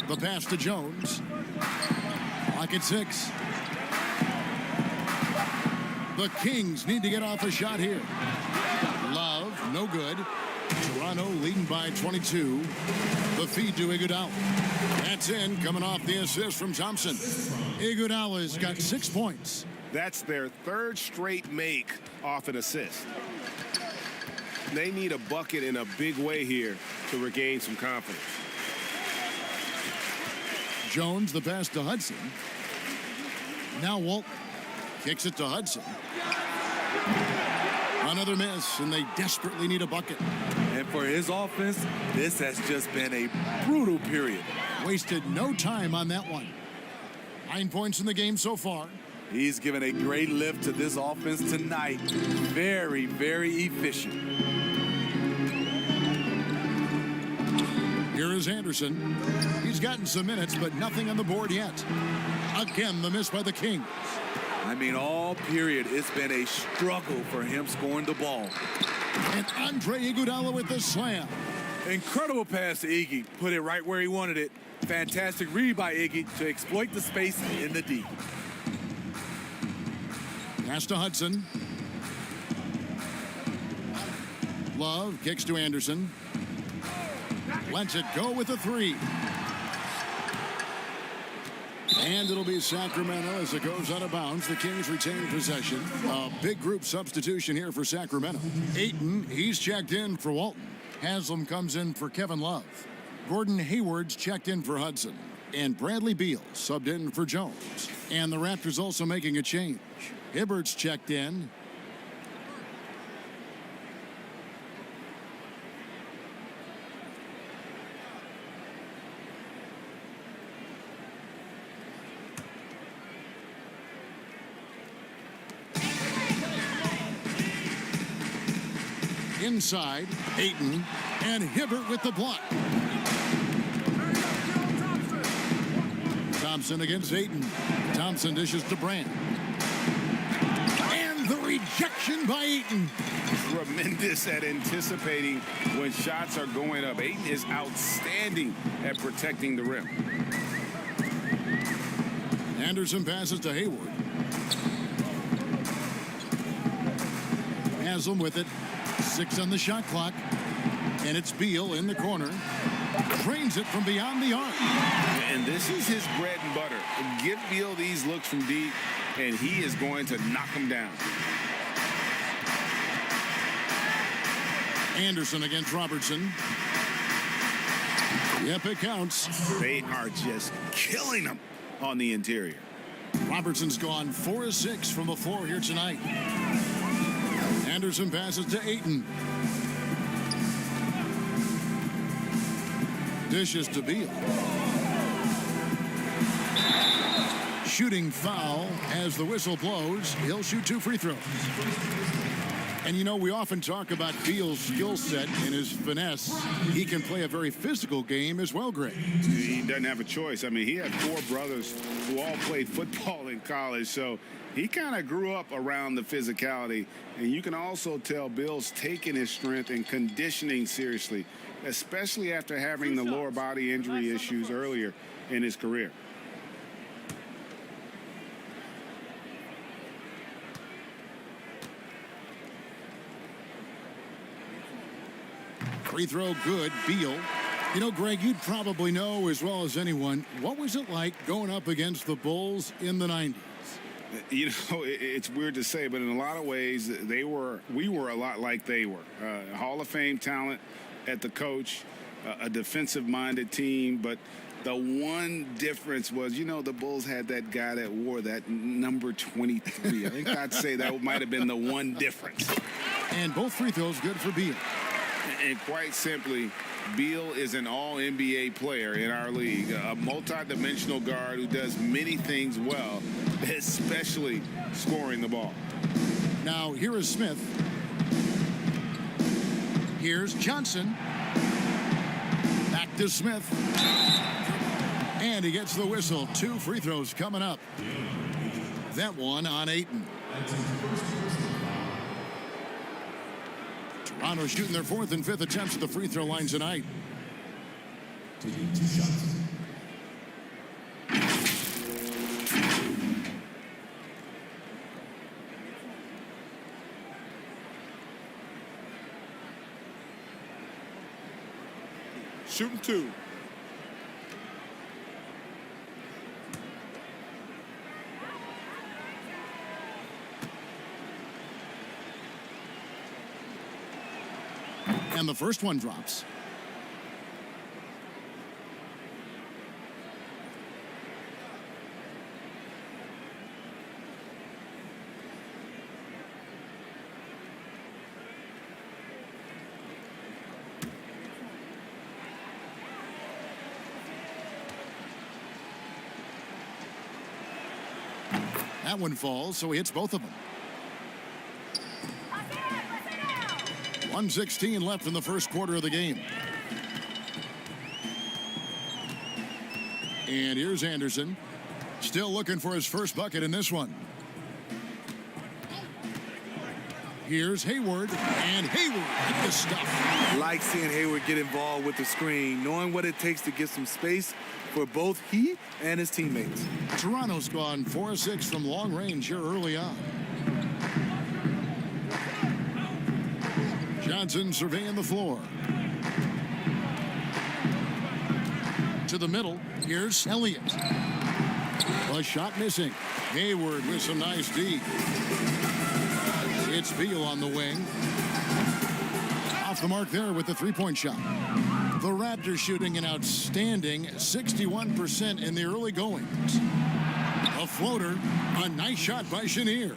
The pass to Jones. Clock at 6. The Kings need to get off a shot here. Love, no good. Toronto leading by 22. The feed to Iguodala. That's in, coming off the assist from Thompson. Iguodala's got 6 points. That's their 3rd straight make off an assist. They need a bucket in a big way here to regain some confidence. Jones, the pass to Hudson. Now Walton kicks it to Hudson. Another miss, and they desperately need a bucket. And for his offense, this has just been a brutal period. Wasted no time on that one. 9 points in the game so far. He's given a great lift to this offense tonight. Very, very efficient. Here is Anderson. He's gotten some minutes, but nothing on the board yet. Again, the miss by the Kings. I mean, all period, it's been a struggle for him scoring the ball. And Andre Iguodala with the slam. Incredible pass to Iggy. Put it right where he wanted it. Fantastic read by Iggy to exploit the space in the D. Pass to Hudson. Love kicks to Anderson. Lets it go with a 3. And it'll be Sacramento as it goes out of bounds. The Kings retain possession. A big group substitution here for Sacramento. Ayton, he's checked in for Walton. Haslam comes in for Kevin Love. Gordon Hayward's checked in for Hudson. And Bradley Beal subbed in for Jones. And the Raptors also making a change. Hibbert's checked in. Inside, Ayton, and Hibbert with the block. Thompson against Ayton. Thompson dishes to Brand. And the rejection by Ayton. Tremendous at anticipating when shots are going up. Ayton is outstanding at protecting the rim. Anderson passes to Hayward. Haslam with it. 6 on the shot clock. And it's Beal in the corner. Drains it from beyond the arc. And this is his bread and butter. Give Beal these looks from deep, and he is going to knock them down. Anderson against Robertson. Yep, it counts. They are just killing them on the interior. Robertson's gone 4 of 6 from the floor here tonight. Anderson passes to Ayton. Dishes to Beal. Shooting foul as the whistle blows. He'll shoot 2 free throws. And you know, we often talk about Beal's skill set and his finesse. He can play a very physical game as well, Greg. He doesn't have a choice. I mean, he had 4 brothers who all played football in college, so he kind of grew up around the physicality. And you can also tell Beal's taking his strength and conditioning seriously, especially after having the lower body injury issues earlier in his career. Free throw good, Beal. You know, Greg, you'd probably know as well as anyone, what was it like going up against the Bulls in the 90s? You know, it's weird to say, but in a lot of ways, we were a lot like they were. Hall of Fame talent at the coach, a defensive-minded team, but the one difference was, you know, the Bulls had that guy that wore that number 23. I think I'd say that might have been the one difference. And both free throws good for Beal. And quite simply, Beal is an all-NBA player in our league, a multi-dimensional guard who does many things well, especially scoring the ball. Now, here is Smith. Here's Johnson. Back to Smith. And he gets the whistle. 2 free throws coming up. That one on Ayton. Toronto shooting their 4th and 5th attempts at the free throw line tonight. Taking 2 shots. Shooting 2. And the first one drops. That one falls, so he hits both of them. 1:16 left in the first quarter of the game. And here's Anderson. Still looking for his first bucket in this one. Here's Hayward, and Hayward with the stuff. Like seeing Hayward get involved with the screen, knowing what it takes to get some space for both he and his teammates. Toronto's gone 4 of 6 from long range here early on. Johnson surveying the floor. To the middle. Here's Elliott. A shot missing. Hayward with some nice D. It's Beal on the wing. Off the mark there with the three-point shot. The Raptors shooting an outstanding 61% in the early goings. A floater. A nice shot by Chenier.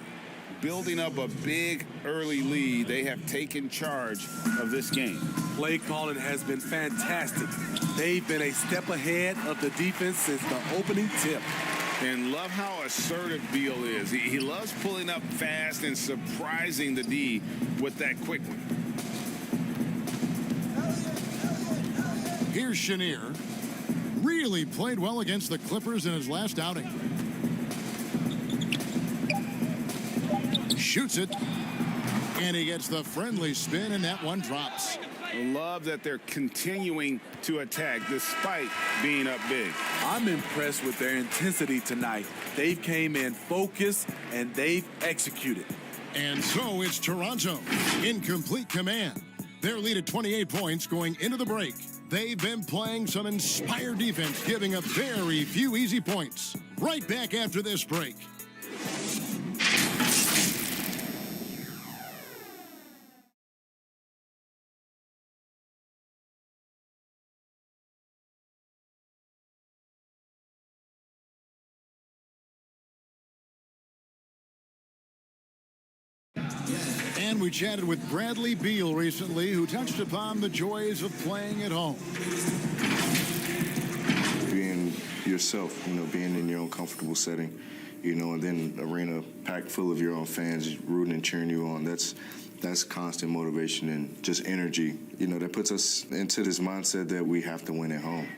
Building up a big early lead, they have taken charge of this game. Play calling has been fantastic. They've been a step ahead of the defense since the opening tip. And love how assertive Beal is. He loves pulling up fast and surprising the D with that quick one. Here's Chenier. Really played well against the Clippers in his last outing. Shoots it. And he gets the friendly spin, and that one drops. Love that they're continuing to attack despite being up big. I'm impressed with their intensity tonight. They've came in focused, and they've executed. And so it's Toronto in complete command. Their lead at 28 points going into the break. They've been playing some inspired defense, giving up very few easy points. Right back after this break. And we chatted with Bradley Beal recently, who touched upon the joys of playing at home. Being yourself, being in your own comfortable setting, and then arena packed full of your own fans rooting and cheering you on. That's constant motivation and just energy, that puts us into this mindset that we have to win at home.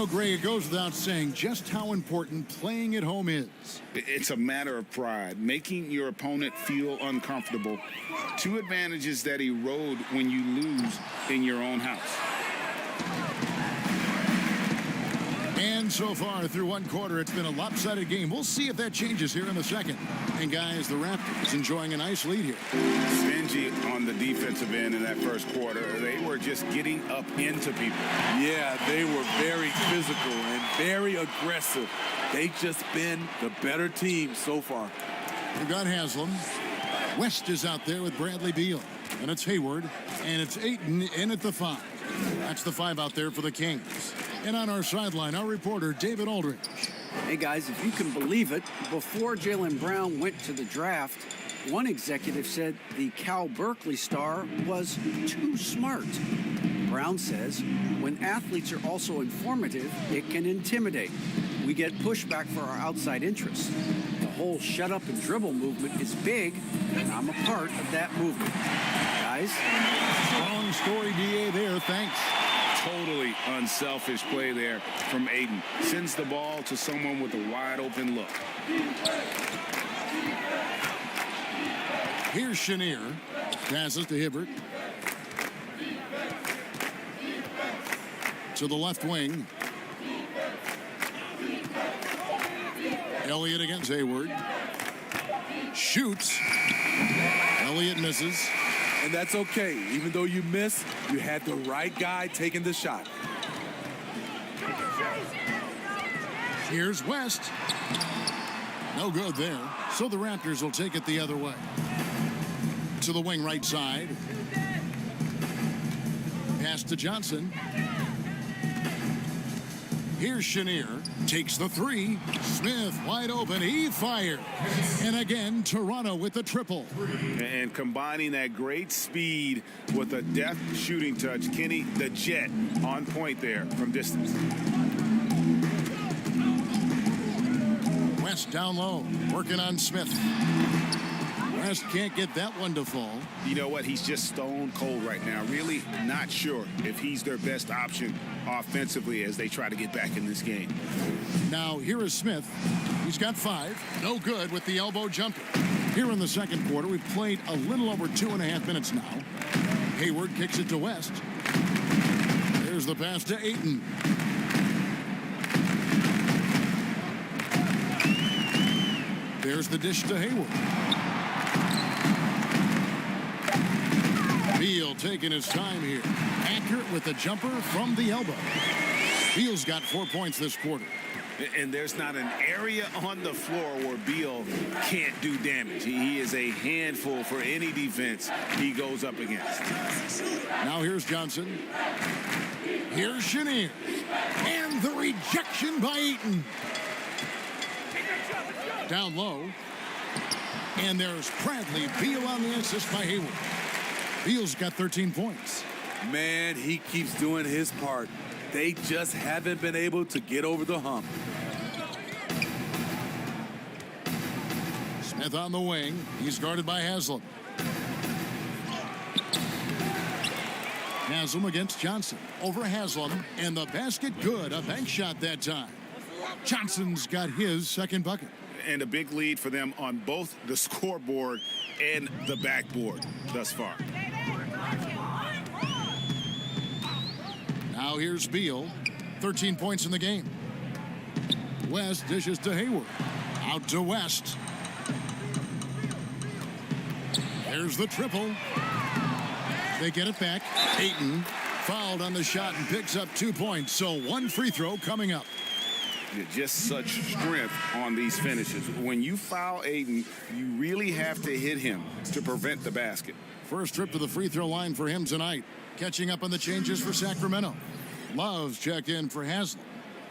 Greg, it goes without saying just how important playing at home is. It's a matter of pride, making your opponent feel uncomfortable. Two advantages that erode when you lose in your own house. And so far through one quarter, it's been a lopsided game. We'll see if that changes here in the second. And guys, the Raptors enjoying a nice lead here. Stingy on the defensive end in that first quarter. They were just getting up into people. Yeah, they were very physical and very aggressive. They've just been the better team so far. We've got Haslam. West is out there with Bradley Beal. And it's Hayward. And it's Ayton in at the 5. That's the 5 out there for the Kings. And on our sideline, our reporter, David Aldridge. Hey, guys, if you can believe it, before Jaylen Brown went to the draft, one executive said the Cal Berkeley star was too smart. Brown says, when athletes are also informative, it can intimidate. We get pushback for our outside interests. The whole shut up and dribble movement is big, and I'm a part of that movement. Guys? Strong story, DA, there. Thanks. Totally unselfish play there from Ayton. Sends the ball to someone with a wide open look. Here's Chenier. Passes to Hibbert. To the left wing. Elliott against Hayward. Shoots. Elliott misses. And that's okay. Even though you missed, you had the right guy taking the shot. Here's West. No good there. So the Raptors will take it the other way. To the wing right side. Pass to Johnson. Here's Chenier. Takes the 3. Smith wide open. He fires. And again, Toronto with the triple. And combining that great speed with a deft shooting touch. Kenny, the Jet, on point there from distance. West down low. Working on Smith. West can't get that one to fall. You know what? He's just stone cold right now. Really not sure if he's their best option offensively as they try to get back in this game. Now, here is Smith. He's got 5. No good with the elbow jumper. Here in the second quarter, we've played a little over 2.5 minutes now. Hayward kicks it to West. There's the pass to Ayton. There's the dish to Hayward. Beal taking his time here. Accurate with the jumper from the elbow. Beal's got 4 points this quarter. And there's not an area on the floor where Beal can't do damage. He is a handful for any defense he goes up against. Now here's Johnson. Here's Chenier. And the rejection by Eaton. Down low. And there's Bradley Beal on the assist by Hayward. Beal's got 13 points. Man, he keeps doing his part. They just haven't been able to get over the hump. Smith on the wing. He's guarded by Haslam. Haslam against Johnson. Over Haslam. And the basket good. A bank shot that time. Johnson's got his second bucket. And a big lead for them on both the scoreboard and the backboard thus far. Now here's Beal. 13 points in the game. West dishes to Hayward. Out to West. There's the triple. They get it back. Ayton fouled on the shot and picks up 2 points. So one free throw coming up. Just such strength on these finishes. When you foul Ayton, you really have to hit him to prevent the basket. First trip to the free throw line for him tonight. Catching up on the changes for Sacramento. Loves checked in for Haslam.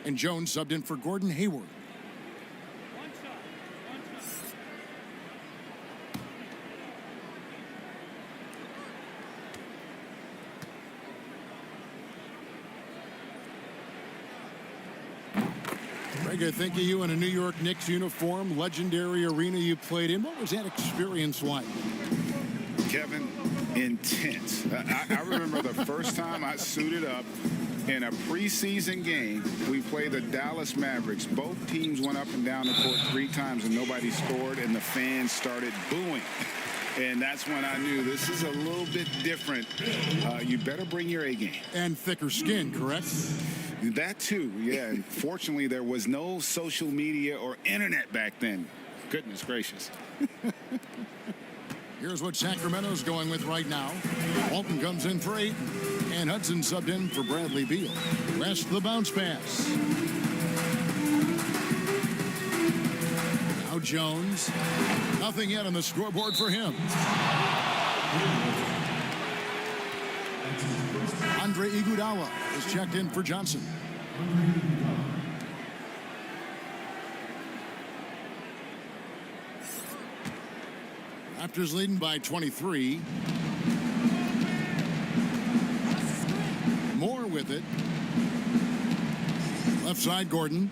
And Jones subbed in for Gordon Hayward. Greg, I think of you in a New York Knicks uniform, legendary arena you played in. What was that experience like? Kevin, intense. I remember the first time I suited up in a preseason game. We played the Dallas Mavericks. Both teams went up and down the court 3 times and nobody scored, and the fans started booing. And that's when I knew this is a little bit different. You better bring your A game. And thicker skin, correct? That too, yeah. And fortunately, there was no social media or internet back then. Goodness gracious. Here's what Sacramento's going with right now. Walton comes in for Ayton. And Hudson subbed in for Bradley Beal. West the bounce pass. Now Jones. Nothing yet on the scoreboard for him. Andre Iguodala is checked in for Johnson. Raptors leading by 23. Moore with it. Left side, Gordon.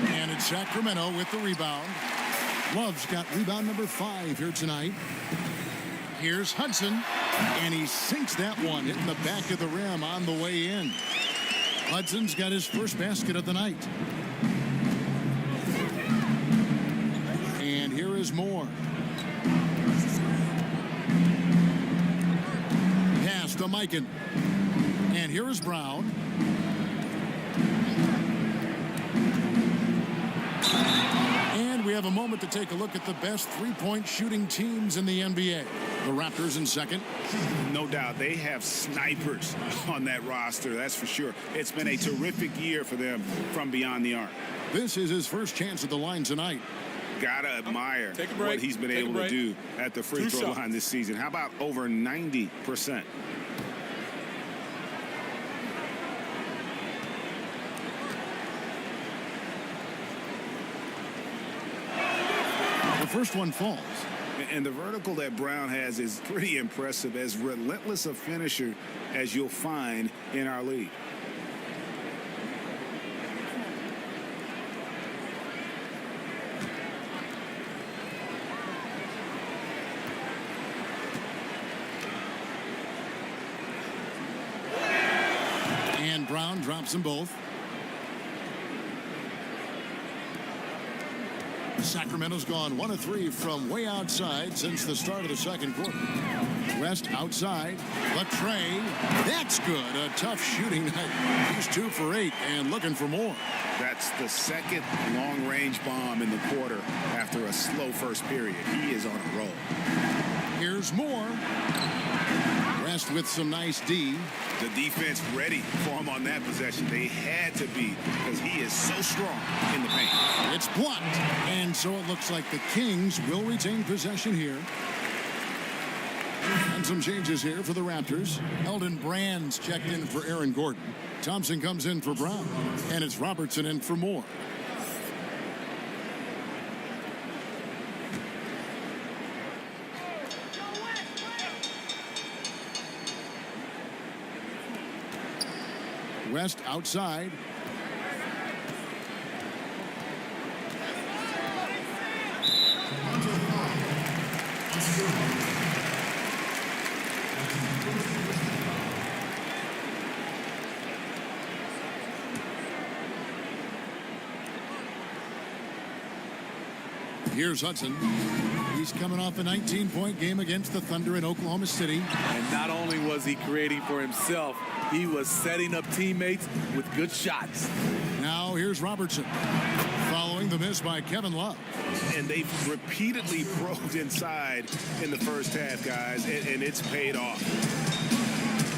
And it's Sacramento with the rebound. Love's got rebound number 5 here tonight. Here's Hudson. And he sinks that one, hitting the back of the rim on the way in. Hudson's got his first basket of the night. And here is Moore. Pass to Mikan. And here is Brown. And we have a moment to take a look at the best three-point shooting teams in the NBA. The Raptors in second. No doubt they have snipers on that roster, that's for sure. It's been a terrific year for them from beyond the arc. This is his first chance at the line tonight. Gotta admire what he's been able to do at the free throw line this season. How about over 90%? The first one falls. And the vertical that Brown has is pretty impressive, as relentless a finisher as you'll find in our league. And Brown drops them both. Sacramento's gone 1 of 3 from way outside since the start of the second quarter. West outside. Latre. That's good. A tough shooting night. He's 2 for 8 and looking for more. That's the second long-range bomb in the quarter after a slow first period. He is on a roll. Here's Moore. West with some nice D. The defense ready for him on that possession. They had to be because he is so strong in the paint. It's blocked. And so it looks like the Kings will retain possession here. And some changes here for the Raptors. Eldon Brand's checked in for Aaron Gordon. Thompson comes in for Brown. And it's Robertson in for Moore. West outside. Here's Hudson. He's coming off a 19-point game against the Thunder in Oklahoma City. And not only was he creating for himself, he was setting up teammates with good shots. Now here's Robertson, following the miss by Kevin Love. And they've repeatedly probed inside in the first half, guys, and it's paid off.